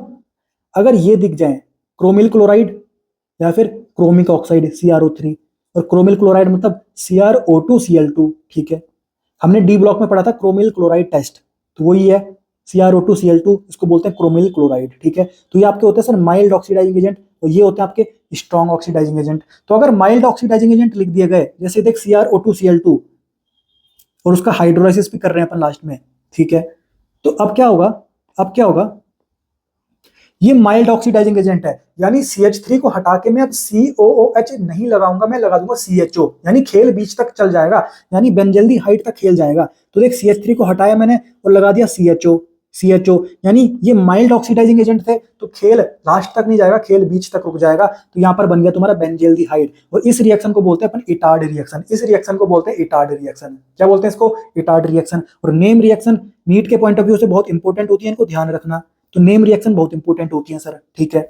अगर ये दिख जाए क्रोमिल क्लोराइड या फिर क्रोमिक ऑक्साइड CrO3, और क्रोमिल क्लोराइड मतलब CrO2Cl2। ठीक है, हमने डी ब्लॉक में पढ़ा था क्रोमिल क्लोराइड टेस्ट, तो वही है CrO2Cl2, इसको बोलते हैं क्रोमिल क्लोराइड। ठीक है, तो ये आपके होते हैं सर माइल्ड ऑक्सीडाइजिंग एजेंट, और ये होते हैं आपके स्ट्रॉन्ग ऑक्सीडाइजिंग एजेंट। तो अगर माइल्ड ऑक्सीडाइजिंग एजेंट लिख दिए गए, जैसे देख CrO2Cl2 और उसका हाइड्रोलाइसिस भी कर रहे हैं अपन लास्ट में। ठीक है, तो अब क्या होगा? अब क्या होगा? ये माइल्ड ऑक्सीडाइजिंग एजेंट है, यानी CH3 को हटा के मैं अब COOH नहीं लगाऊंगा, मैं लगा दूंगा CHO, यानी खेल बीच तक चल जाएगा, यानी बेंजल्दी तक खेल जाएगा। तो देख CH3 को हटाया मैंने और लगा दिया CHO, यानी ये माइल्ड ऑक्सीडाइजिंग एजेंट थे, तो खेल लास्ट तक नहीं जाएगा, खेल बीच तक रुक जाएगा। तो यहाँ पर बन गया तुम्हारा बेंजल्डिहाइड, और इस रिएक्शन को बोलते हैं अपन इटार्ड रिएक्शन। इस रिएक्शन को बोलते हैं इटार्ड रिएक्शन। क्या बोलते हैं इसको? Etard reaction. और नेम रिएक्शन नीट के पॉइंट ऑफ व्यू से बहुत इंपॉर्टेंट होती है, इनको ध्यान रखना। तो नेम रिएक्शन बहुत इंपॉर्टेंट होती है सर। ठीक है,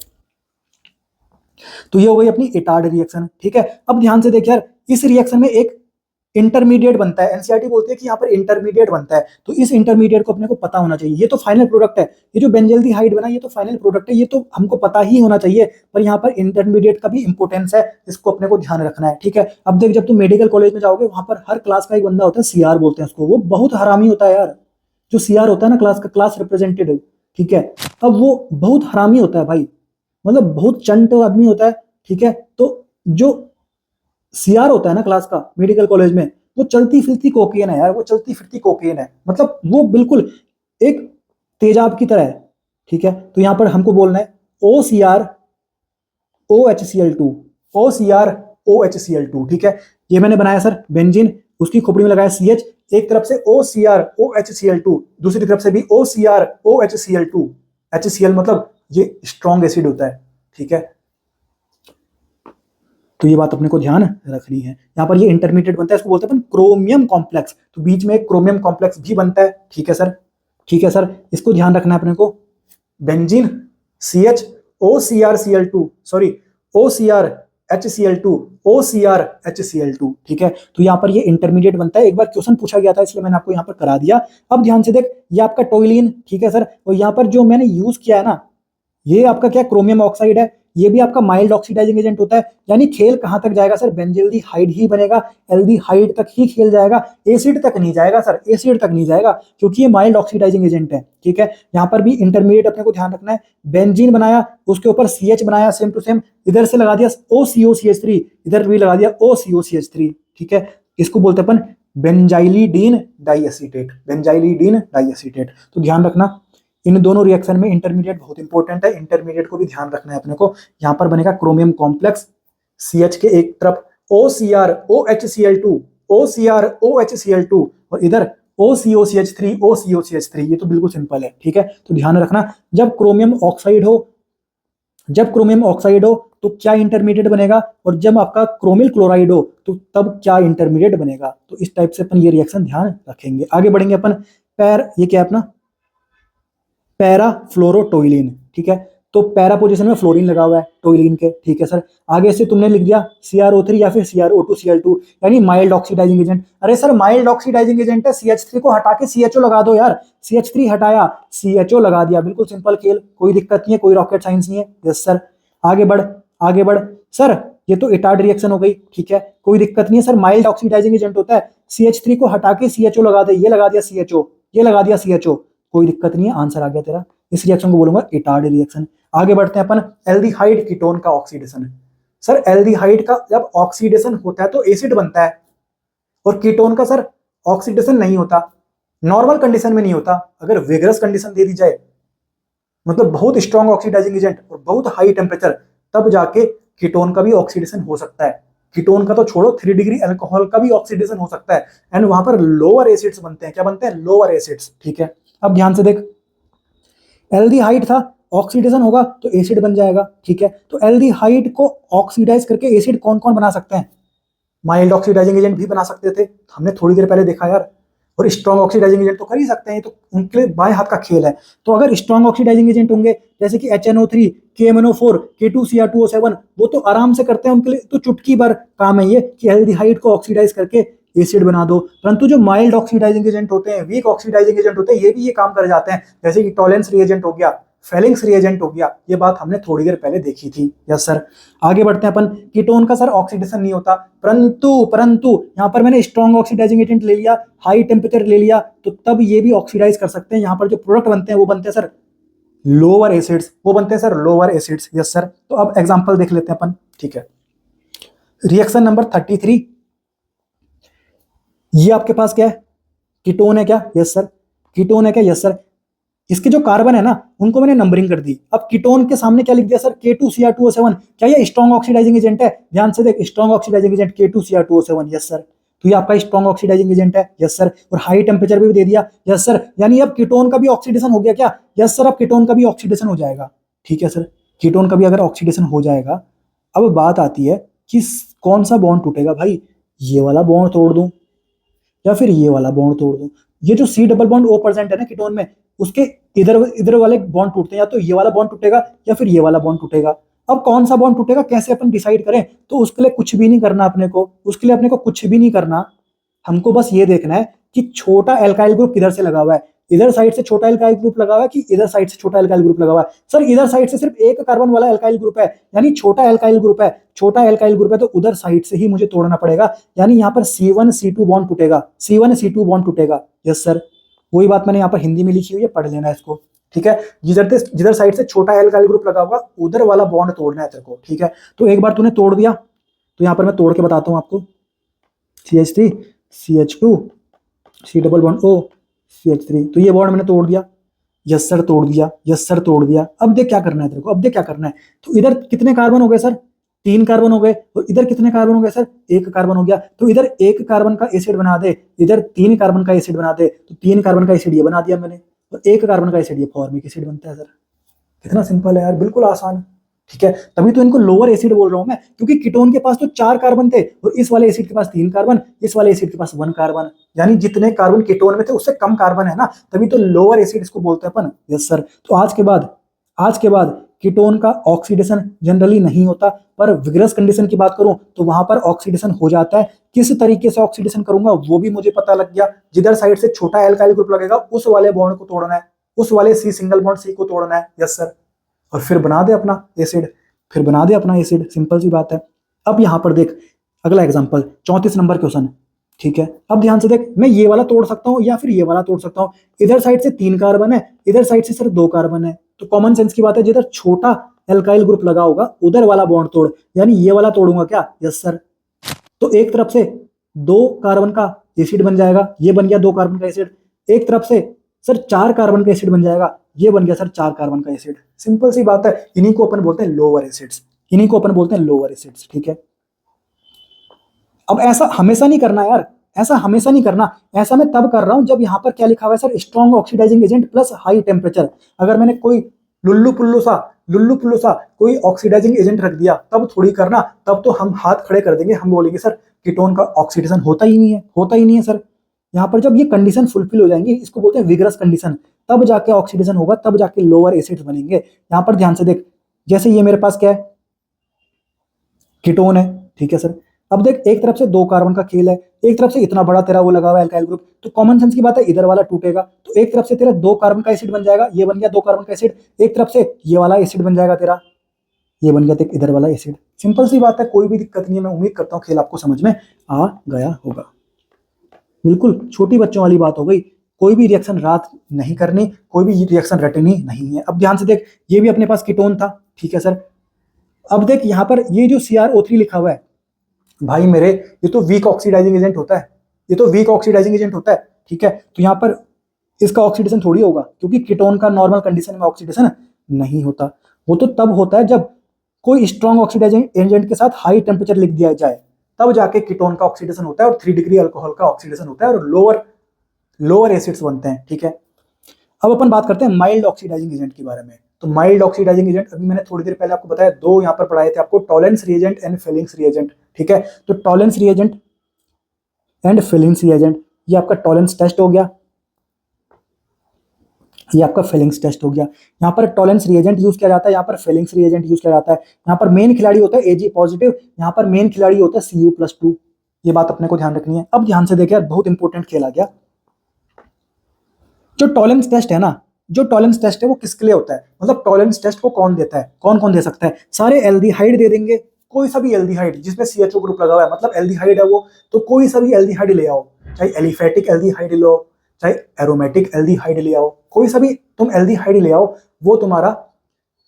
तो ये हो गई अपनी इटार्ड रिएक्शन। ठीक है, अब ध्यान से देख यार, इस रिएक्शन में एक इंटरमीडिएट बनता है। एनसीईआरटी बोलती है कि यहाँ पर इंटरमीडिएट बनता है, तो इस इंटरमीडिएट को अपने को पता होना चाहिए। ये तो फाइनल प्रोडक्ट है, ये जो बेंजल्डिहाइड बना ये तो फाइनल प्रोडक्ट है, ये तो हमको पता ही होना चाहिए, पर यहाँ पर इंटरमीडिएट का भी इंपॉर्टेंस है, इसको अपने को ध्यान रखना है। ठीक है, अब देख जब तुम मेडिकल कॉलेज में जाओगे वहां पर हर क्लास का एक बंदा होता है, CR बोलते हैं उसको, वो बहुत हरामी होता है यार। जो CR होता है ना क्लास का, क्लास रिप्रेजेंटेटिव। ठीक है, अब वो बहुत हरामी होता है भाई, मतलब बहुत चंट आदमी होता है। ठीक है, तो जो CR होता है ना क्लास का मेडिकल कॉलेज में, वो चलती फिरती कोकेन है यार, वो चलती फिरती कोकेन है, मतलब वो बिल्कुल एक तेजाब की तरह है। ठीक है, तो यहां पर हमको बोलना है OCR OHCl2, OCR OHCl2। ठीक है, ये मैंने बनाया सर बेंजीन, उसकी खोपड़ी में लगाया CH, एक तरफ से OCR OHCl2, दूसरी तरफ से भी OCR OHCl2। HCl मतलब ये स्ट्रॉन्ग एसिड होता है। ठीक है, तो ये बात अपने को ध्यान रखनी है। यहाँ पर ये इंटरमीडिएट बनता है, इसको बोलते हैं क्रोमियम कॉम्प्लेक्स, तो बीच में एक क्रोमियम कॉम्प्लेक्स भी बनता है। ठीक है सर, ठीक है सर, इसको ध्यान रखना है अपने को। Benzene CH OCrCl2 sorry OCR HCl2 OCR HCl2। ठीक है, तो यहाँ पर ये इंटरमीडिएट बनता है, एक बार क्वेश्चन पूछा गया था इसलिए मैंने आपको यहाँ पर करा दिया। अब ध्यान से देख, ये आपका टोइलिन। ठीक है सर, और यहाँ पर जो मैंने यूज किया है ना, ये आपका क्या क्रोमियम ऑक्साइड है, ये भी आपका माइल्ड ऑक्सीडाइजिंग एजेंट होता है। यानी खेल कहां तक जाएगा सर, बेंजल्डिहाइड ही बनेगा, एल्डिहाइड तक ही खेल जाएगा, एसिड तक नहीं जाएगा सर, एसिड तक नहीं जाएगा, क्योंकि ये माइल्ड ऑक्सीडाइजिंग एजेंट है। ठीक है, यहाँ पर भी इंटरमीडिएट अपने को ध्यान रखना है। बेंजीन बनाया, उसके ऊपर CH बनाया, सेम टू सेम, इधर से लगा दिया OCOCH3, इधर भी लगा दिया OCOCH3। ठीक है, इसको बोलते हैं अपन बेंजाइलिडीन डाइएसीटेट, बेंजाइलिडीन डाइएसीटेट। तो ध्यान रखना इन दोनों रिएक्शन में इंटरमीडिएट बहुत इंपॉर्टेंट है, इंटरमीडिएट को भी ध्यान रखना है अपने को। यहां पर बनेगा क्रोमियम कॉम्प्लेक्स, CH के एक तरफ OCr OHCl2, OCr OHCl2, और इधर OCOCH3 OCOCH3। ये तो बिल्कुल सिंपल है। ठीक है, तो ध्यान रखना जब क्रोमियम ऑक्साइड हो, जब क्रोमियम ऑक्साइड हो तो क्या इंटरमीडिएट बनेगा, और जब आपका क्रोमिल क्लोराइड हो तो तब क्या इंटरमीडिएट बनेगा। तो इस टाइप से अपन ये रिएक्शन ध्यान रखेंगे। आगे बढ़ेंगे अपन, ये क्या है अपना, पैराफ्लोरोटोइलिन। ठीक है, तो पैरा पोजीशन में फ्लोरीन लगा हुआ है टोइलिन के। ठीक है सर, आगे से तुमने लिख दिया CrO3 या फिर CrO2Cl2, यानी माइल्ड ऑक्सीडाइजिंग एजेंट। अरे सर माइल्ड ऑक्सीडाइजिंग एजेंट है, CH3 को हटा के CHO लगा दो यार, CH3 हटाया CHO लगा दिया, बिल्कुल सिंपल खेल, कोई दिक्कत नहीं है, कोई रॉकेट साइंस नहीं है। यस सर, आगे बढ़, आगे बढ़ सर, ये तो इटार्ड रिएक्शन हो गई। ठीक है, कोई दिक्कत नहीं है सर, माइल्ड ऑक्सीडाइजिंग एजेंट होता है, CH3 को हटा के CHO लगा दे, ये लगा दिया CHO, ये लगा दिया CHO, कोई दिक्कत नहीं है, आंसर आ गया तेरा। इस रिएक्शन को बोलूंगा इटार्ड रिएक्शन। आगे बढ़ते हैं अपन, एल्डिहाइड कीटोन का ऑक्सीडेशन। सर एल्डिहाइड का जब ऑक्सीडेशन होता है तो एसिड बनता है, और कीटोन का सर ऑक्सीडेशन नहीं होता, नॉर्मल कंडीशन में नहीं होता। अगर विगरस कंडीशन दे दी जाए, मतलब बहुत स्ट्रॉन्ग ऑक्सीडाइजिंग एजेंट और बहुत हाई टेम्परेचर, तब जाके कीटोन का भी ऑक्सीडेशन हो सकता है। कीटोन का तो छोड़ो, 3 डिग्री अल्कोहल का भी ऑक्सीडेशन हो सकता है, एंड वहां पर लोअर एसिड्स बनते हैं। क्या बनते हैं? Lower acids. ठीक है, अब ध्यान से देख, एल्डिहाइड था, ऑक्सीडेशन होगा तो एसिड बन जाएगा। ठीक है, तो एल्डिहाइड को ऑक्सीडाइज करके एसिड कौन कौन बना सकते हैं? माइल्ड ऑक्सीडाइजिंग एजेंट भी बना सकते थे, हमने थोड़ी देर पहले देखा यार, और स्ट्रॉन्ग ऑक्सीडाइजिंग एजेंट तो कर ही सकते हैं, तो उनके लिए बाएं हाथ का खेल है। तो अगर स्ट्रॉन्ग ऑक्सीडाइजिंग एजेंट होंगे जैसे कि HNO3, KMNO4, K2Cr2O7, वो तो आराम से करते हैं, उनके लिए तो चुटकी भर काम है ये कि एल्डिहाइड को ऑक्सीडाइज करके एसिड बना दो। परंतु जो माइल्ड ऑक्सीडाइजिंग एजेंट होते हैं, वीक ऑक्सीडाइजिंग एजेंट होते हैं, ये भी ये काम कर जाते हैं, जैसे कि टॉलेंस रिएजेंट हो गया, फेलिंग्स रिएजेंट हो गया। ये बात हमने थोड़ी देर पहले देखी थी। यस सर, आगे बढ़ते हैं अपन, कीटोन का सर ऑक्सीडेशन नहीं होता, परंतु परंतु यहाँ पर मैंने स्ट्रॉन्ग ऑक्सीडाइजिंग एजेंट ले लिया, हाई टेम्परेचर ले लिया, तो तब ये भी ऑक्सीडाइज कर सकते हैं। यहाँ पर जो प्रोडक्ट बनते हैं वो बनते हैं सर लोअर एसिड्स, वो बनते हैं sir lower acids. Yes sir, तो अब एग्जांपल देख लेते हैं अपन। ठीक है, रिएक्शन नंबर 33, ये आपके पास क्या है? कीटोन है क्या? यस सर, कीटोन है क्या? यस सर, इसके जो कार्बन है ना उनको मैंने नंबरिंग कर दी। अब कीटोन के सामने क्या लिख दिया सर? K2Cr2O7। क्या ये स्ट्रॉन्ग ऑक्सीडाइजिंग एजेंट है? ध्यान से देख, strong oxidising agent K2Cr2O7। Yes sir, तो ये आपका स्ट्रॉन्ग ऑक्सीडाइजिंग एजेंट है। यस सर, और हाई टेम्परेचर भी दे दिया। यस सर, यानी अब कीटोन का भी ऑक्सीडेशन हो गया क्या? यस सर, अब कीटोन का भी ऑक्सीडेशन हो जाएगा। ठीक है सर, कीटोन का भी अगर ऑक्सीडेशन हो जाएगा, अब बात आती है कि कौन सा बॉन्ड टूटेगा भाई, ये वाला बॉन्ड तोड़ दूं या फिर ये वाला बॉन्ड तोड़ दूं। ये जो C double bond O present है ना कीटोन में, उसके इधर इधर वाले बॉन्ड टूटते हैं, या तो ये वाला बॉन्ड टूटेगा या फिर ये वाला बॉन्ड टूटेगा। अब कौन सा बॉन्ड टूटेगा कैसे अपन डिसाइड करें? तो उसके लिए कुछ भी नहीं करना अपने को, उसके लिए अपने को कुछ भी नहीं करना, हमको बस ये देखना है कि छोटा एल्काइल ग्रुप किधर से लगा हुआ है, इधर साइड से छोटा एल्काइल ग्रुप लगा हुआ है कि इधर साइड से छोटा एल्काइल ग्रुप लगा हुआ है। सर इधर साइड से सिर्फ एक कार्बन वाला एल्काइल ग्रुप है, यानी छोटा एल्काइल ग्रुप है, छोटा एल्काइल ग्रुप है, तो उधर साइड से ही मुझे तोड़ना पड़ेगा, यानी यहाँ पर C1C2 बॉन्ड टूटेगा, C1C2 बॉन्ड टूटेगा। यस सर, वही बात मैंने यहाँ पर हिंदी में लिखी हुई है, पढ़ लेना इसको। ठीक है, जिधर साइड से छोटा एल्काइल ग्रुप लगा हुआ उधर वाला बॉन्ड तोड़ना है तेरे को। ठीक है, तो एक बार तूने तोड़ दिया, तो यहाँ पर मैं तोड़ के बताता हूँ आपको। CH3 CH2 C double bond O CH3, तो ये बॉन्ड मैंने तोड़ दिया। यस सर, तोड़ दिया। यस सर, तोड़ दिया। अब देख क्या करना है तेरे को, अब देख क्या करना है। तो इधर कितने कार्बन हो गए सर? 3 कार्बन हो गए, और इधर कितने कार्बन हो गए सर? 1 कार्बन हो गया। तो इधर 1 कार्बन का एसिड बना दे, इधर 3 कार्बन का एसिड बना दे, तो 3 कार्बन का एसिड ये बना दिया मैंने, और 1 कार्बन का एसिड ये फॉर्मिक एसिड बनता है। सर कितना सिंपल है यार, बिल्कुल आसान। ठीक है, तभी तो इनको लोअर एसिड बोल रहा हूं मैं, क्योंकि कीटोन के पास तो 4 कार्बन थे, और इस वाले एसिड के पास 3 कार्बन, इस वाले एसिड के पास 1 कार्बन, यानी जितने कार्बन कीटोन में थे उससे कम कार्बन है ना, तभी तो लोअर एसिड इसको बोलते हैं अपन। यस सर, तो आज के बाद कीटोन का ऑक्सीडेशन जनरली नहीं होता, पर विग्रस कंडीशन की बात करूं तो वहां पर ऑक्सीडेशन हो जाता है। किस तरीके से ऑक्सीडेशन करूंगा वो भी मुझे पता लग गया। जिधर साइड से छोटा एल्काइल ग्रुप लगेगा उस वाले बॉन्ड को तोड़ना है, उस वाले C सिंगल बॉन्ड C को तोड़ना है। यस सर, और फिर बना दे अपना एसिड। फिर बना दे अपना एसिड, सिंपल सी बात है। अब यहां पर देख अगला एग्जांपल 34 नंबर क्वेश्चन, ठीक है। अब ध्यान से देख, मैं ये वाला तोड़ सकता हूं या फिर ये वाला तोड़ सकता हूं। इधर साइड से 3 कार्बन है, इधर साइड से सिर्फ 2 कार्बन है, तो कॉमन सेंस की बात है जिधर छोटा एल्काइल ग्रुप लगा होगा उधर वाला बॉन्ड तोड़, यानी ये वाला तोड़ूंगा क्या? Yes sir. तो एक तरफ से 2 कार्बन का एसिड बन जाएगा, ये बन गया 2 कार्बन का एसिड। एक तरफ से सर 4 कार्बन का एसिड बन जाएगा, ये बन गया सर 4 कार्बन का एसिड। सिंपल सी बात है, इन्हीं को अपन बोलते हैं लोअर एसिड्स, इन्हीं को अपन बोलते हैं लोअर एसिड्स, ठीक है। अब ऐसा हमेशा नहीं करना यार, ऐसा हमेशा नहीं करना। ऐसा मैं तब कर रहा हूं जब यहां पर क्या लिखा हुआ है sir, strong oxidising agent plus high temperature. अगर मैंने कोई लुल्लू पुल्लू सा कोई ऑक्सीडाइजिंग एजेंट रख दिया तब थोड़ी करना, तब तो हम हाथ खड़े कर देंगे, हम बोलेंगे सर कीटोन का ऑक्सीडेशन होता ही नहीं है, होता ही नहीं है सर। यहाँ पर जब ये कंडीशन फुलफिल हो जाएंगी, इसको बोलते हैं विगरस कंडीशन, तब जाके ऑक्सीडेशन होगा, तब जाके लोअर एसिड्स बनेंगे। यहाँ पर ध्यान से देख, जैसे ये मेरे पास क्या है, कीटोन है, ठीक है सर। अब देख एक तरफ से 2 कार्बन का खेल है, एक तरफ से इतना बड़ा तेरा वो लगा हुआ है एल्काइल ग्रुप, तो कॉमन सेंस की बात है इधर वाला टूटेगा, तो एक तरफ से तेरा 2 कार्बन का एसिड बन जाएगा, ये बन गया 2 कार्बन का एसिड। एक तरफ से ये वाला एसिड बन जाएगा तेरा, ये बन गया इधर वाला एसिड। सिंपल सी बात है, कोई भी दिक्कत नहीं है। मैं उम्मीद करता हूँ खेल आपको समझ में आ गया होगा। बिल्कुल छोटी बच्चों वाली बात हो गई, कोई भी रिएक्शन रात नहीं करनी, कोई भी रिएक्शन रटनी नहीं है। अब ध्यान से देख, ये भी अपने पास कीटोन था, ठीक है सर। अब देख यहाँ पर ये जो CrO3 लिखा हुआ है, भाई मेरे ये तो वीक ऑक्सीडाइजिंग एजेंट होता है, ये तो वीक ऑक्सीडाइजिंग एजेंट होता है, ठीक है। तो यहाँ पर इसका ऑक्सीडेशन थोड़ी होगा, क्योंकि कीटोन का नॉर्मल कंडीशन में ऑक्सीडेशन नहीं होता। वो तो तब होता है जब कोई स्ट्रॉन्ग ऑक्सीडाइजिंग एजेंट के साथ हाई टेम्परेचर लिख दिया जाए, तब जाके कीटोन का ऑक्सीडेशन होता है और 3 डिग्री अल्कोहल का ऑक्सीडेशन होता है और लोअर एसिड्स बनते हैं, ठीक है। अब अपन बात करते हैं माइल्ड ऑक्सीडाइजिंग एजेंट के बारे में। तो माइल्ड ऑक्सीडाइजिंग एजेंट अभी मैंने थोड़ी देर पहले आपको बताया, 2 यहाँ पर पढ़ाए थे आपको, Tollens reagent and Fehling's reagent, ठीक है। तो Tollens reagent and Fehling's reagent, ये आपका टॉलेंस टेस्ट हो गया, ये आपका फेलिंग्स टेस्ट हो गया। यहाँ पर टॉलेंस रिएजेंट यूज किया जाता है, यहाँ पर फेलिंग्स रिएजेंट यूज किया जाता है। यहाँ पर मेन खिलाड़ी होता है Ag पॉजिटिव, यहाँ पर मेन खिलाड़ी होता है Cu+2। ये बात अपने को ध्यान रखनी है। अब ध्यान से देखिए यार, बहुत इंपॉर्टेंट खेल आ गया। जो टॉलेंस टेस्ट है ना, जो टॉलेंस टेस्ट है वो किसके लिए होता है, मतलब टॉलेंस टेस्ट को कौन देता है, कौन कौन दे सकता है? सारे एल्डिहाइड दे देंगे, कोई सा भी एल्डिहाइड जिसमें CHO ग्रुप लगा हुआ है, मतलब एल्डिहाइड है वो, तो कोई सा भी एल्डिहाइड ले आओ, चाहे एलिफेटिक एल्डिहाइड ले आओ, चाहे एरोमेटिक एल्डिहाइड ले आओ, कोई सा भी तुम एल्डिहाइड ले आओ, वो तुम्हारा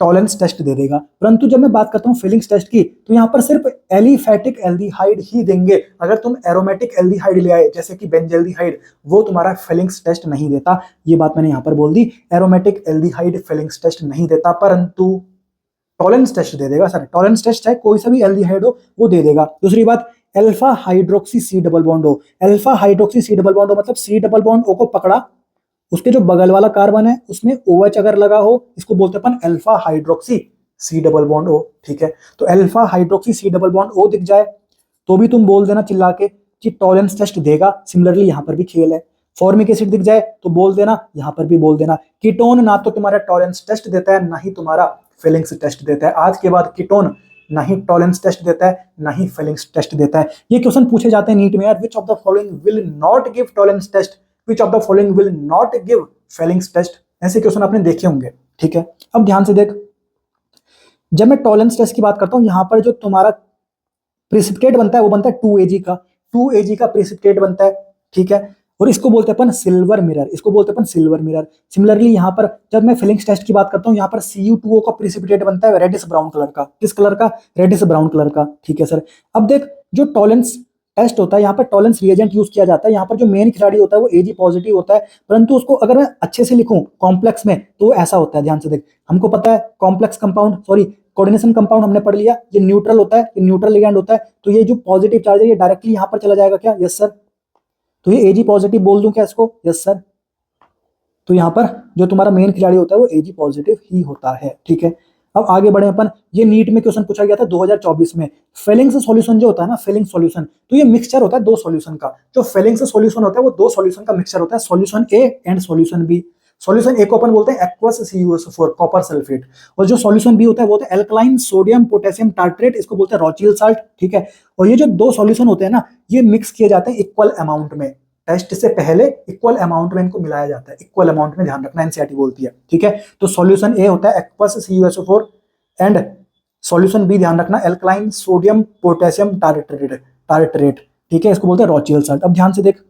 टॉलेंस टेस्ट दे देगा। परंतु जब मैं बात करता हूँ फीलिंग्स टेस्ट की, तो यहाँ पर सिर्फ एलिफेटिक एल्डिहाइड ही देंगे। अगर तुम एरोमेटिक एल्डिहाइड ले आए जैसे कि बेंजल्डिहाइड, वो तुम्हारा फीलिंग्स टेस्ट नहीं देता। ये बात मैंने यहाँ पर बोल दी, एरोमेटिक एल्डिहाइड फीलिंग्स टेस्ट नहीं देता, परंतु टॉलेंस टेस्ट दे देगा सर। टॉलेंस टेस्ट चाहे कोई सा भी एल्डिहाइड हो वो दे देगा। दूसरी बात, alpha hydroxy C double bond हो, alpha hydroxy C double bond हो मतलब C डबल बॉन्ड O को पकड़ा, उसके जो बगल वाला कार्बन है उसमें OH अगर लगा हो, इसको बोलते हैं अपन alpha hydroxy C double bond O, ठीक है। तो alpha hydroxy C double bond O दिख जाए तो भी तुम बोल देना चिल्ला के कि टॉलेंस टेस्ट देगा। सिमिलरली यहाँ पर भी खेल है। फॉर्मिक एसिड दिख जाए तो बोल देना, यहाँ पर भी बोल देना। कीटोन ना तो तुम्हारा टॉलेंस टेस्ट देता है, ना ही तुम्हारा फीलिंग्स टेस्ट देता है। आज के बाद कीटोन ना ही टॉलेंस टेस्ट देता है, ना ही फीलिंग्स टेस्ट देता है। ये क्वेश्चन पूछे जाते हैं नीट में यार, which of the following will not give Tollens test, which of the following will not give Fehling's test, ऐसे क्वेश्चन आपने देखे होंगे, ठीक है। अब ध्यान से देख, जब मैं टॉलेंस टेस्ट की बात करता हूं, यहां पर जो तुम्हारा प्रेसिपिटेट बनता है वो बनता है 2Ag का, 2Ag का प्रेसिपिटेट बनता है, ठीक है। और इसको बोलते हैं अपन सिल्वर मिरर, इसको बोलते हैं अपन सिल्वर मिरर। सिमिलरली यहाँ पर जब मैं फिलिंग्स टेस्ट की बात करता हूँ, यहाँ पर Cu2O का प्रेसिपिटेट बनता है रेडिश ब्राउन कलर का। किस कलर का? रेडिश ब्राउन कलर का, ठीक है सर। अब देख, जो टॉलेंस टेस्ट होता है, यहाँ पर टॉलेंस रिएजेंट यूज किया जाता है। यहाँ पर जो मेन खिलाड़ी होता है वो Ag पॉजिटिव होता है, परंतु उसको अगर मैं अच्छे से लिखूं कॉम्प्लेक्स में तो ऐसा होता है। ध्यान से देख, हमको पता है complex compound, sorry coordination compound हमने पढ़ लिया, ये न्यूट्रल होता है, ये न्यूट्रल लिगैंड होता है। तो ये जो पॉजिटिव चार्ज है ये डायरेक्टली यहाँ पर चला जाएगा क्या? Yes sir. तो ये Ag पॉजिटिव बोल दूं क्या इसको? Yes sir. तो यहाँ पर जो तुम्हारा मेन खिलाड़ी होता है वो Ag पॉजिटिव ही होता है, ठीक है। अब आगे बढ़े अपन, ये नीट में क्वेश्चन पूछा गया था 2024 में। फेलिंग्स सॉल्यूशन जो होता है ना, फेलिंग सॉल्यूशन, तो ये मिक्सचर होता है 2 सॉल्यूशन का। जो फेलिंग्स सॉल्यूशन होता है वो 2 सॉल्यूशन का मिक्सचर होता है, solution A and solution B। Solution A को अपन बोलते हैं एक्वस CuSO4 कॉपर सल्फेट, और जो सॉल्यूशन बी होता है वो होता है एल्कलाइन सोडियम पोटेशियम टार्ट्रेट, इसको बोलते हैं रॉचिल साल्ट, ठीक है। और ये जो 2 सॉल्यूशन होते हैं ना, ये मिक्स किए जाते हैं इक्वल अमाउंट में। टेस्ट से पहले इक्वल अमाउंट में इनको मिलाया जाता है, इक्वल अमाउंट में, ध्यान रखना, एनसीईआरटी बोलती है, ठीक है। तो सॉल्यूशन ए होता है aqueous CuSO4 and solution B ध्यान रखना, एल्कलाइन सोडियम पोटेशियम टारट्रेट, ठीक है, इसको बोलते हैं रॉचियल साल्ट। अब ध्यान से देख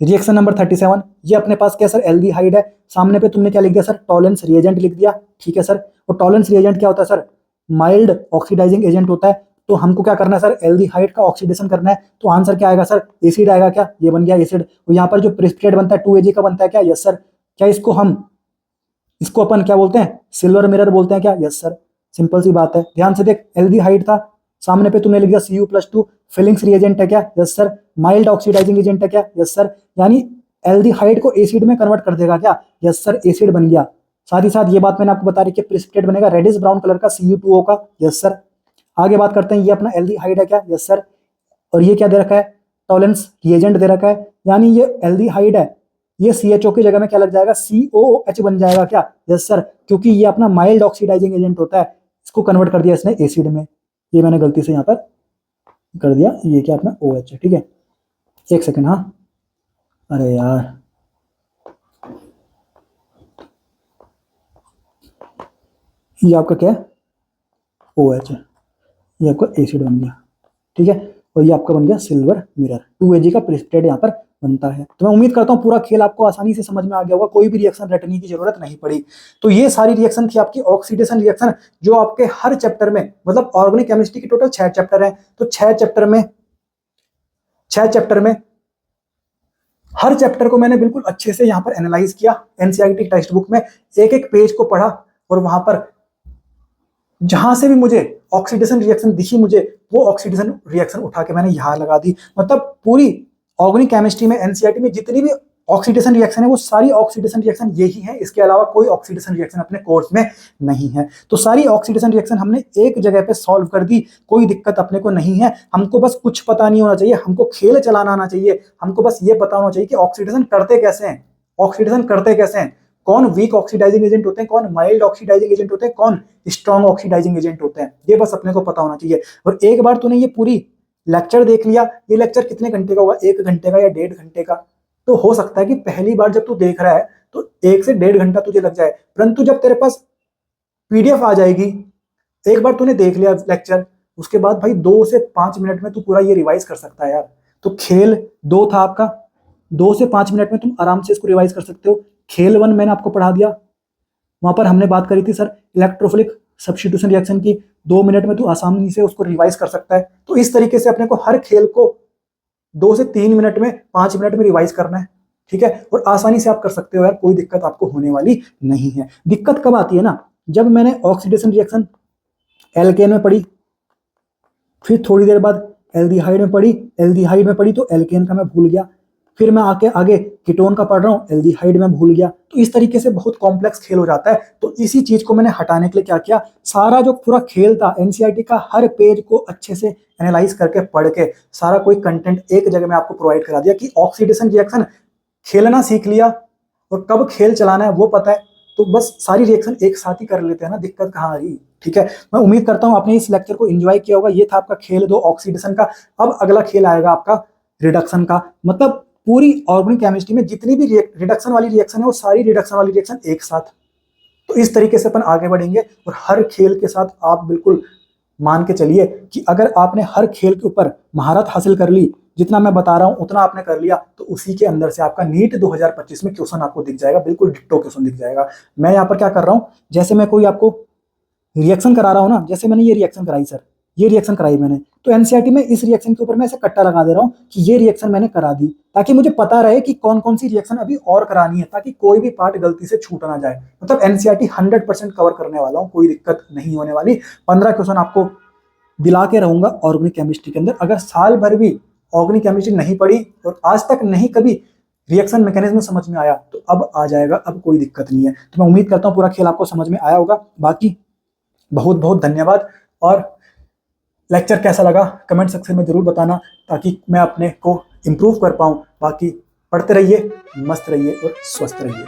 रिएक्शन नंबर 37, ये अपने पास क्या सर, एल्डिहाइड है, सामने पे तुमने क्या लिख दिया सर, टॉलेंस रिएजेंट लिख दिया, ठीक है सर। और टॉलेंस रिएजेंट क्या होता है सर, माइल्ड ऑक्सीडाइजिंग एजेंट होता है। तो हमको क्या करना है सर, एल्डिहाइड का ऑक्सीडेशन करना है, तो आंसर क्या आएगा सर, एसिड आएगा क्या, ये बन गया एसिड। तो यहाँ पर जो प्रेसिपिटेट बनता है 2Ag का बनता है क्या, यस सर। क्या इसको अपन क्या बोलते हैं, सिल्वर मिरर बोलते हैं क्या, यस सर, सिंपल सी बात है। ध्यान से देख एल्डिहाइड था, सामने पे तुमने लिख दिया Cu+2, फिलिंग्स रिएजेंट है क्या, yes sir, mild oxidising agent है क्या, यस सर, यानी एल्डिहाइड को एसिड में कन्वर्ट कर देगा क्या, यस सर, एसिड बन गया। साथ ही साथ ये बात मैंने आपको बता रही कि प्रेसिपिटेट बनेगा रेडिश ब्राउन कलर का Cu2O का, यस सर। आगे बात करते हैं, ये अपना एल्डिहाइड है क्या, यस सर। और ये क्या दे रखा है, टॉलेंस रिएजेंट दे रखा है, यानी ये एल्डिहाइड है, ये CHO की जगह में क्या लग जाएगा, COOH बन जाएगा क्या, यस सर, क्योंकि ये अपना माइल्ड ऑक्सीडाइजिंग एजेंट होता है, इसको कन्वर्ट कर दिया इसने एसिड में। ये मैंने गलती से यहाँ पर कर दिया, ये क्या अपना OH है, ठीक है, एक सेकेंड, हाँ, अरे यार ये आपका क्या है, OH है, ये आपका एसिड बन गया, ठीक है। और ये आपका बन गया सिल्वर मिरर, 2Ag का प्रेसिपिटेट यहाँ पर बनता है। तो मैं उम्मीद करता हूँ पूरा खेल आपको आसानी से समझ में आ गया होगा, कोई भी रिएक्शन रटने की जरूरत नहीं पड़ी। तो ये सारी रिएक्शन थी आपकी ऑक्सीडेशन रिएक्शन, जो आपके हर चैप्टर में, मतलब ऑर्गेनिक केमिस्ट्री की टोटल 6 चैप्टर हैं, तो 6 चैप्टर में हर चैप्टर को मैंने बिल्कुल अच्छे से यहाँ पर एनालाइज किया, एनसीईआरटी टेक्स्ट बुक में एक एक पेज को पढ़ा, और वहां पर जहां से भी मुझे ऑक्सीडेशन रिएक्शन दिखी, मुझे वो ऑक्सीडेशन रिएक्शन उठा के मैंने यहां लगा दी। मतलब पूरी ऑर्गेनिक केमिस्ट्री में, एनसीईआरटी में जितनी भी ऑक्सीडेशन रिएक्शन है, वो सारी ऑक्सीडेशन रिएक्शन यही है, इसके अलावा कोई ऑक्सीडेशन रिएक्शन अपने कोर्स में नहीं है। तो सारी ऑक्सीडेशन रिएक्शन हमने एक जगह पे सॉल्व कर दी, कोई दिक्कत अपने को नहीं है। हमको बस कुछ पता नहीं होना चाहिए, हमको खेल चलाना आना चाहिए, हमको बस ये पता होना चाहिए कि ऑक्सीडेशन करते कैसे हैं, कौन वीक ऑक्सीडाइजिंग एजेंट होते हैं, कौन माइल्ड ऑक्सीडाइजिंग एजेंट होते हैं, कौन स्ट्रॉन्ग ऑक्सीडाइजिंग एजेंट होते हैं, ये बस अपने को पता होना चाहिए। और एक बार तूने ये पूरी लेक्चर देख लिया, ये लेक्चर कितने घंटे का होगा, 1 घंटे का या 1.5 घंटे का, तो हो सकता है कि पहली बार जब तू देख रहा है तो 1 से 1.5 घंटा तुझे लग जाए, परंतु जब तेरे पास PDF आ जाएगी, एक बार तूने देख लिया लेक्चर, उसके बाद भाई 2 से 5 मिनट में तू पूरा ये रिवाइज कर सकता है यार। तो खेल 2 था आपका, 2 से 5 मिनट में तुम आराम से इसको रिवाइज कर सकते हो। खेल 1 मैंने आपको पढ़ा दिया, वहां पर हमने बात करी थी सर इलेक्ट्रोफिलिक सब्स्टिट्यूशन रिएक्शन की, 2 मिनट में तू आसानी से उसको रिवाइज कर सकता है। तो इस तरीके से अपने को हर खेल को 2 से 3 मिनट में, 5 मिनट में रिवाइज करना है, ठीक है, और आसानी से आप कर सकते हो यार, कोई दिक्कत आपको होने वाली नहीं है। दिक्कत कब आती है ना, जब मैंने ऑक्सीडेशन रिएक्शन एल्केन में पढ़ी, फिर थोड़ी देर बाद एल्डिहाइड में पढ़ी तो एल्केन का मैं भूल गया, फिर मैं आगे कीटोन का पढ़ रहा हूँ, एल्डिहाइड में भूल गया। तो इस तरीके से बहुत कॉम्प्लेक्स खेल हो जाता है। तो इसी चीज को मैंने हटाने के लिए क्या किया, सारा जो पूरा खेल था एनसीईआरटी का, हर पेज को अच्छे से एनालाइज करके पढ़ के सारा कोई कंटेंट एक जगह में आपको प्रोवाइड करा दिया कि ऑक्सीडेशन रिएक्शन खेलना सीख लिया और कब खेल चलाना है वो पता है, तो बस सारी रिएक्शन एक साथ ही कर लेते हैं ना, दिक्कत कहाँ आ रही, ठीक है। मैं उम्मीद करता हूँ आपने इस लेक्चर को एंजॉय किया होगा। ये था आपका खेल 2 ऑक्सीडेशन का। अब अगला खेल आएगा आपका रिडक्शन का, मतलब पूरी ऑर्गेनिक केमिस्ट्री में जितनी भी रिडक्शन वाली रिएक्शन है, वो सारी रिडक्शन वाली रिएक्शन एक साथ। तो इस तरीके से अपन आगे बढ़ेंगे, और हर खेल के साथ आप बिल्कुल मान के चलिए कि अगर आपने हर खेल के ऊपर महारत हासिल कर ली, जितना मैं बता रहा हूं उतना आपने कर लिया, तो उसी के अंदर से आपका नीट 2025 में क्वेश्चन आपको दिख जाएगा, बिल्कुल डिट्टो क्वेश्चन दिख जाएगा। मैं यहाँ पर क्या कर रहा हूँ, जैसे मैं कोई आपको रिएक्शन करा रहा हूँ ना, जैसे मैंने ये रिएक्शन कराई सर, ये रिएक्शन कराई मैंने, तो एनसीईआरटी में इस रिएक्शन के ऊपर मैं ऐसे कट्टा लगा दे रहा हूँ कि ये रिएक्शन मैंने करा दी, ताकि मुझे पता रहे कि कौन कौन सी रिएक्शन अभी और करानी है, ताकि कोई भी पार्ट गलती से छूट ना जाए। मतलब एनसीईआरटी 100% कवर करने वाला हूँ, कोई दिक्कत नहीं होने वाली। 15 क्वेश्चन आपको दिला के रहूंगा ऑर्गेनिक केमिस्ट्री के अंदर। अगर साल भर भी ऑर्गेनिक केमिस्ट्री नहीं पढ़ी और आज तक नहीं कभी रिएक्शन मैकेनिज्म समझ में आया, तो अब आ जाएगा, अब कोई दिक्कत नहीं है। तो मैं उम्मीद करता हूँ पूरा खेल आपको समझ में आया होगा। बाकी बहुत बहुत धन्यवाद, और लेक्चर कैसा लगा कमेंट सेक्शन में जरूर बताना, ताकि मैं अपने को इम्प्रूव कर पाऊँ। बाकी पढ़ते रहिए, मस्त रहिए और स्वस्थ रहिए।